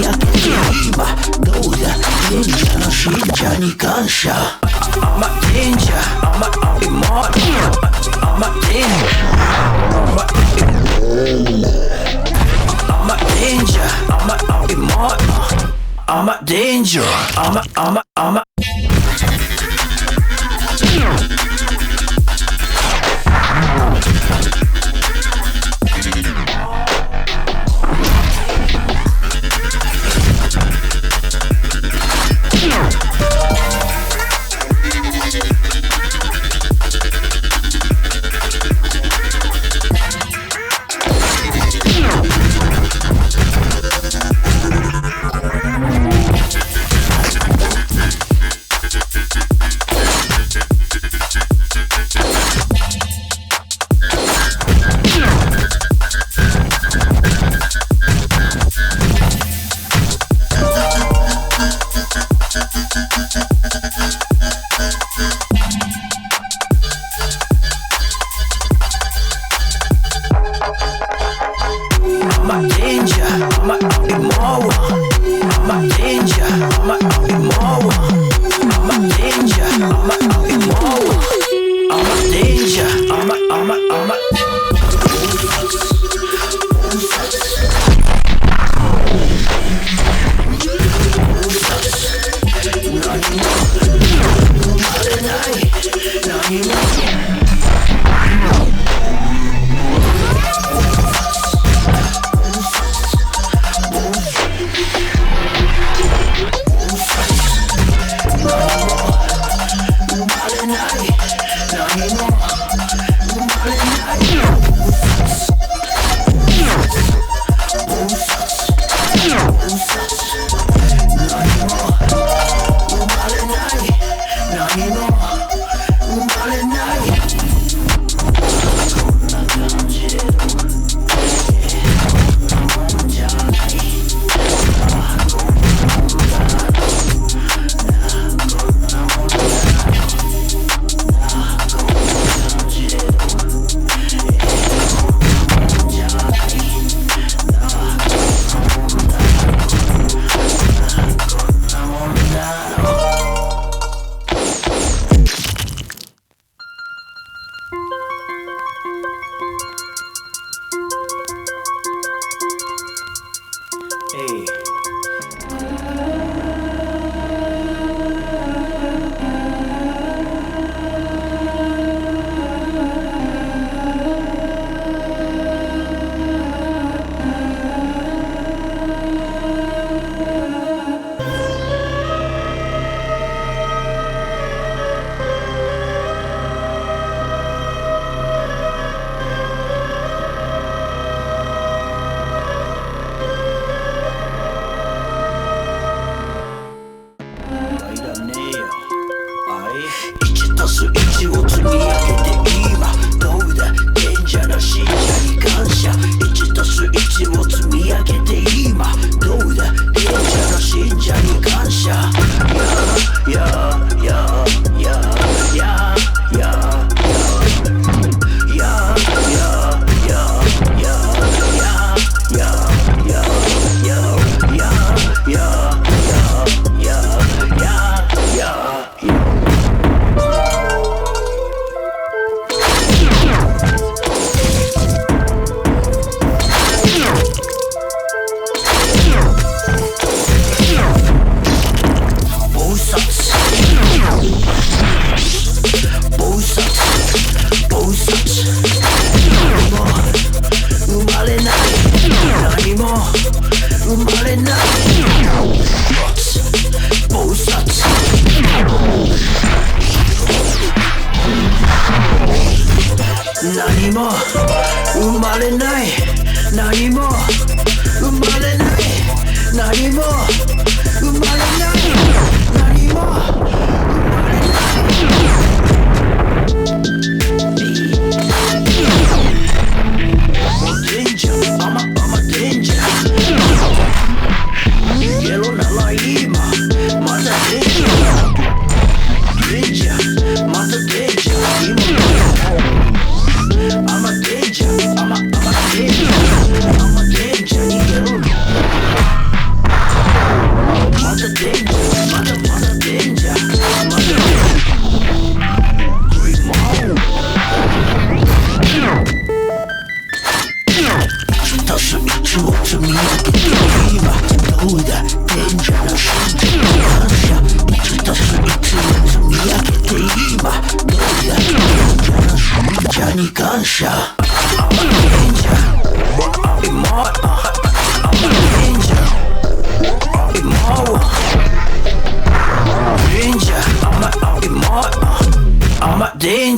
焼けて今どうだ忍者の信者に感謝 I'm a danger I'm a immortal I'm a danger I'm a danger I'm a immortal I'm a danger I'm a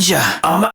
じゃ甘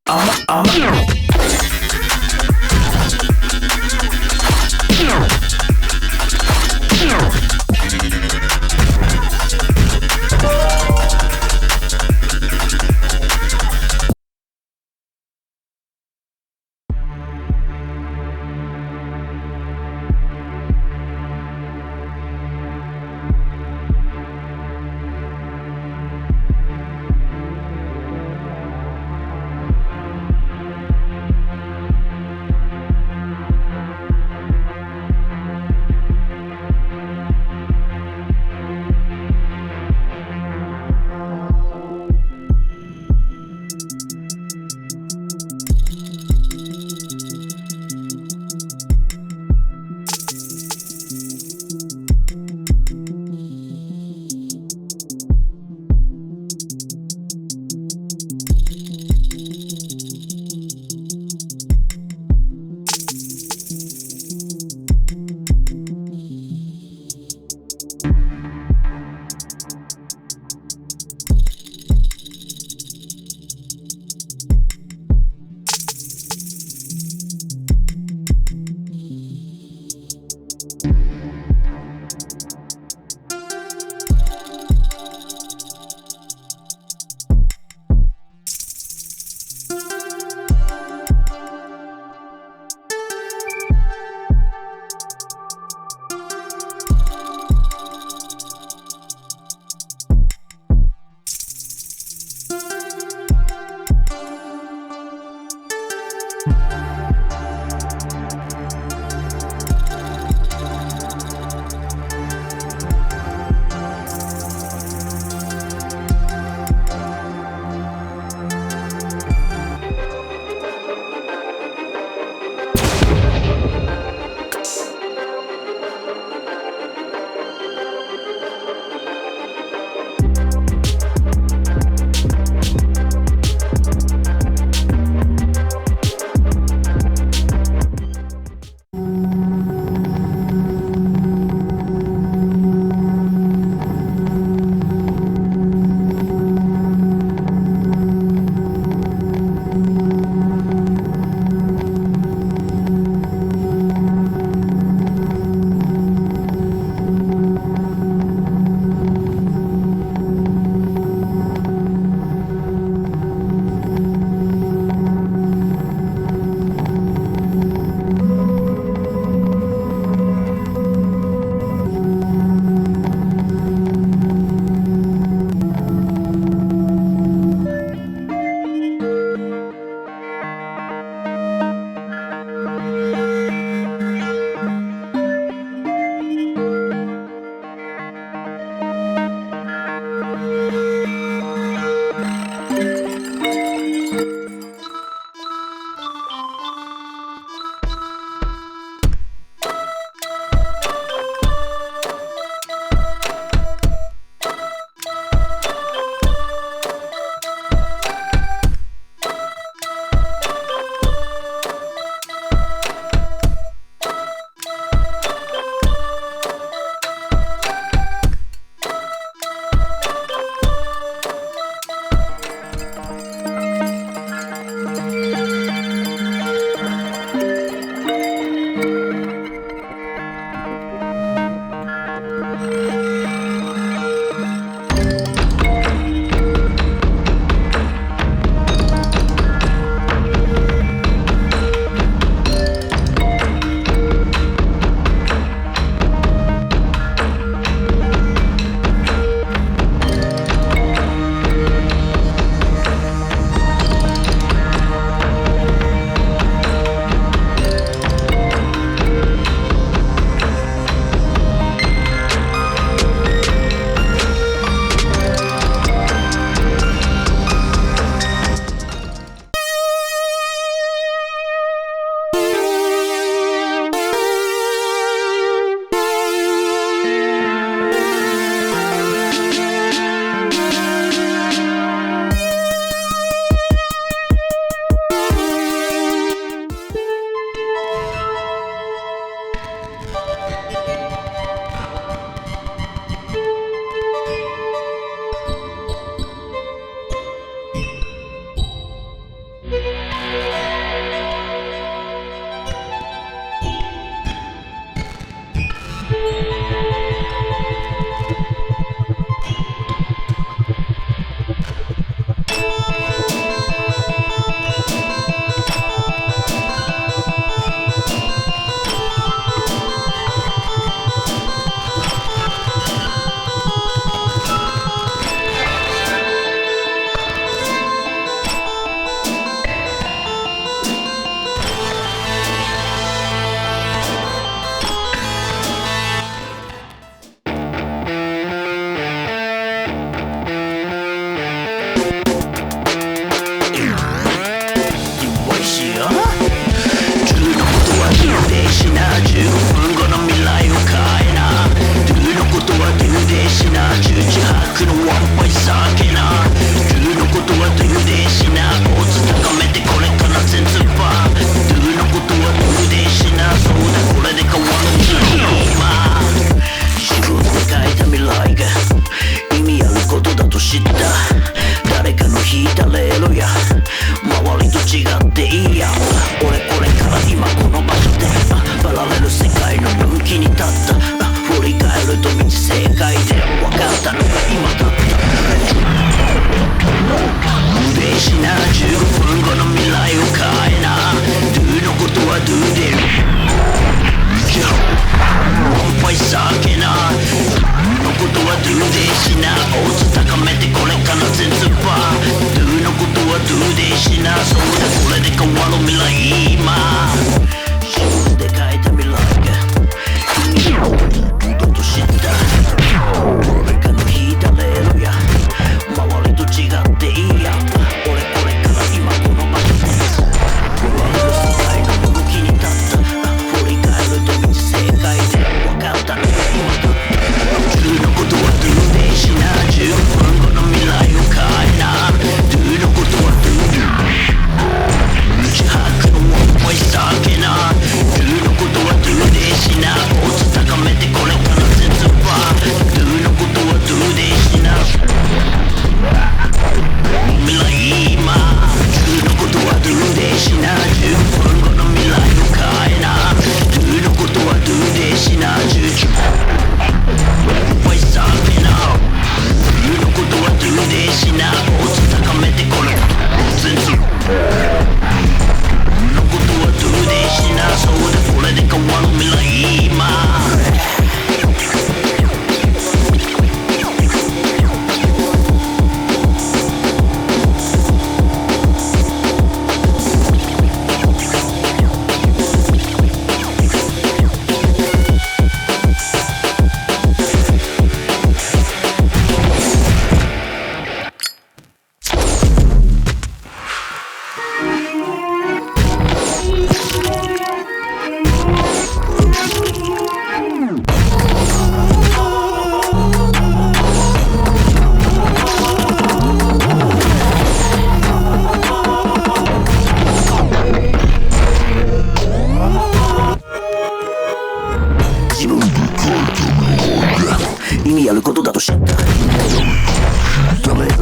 味あることだと知った。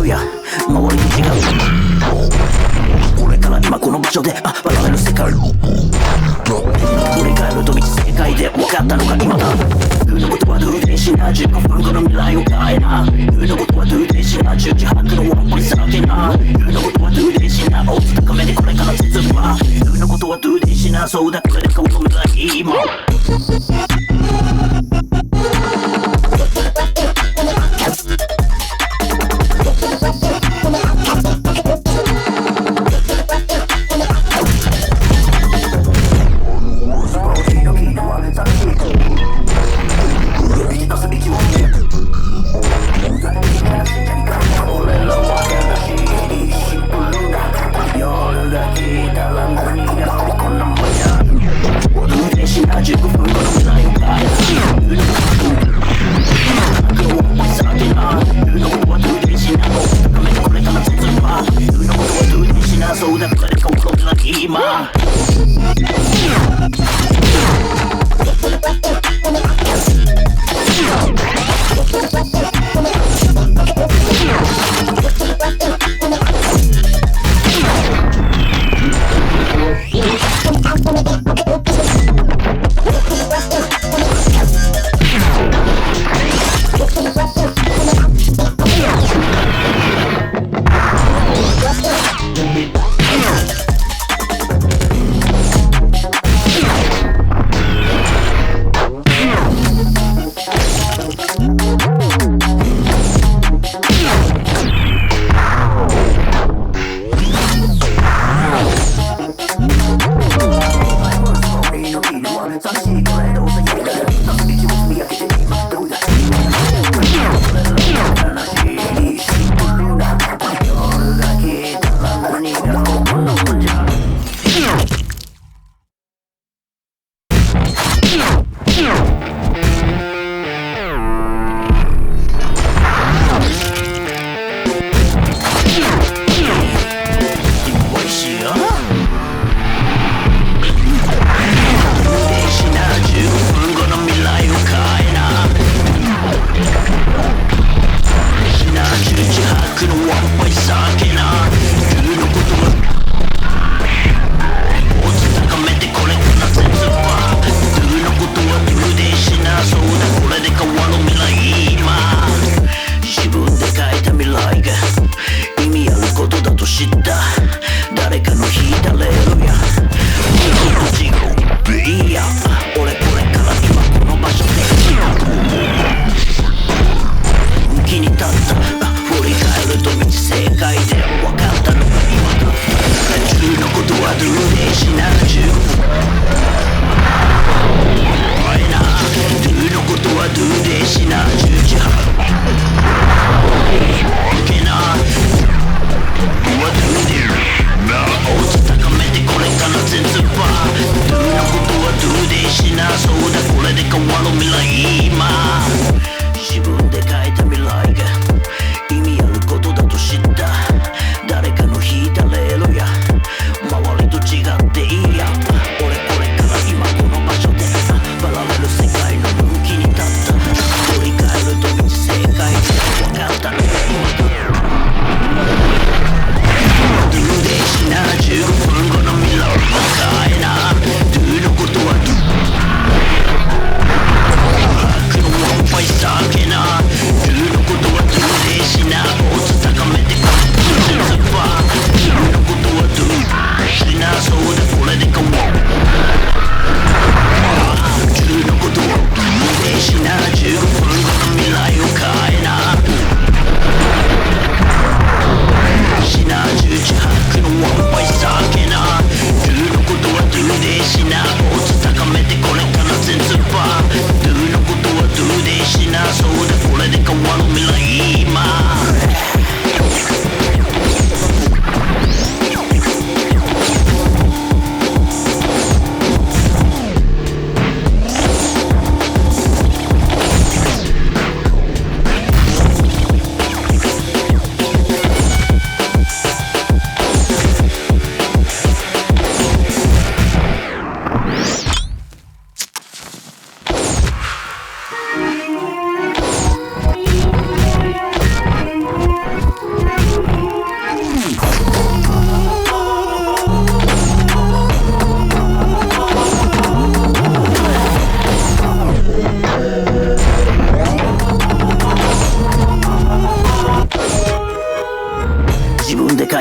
や周りと違う。これから今この場所でバカる世界。振り返ると道正解で分かったのが今だ。言うのことはドゥーデイしな15分後の未来を変えな。言うのことはドゥーデイしな10時半のワンポイさけな。言うのことはドゥーデイしなオーツ高めでこれから続くわ。言うのことはドゥーデイしなそうだこれで顔の未来今。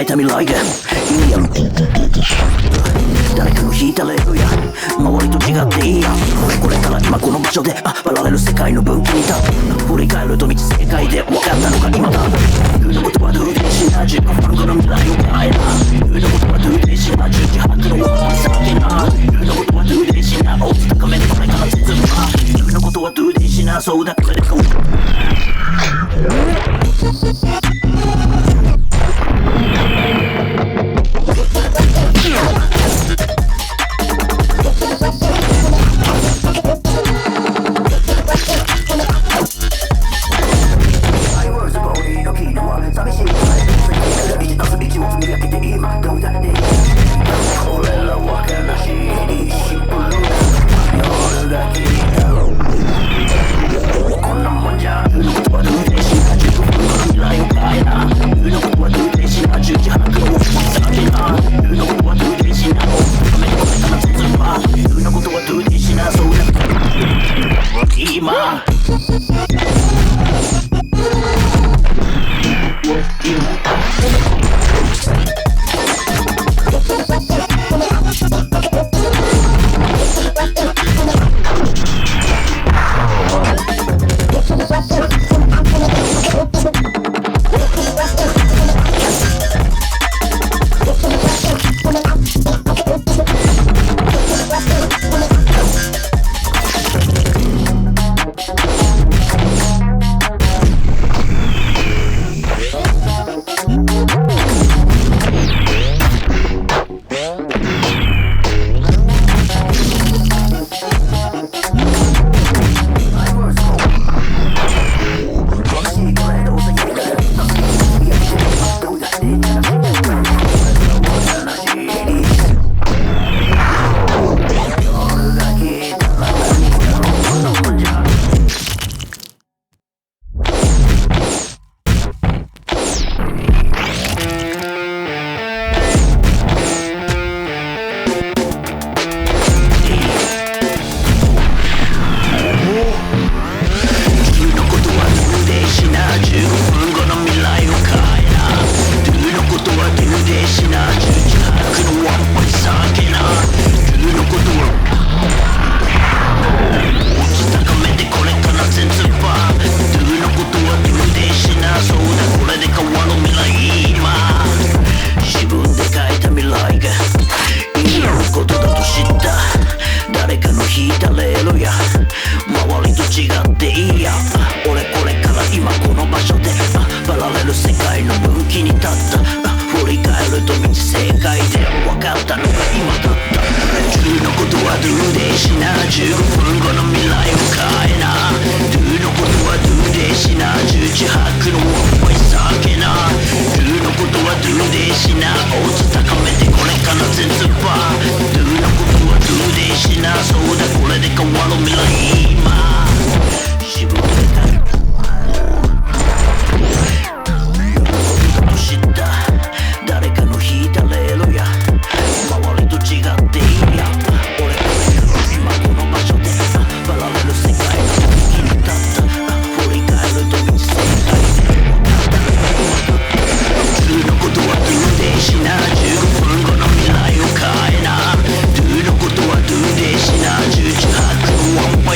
えた未来がいいやろ誰かの引いたレールや周りと違っていいやこれから今この場所でパラレル世界の分岐に立って振り返ると道正解で分かったのが今だ言うのことはドゥーデイシナ15分後の未来を変えな言うのことはドゥーデイシナ10時半のワンパン先な言うのことはドゥーデイシナオツ高めでこれから絶望言うのことはドゥーデイシナそうだこれでこう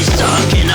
Stop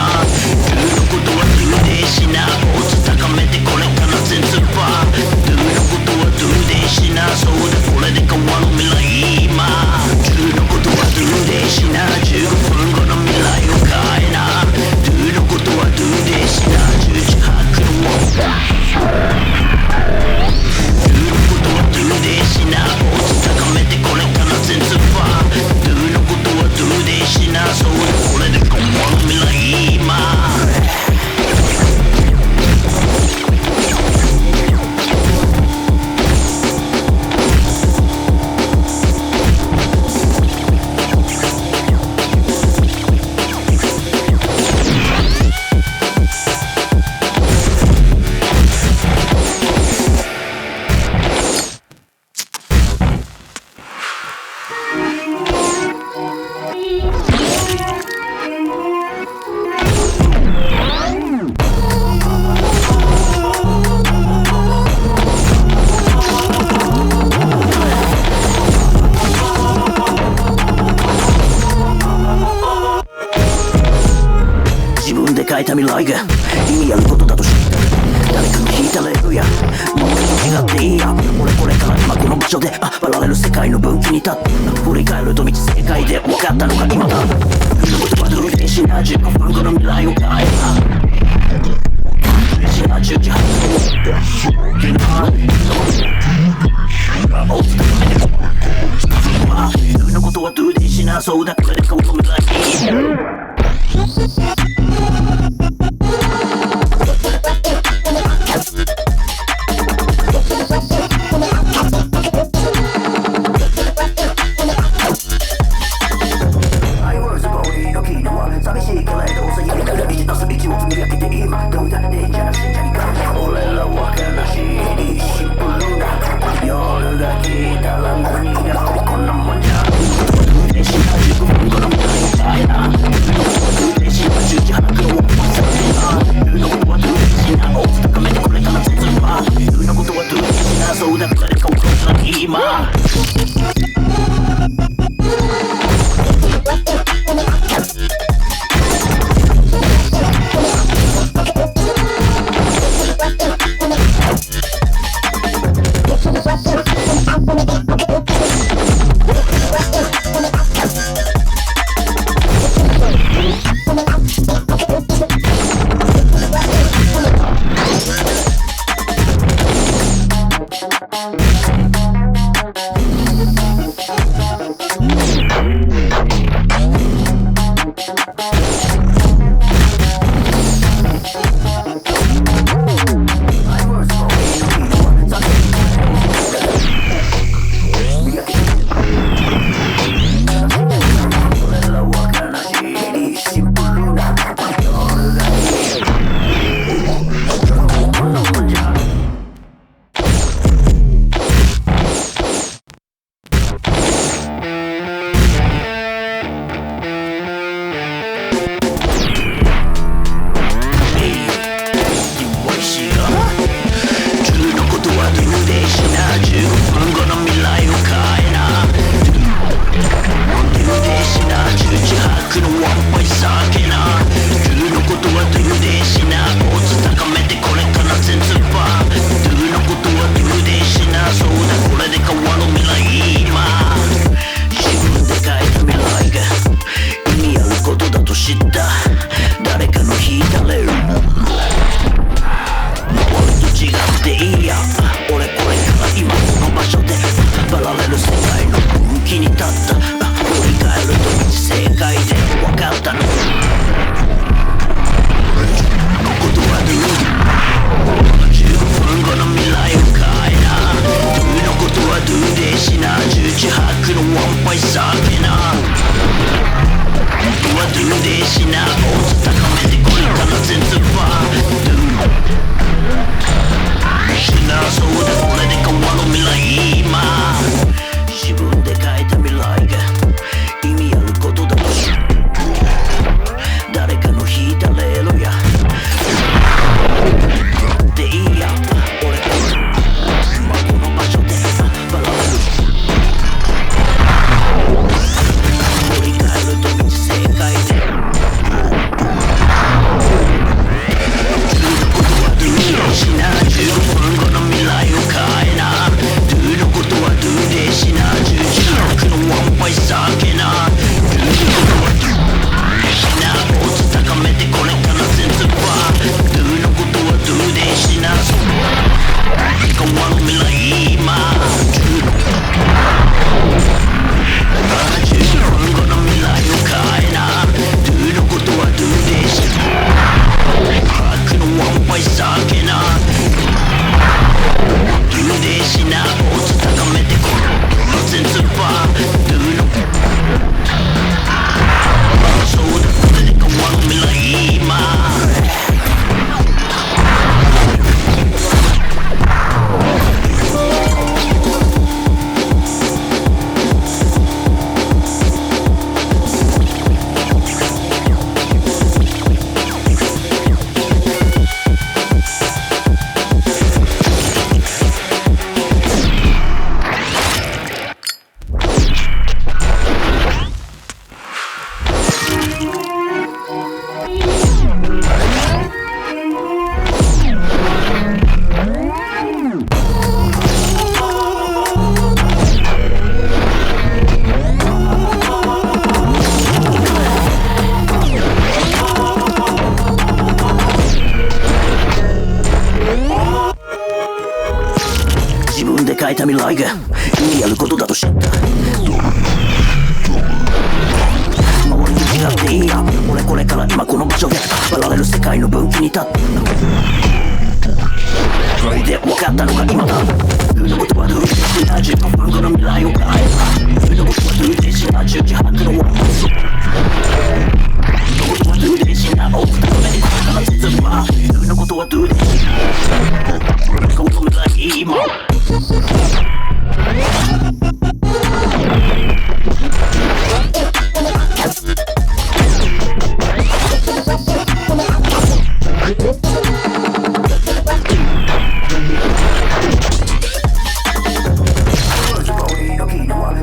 た未来が意味あることだと知った誰かが弾いたレールやもう違っていいや俺これから今この場所でパラレル世界の分岐に立って振り返ると道正解で分かったのが今だ言葉の運転しな15分後の未来を変えたしな10時半君のことはどうでしなそうだこれで顔を目指して寂しいけれど過ぎてから道とす道をつみ上げて今どうだってじゃなくて何か俺らは悲しいシンプルな夜が来たら何がこんなもんじゃ運転しな15分後の未来描いた未来が意味あることだと知った。周りに違っていいや、俺これから今この場所でパラレル世界の分岐に立ってで分かったのが今だ。言うのことはルーティンな自分の未来を変えば、言うのことはルーティンな十字白のワン言うのことはルーティンなオープンの目にから実は言うのことはルーティンこの未来今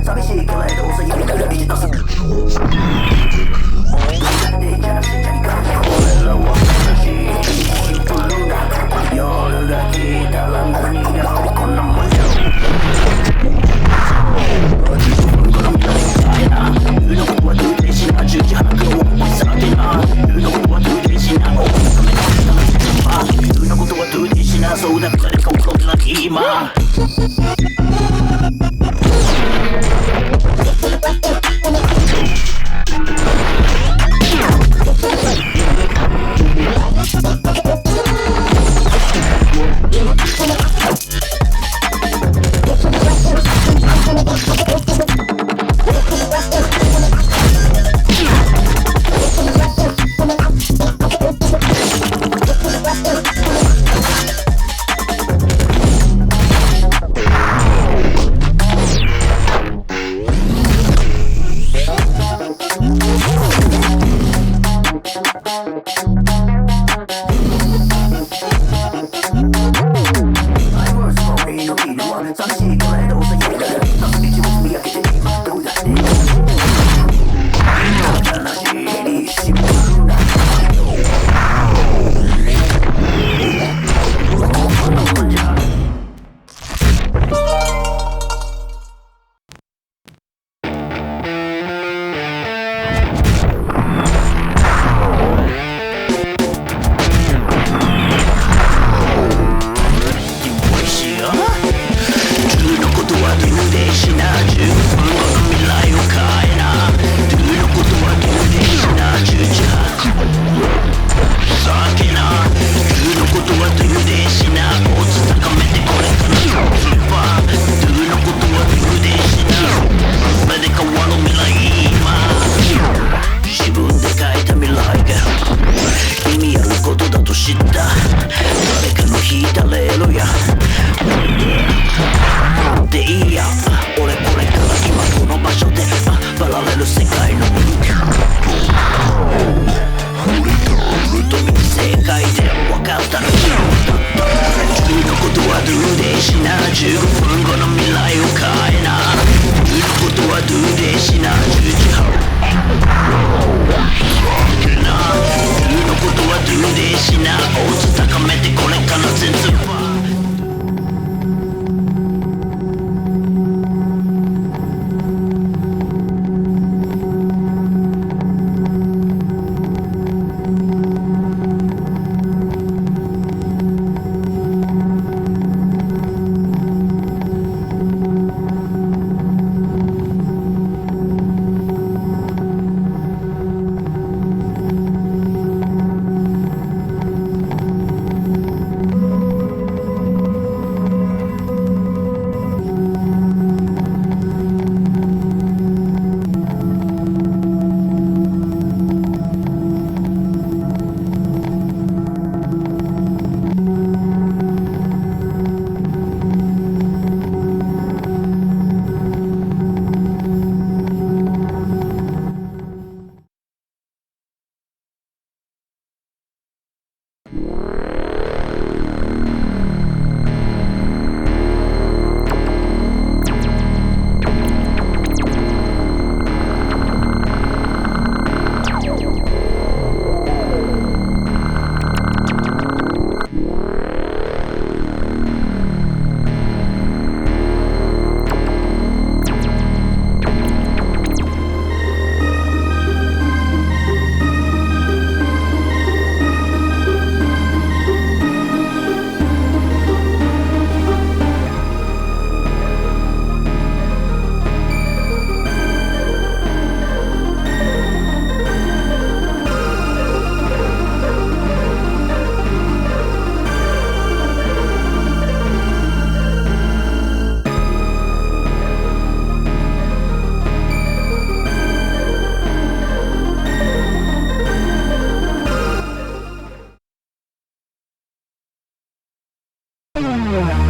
寂しいけれどさやりながら生き出す夜が来たら何がこんなもんじゃ自分から見たいな言うのことはルーティンしな十字白を思いさけな言うのことはルーティンしな言うのことはルーティンしなそうだ誰かをこんな今 Thank you.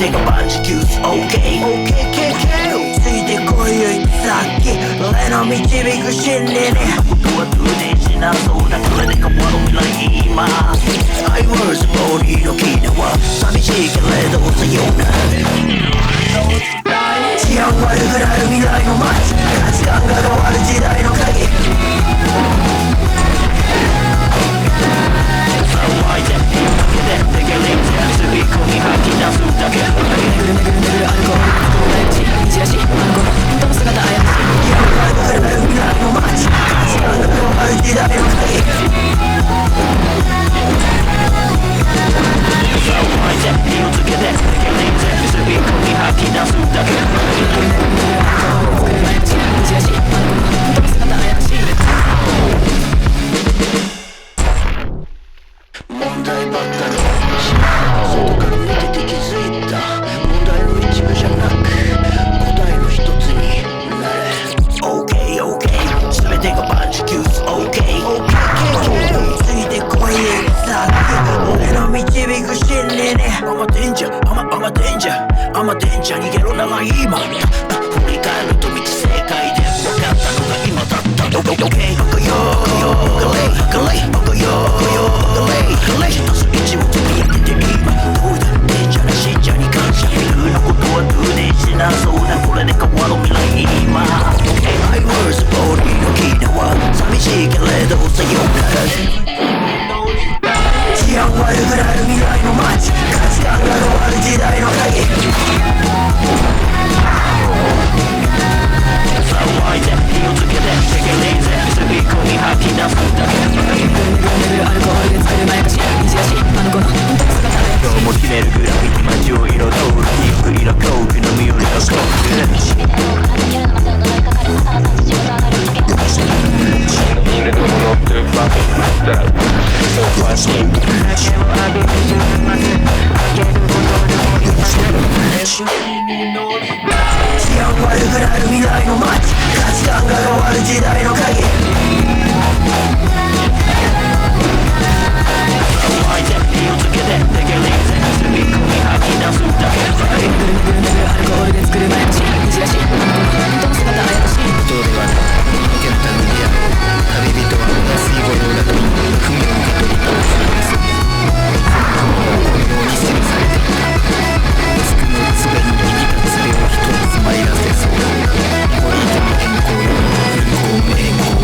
てが万事休す OK ついてこいよいつさっき俺の導く真理にことは通電しなそうだこれで変わる未来今 I was born のキーは寂しいけれどさような治安悪くなる未来の街価値観が変わる時代の鍵騒いで火をかけてでけれんぜすび込み吐き出すだけぐるぐるぐるアルコール大口道らしあの子の本当の姿怪しい治安悪くなる未来の街価値観が変わる時代の鍵騒いで火をつけてでけれんぜすび込み吐き出すだけ問題ばっかり外から見てて気づいた問題の一部じゃなく答えの一つになれ OKOK 全てが万事休す OKOK ついてこいさっき俺の導く真理に甘てんじゃ甘てんじゃ逃げろなら今振り返ると道正解で分かったのが今だった OKOK バカよガレイバカよガレイ一つ一をつぶやけて今どうだデンジャーな信者に感謝風なことは通電しなそうだこれで変わる未来今 I was born のキーナは寂しいけれどさよなら治安悪くなる未来の街価値観が変わる時代の鍵騒いで火をつけて世間ですび込み吐き出すだけアルコールで作るまやかし虹らしあの子の本当の姿今日も決めるグラフィティ街を彩る記憶色コークの身寄りのコー治安悪くなる未来の街価値観が変わる時代の鍵騒いで火をつけてでけれんぜすび込み吐き出すだけぐるぐるアルコールで作るまやかし虹らしあの子の本当の姿怪しいことではない受けた海や旅人は水五郎だと文を受け取りそのように記されていたつくのつべに生きたつべを一つ参らせそうこれでも変更よ変更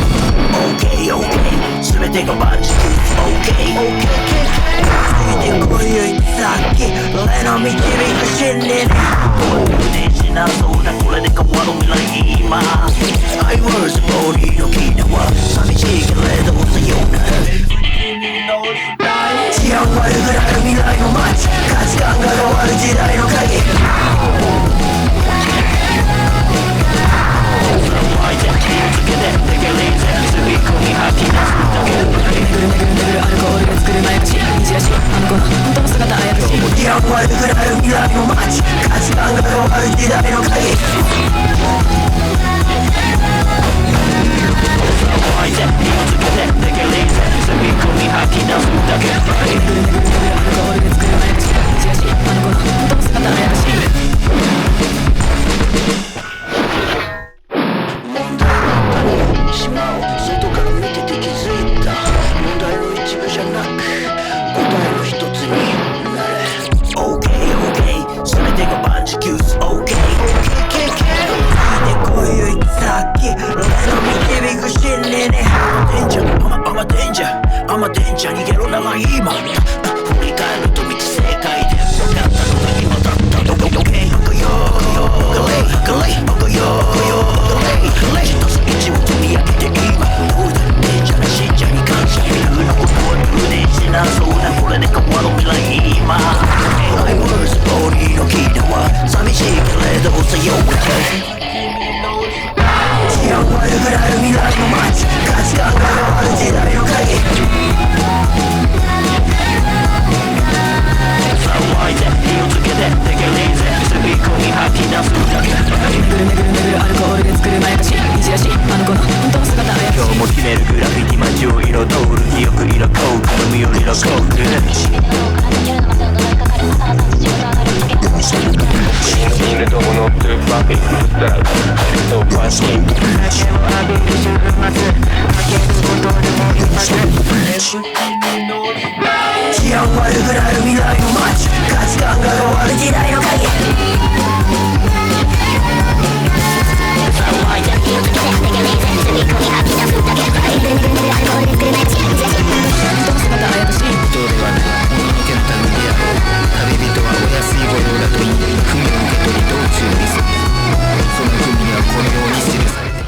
全てが万事休す OKOK ついてこいよいさっき俺の導く真理に通電しなそうだこれで変わる未来今 I was born のキーナは寂しいけれどさよなら治安悪くなる未来の街価値観が変わる時代の鍵騒いで火をつけてでけれんぜすび込み吐き出すだけぐるアルコールで作るまやかし虹らしあの子の本当の姿怪しい治安悪くなる未来の街価値観が変わる時代の鍵騒いで火をつけてでけれんぜすび込み吐き出すだけぐるアルコールで作るまやかし虹らしあの子の本当の姿怪しい島を外から見てて気づいた問題の一部じゃなく答えの一つになれ OKOK 全てが万事休す OKOK ついてこいよいさっき俺の導く真理に甘てんじゃ逃げろなら今振り返ると道正解で分かったのが今だった OKOK バカよガレイバカよガレイ一つ一を積み上げて今どうだデンジャーな信者に感謝風なことは通電しなそうだこれで変わる未来今 I was born のキーナは寂しいけれどさような治安悪くなる未来の街価値観が変わる時代の鍵騒いで火をつけてでけれんぜすび込み吐き出すだけぐるアルコールで作るまやかし虹らしあの子の本当の姿怪しい今日も決めるグラフィティ街を彩る記憶色コークの身寄りのコーク happy with that. So fast me. 治安悪くなる未来の街、価値観が変わる時代の鍵。どうせまた怪しい人ではないもののけの類であろう。旅人はお安い御用だと言い、文を受け取り道中にする。その文にはこのように記されている。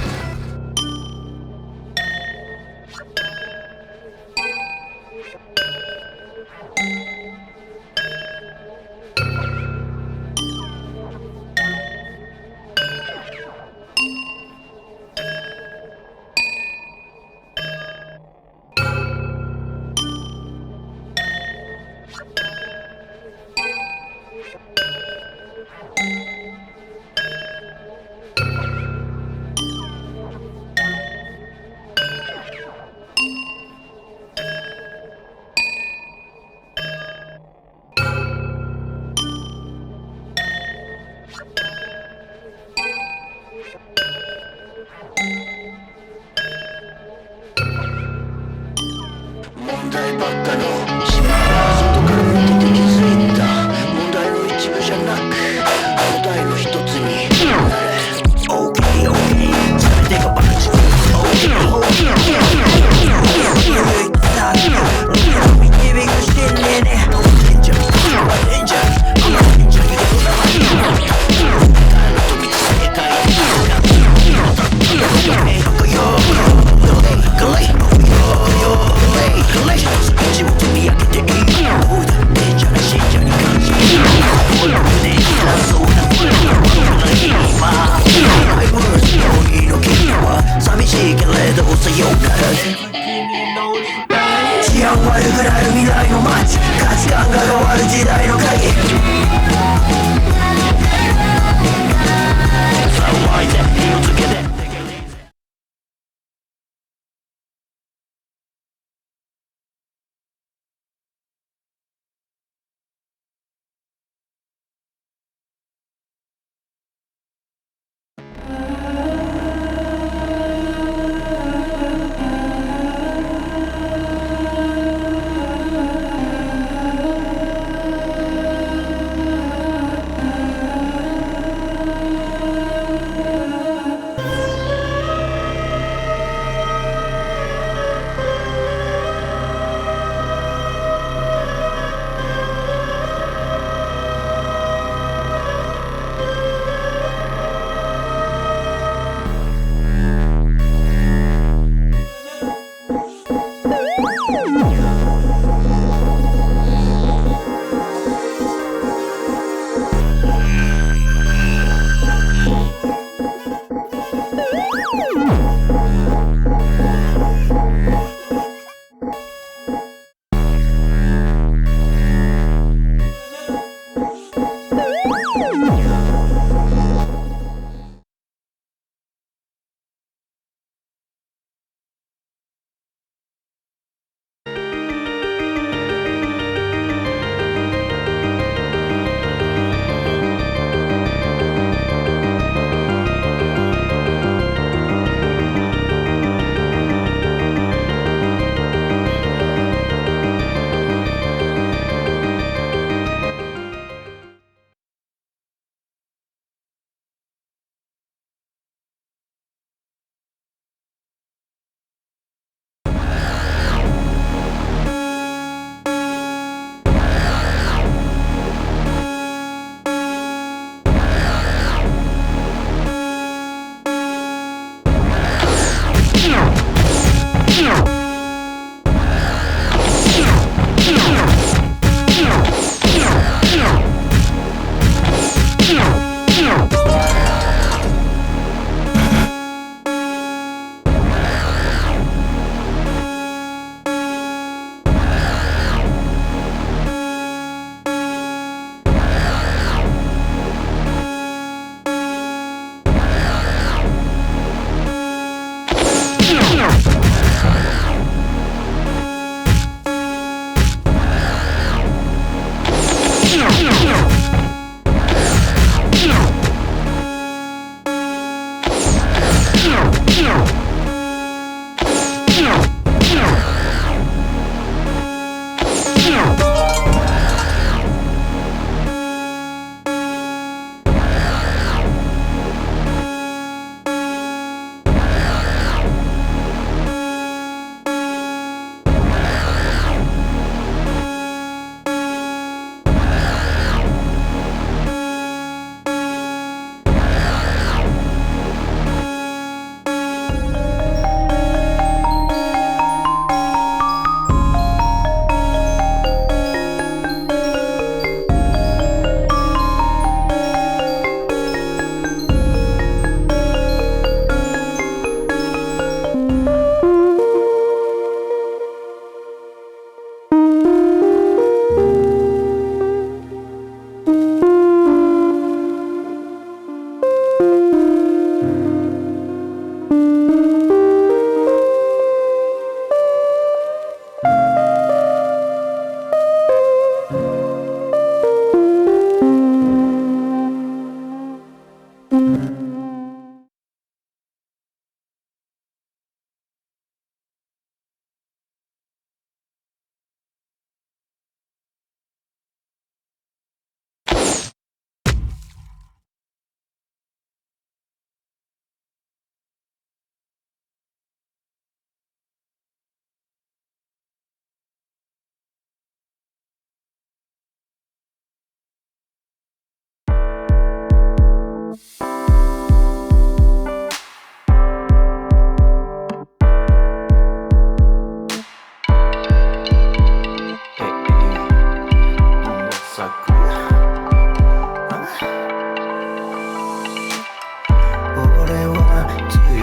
問題ばっかの島は外から見てて気づいた。問題の一部じゃなく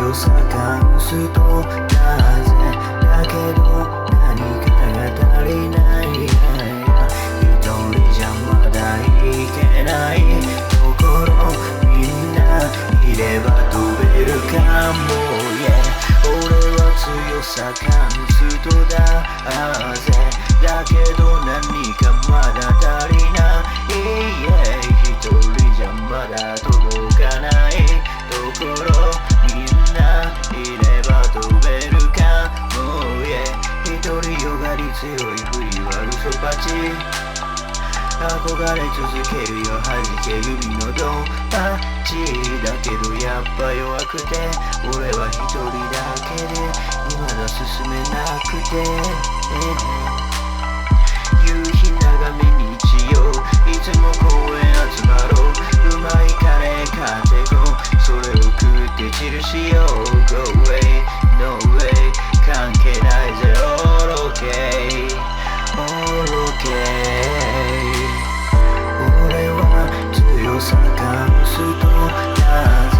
強さ感すとなぜだけど何かが足りない一人じゃまだいけないところみんないれば飛べるかも、俺は強さ感すとだぜだけど何かまだ足りない一人じゃまだ届かないところみんないれば飛べるかも、一人よがり強いふりは嘘ばち憧れ続けるよ弾け指のドンパッチだけどやっぱ弱くて俺は一人だけで未だ進めなくて夕日眺め日曜いつも公園集まろううまいカレー買ってこそれを食ってチルしよう Go away no way 関係ないぜ All okay All okay俺は強さ感すとなぜ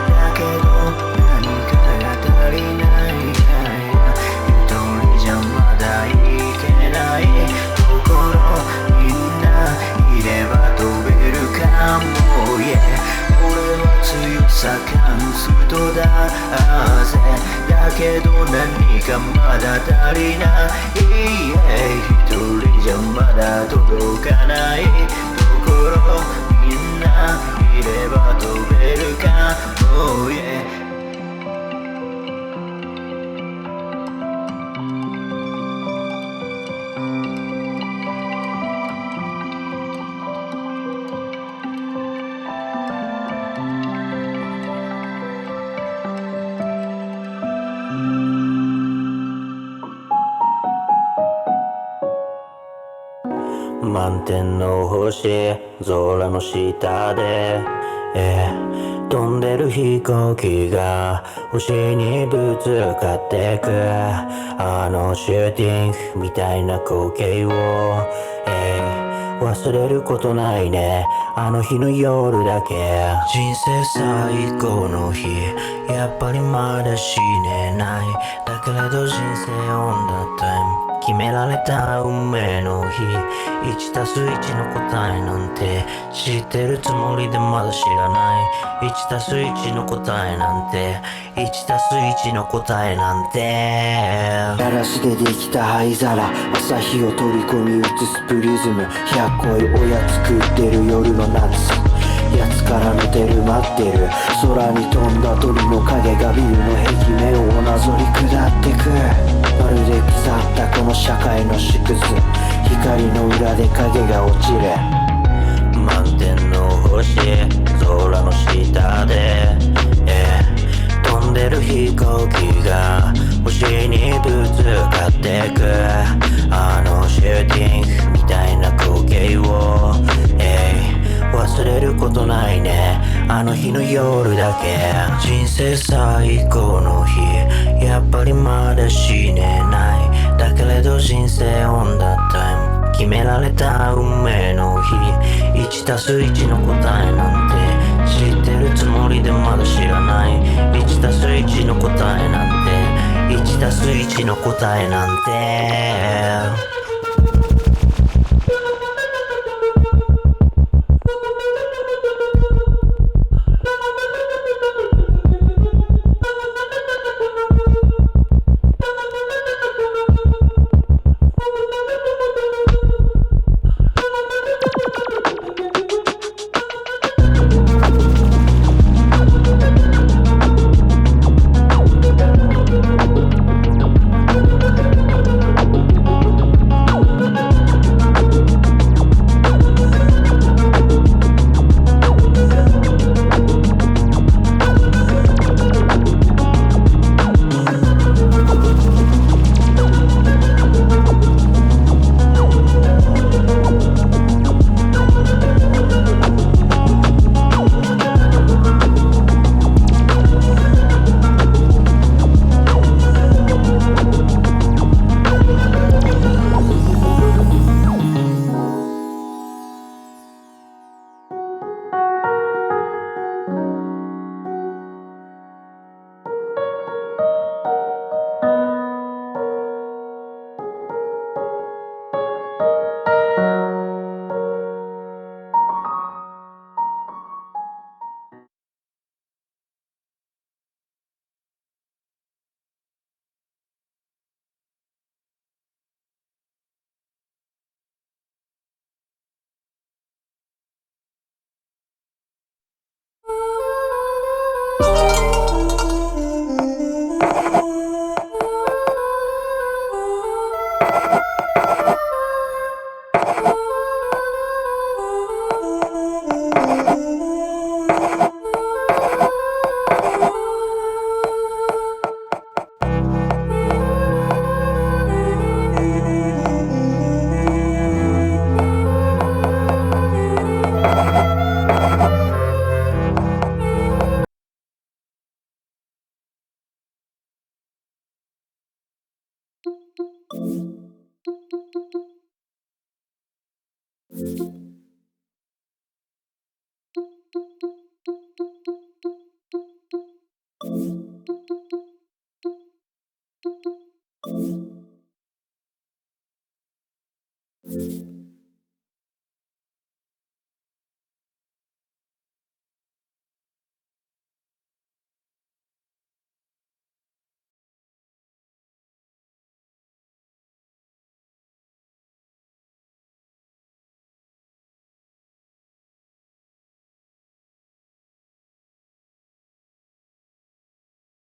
だけど何かが足りない一人じゃまだいけないところみんないれば飛べるかも、俺は強さ感すとだぜだけど何かまだ足りない一人じゃまだ届かないところみんないれば飛べるかも、満天の星空の下で、飛んでる飛行機が星にぶつかってくあのシューティングみたいな光景を、忘れることないねあの日の夜だけ人生最高の日やっぱりまだ死ねないだけれど人生オンダタイム決められた運命の日 1+1 の答えなんて知ってるつもりでまだ知らない 1+1 の答えなんて 1+1 の答えなんてガラスでできた灰皿朝日を取り込み映すプリズム100個親作ってる夜の夏やつから見てる待ってる空に飛んだ鳥の影がビルの壁面をなぞり下ってくまるで腐ったこの社会の縮図光の裏で影が落ちる満天の星空の下で、飛んでる飛行機が星にぶつかってくあのシューティングみたいな光景を、忘れることないねあの日の夜だけ人生最高の日やっぱりまだ死ねないだけれど人生オンダタイム決められた運命の日 1+1 の答えなんて知ってるつもりでまだ知らない 1+1 の答えなんて 1+1 の答えなんて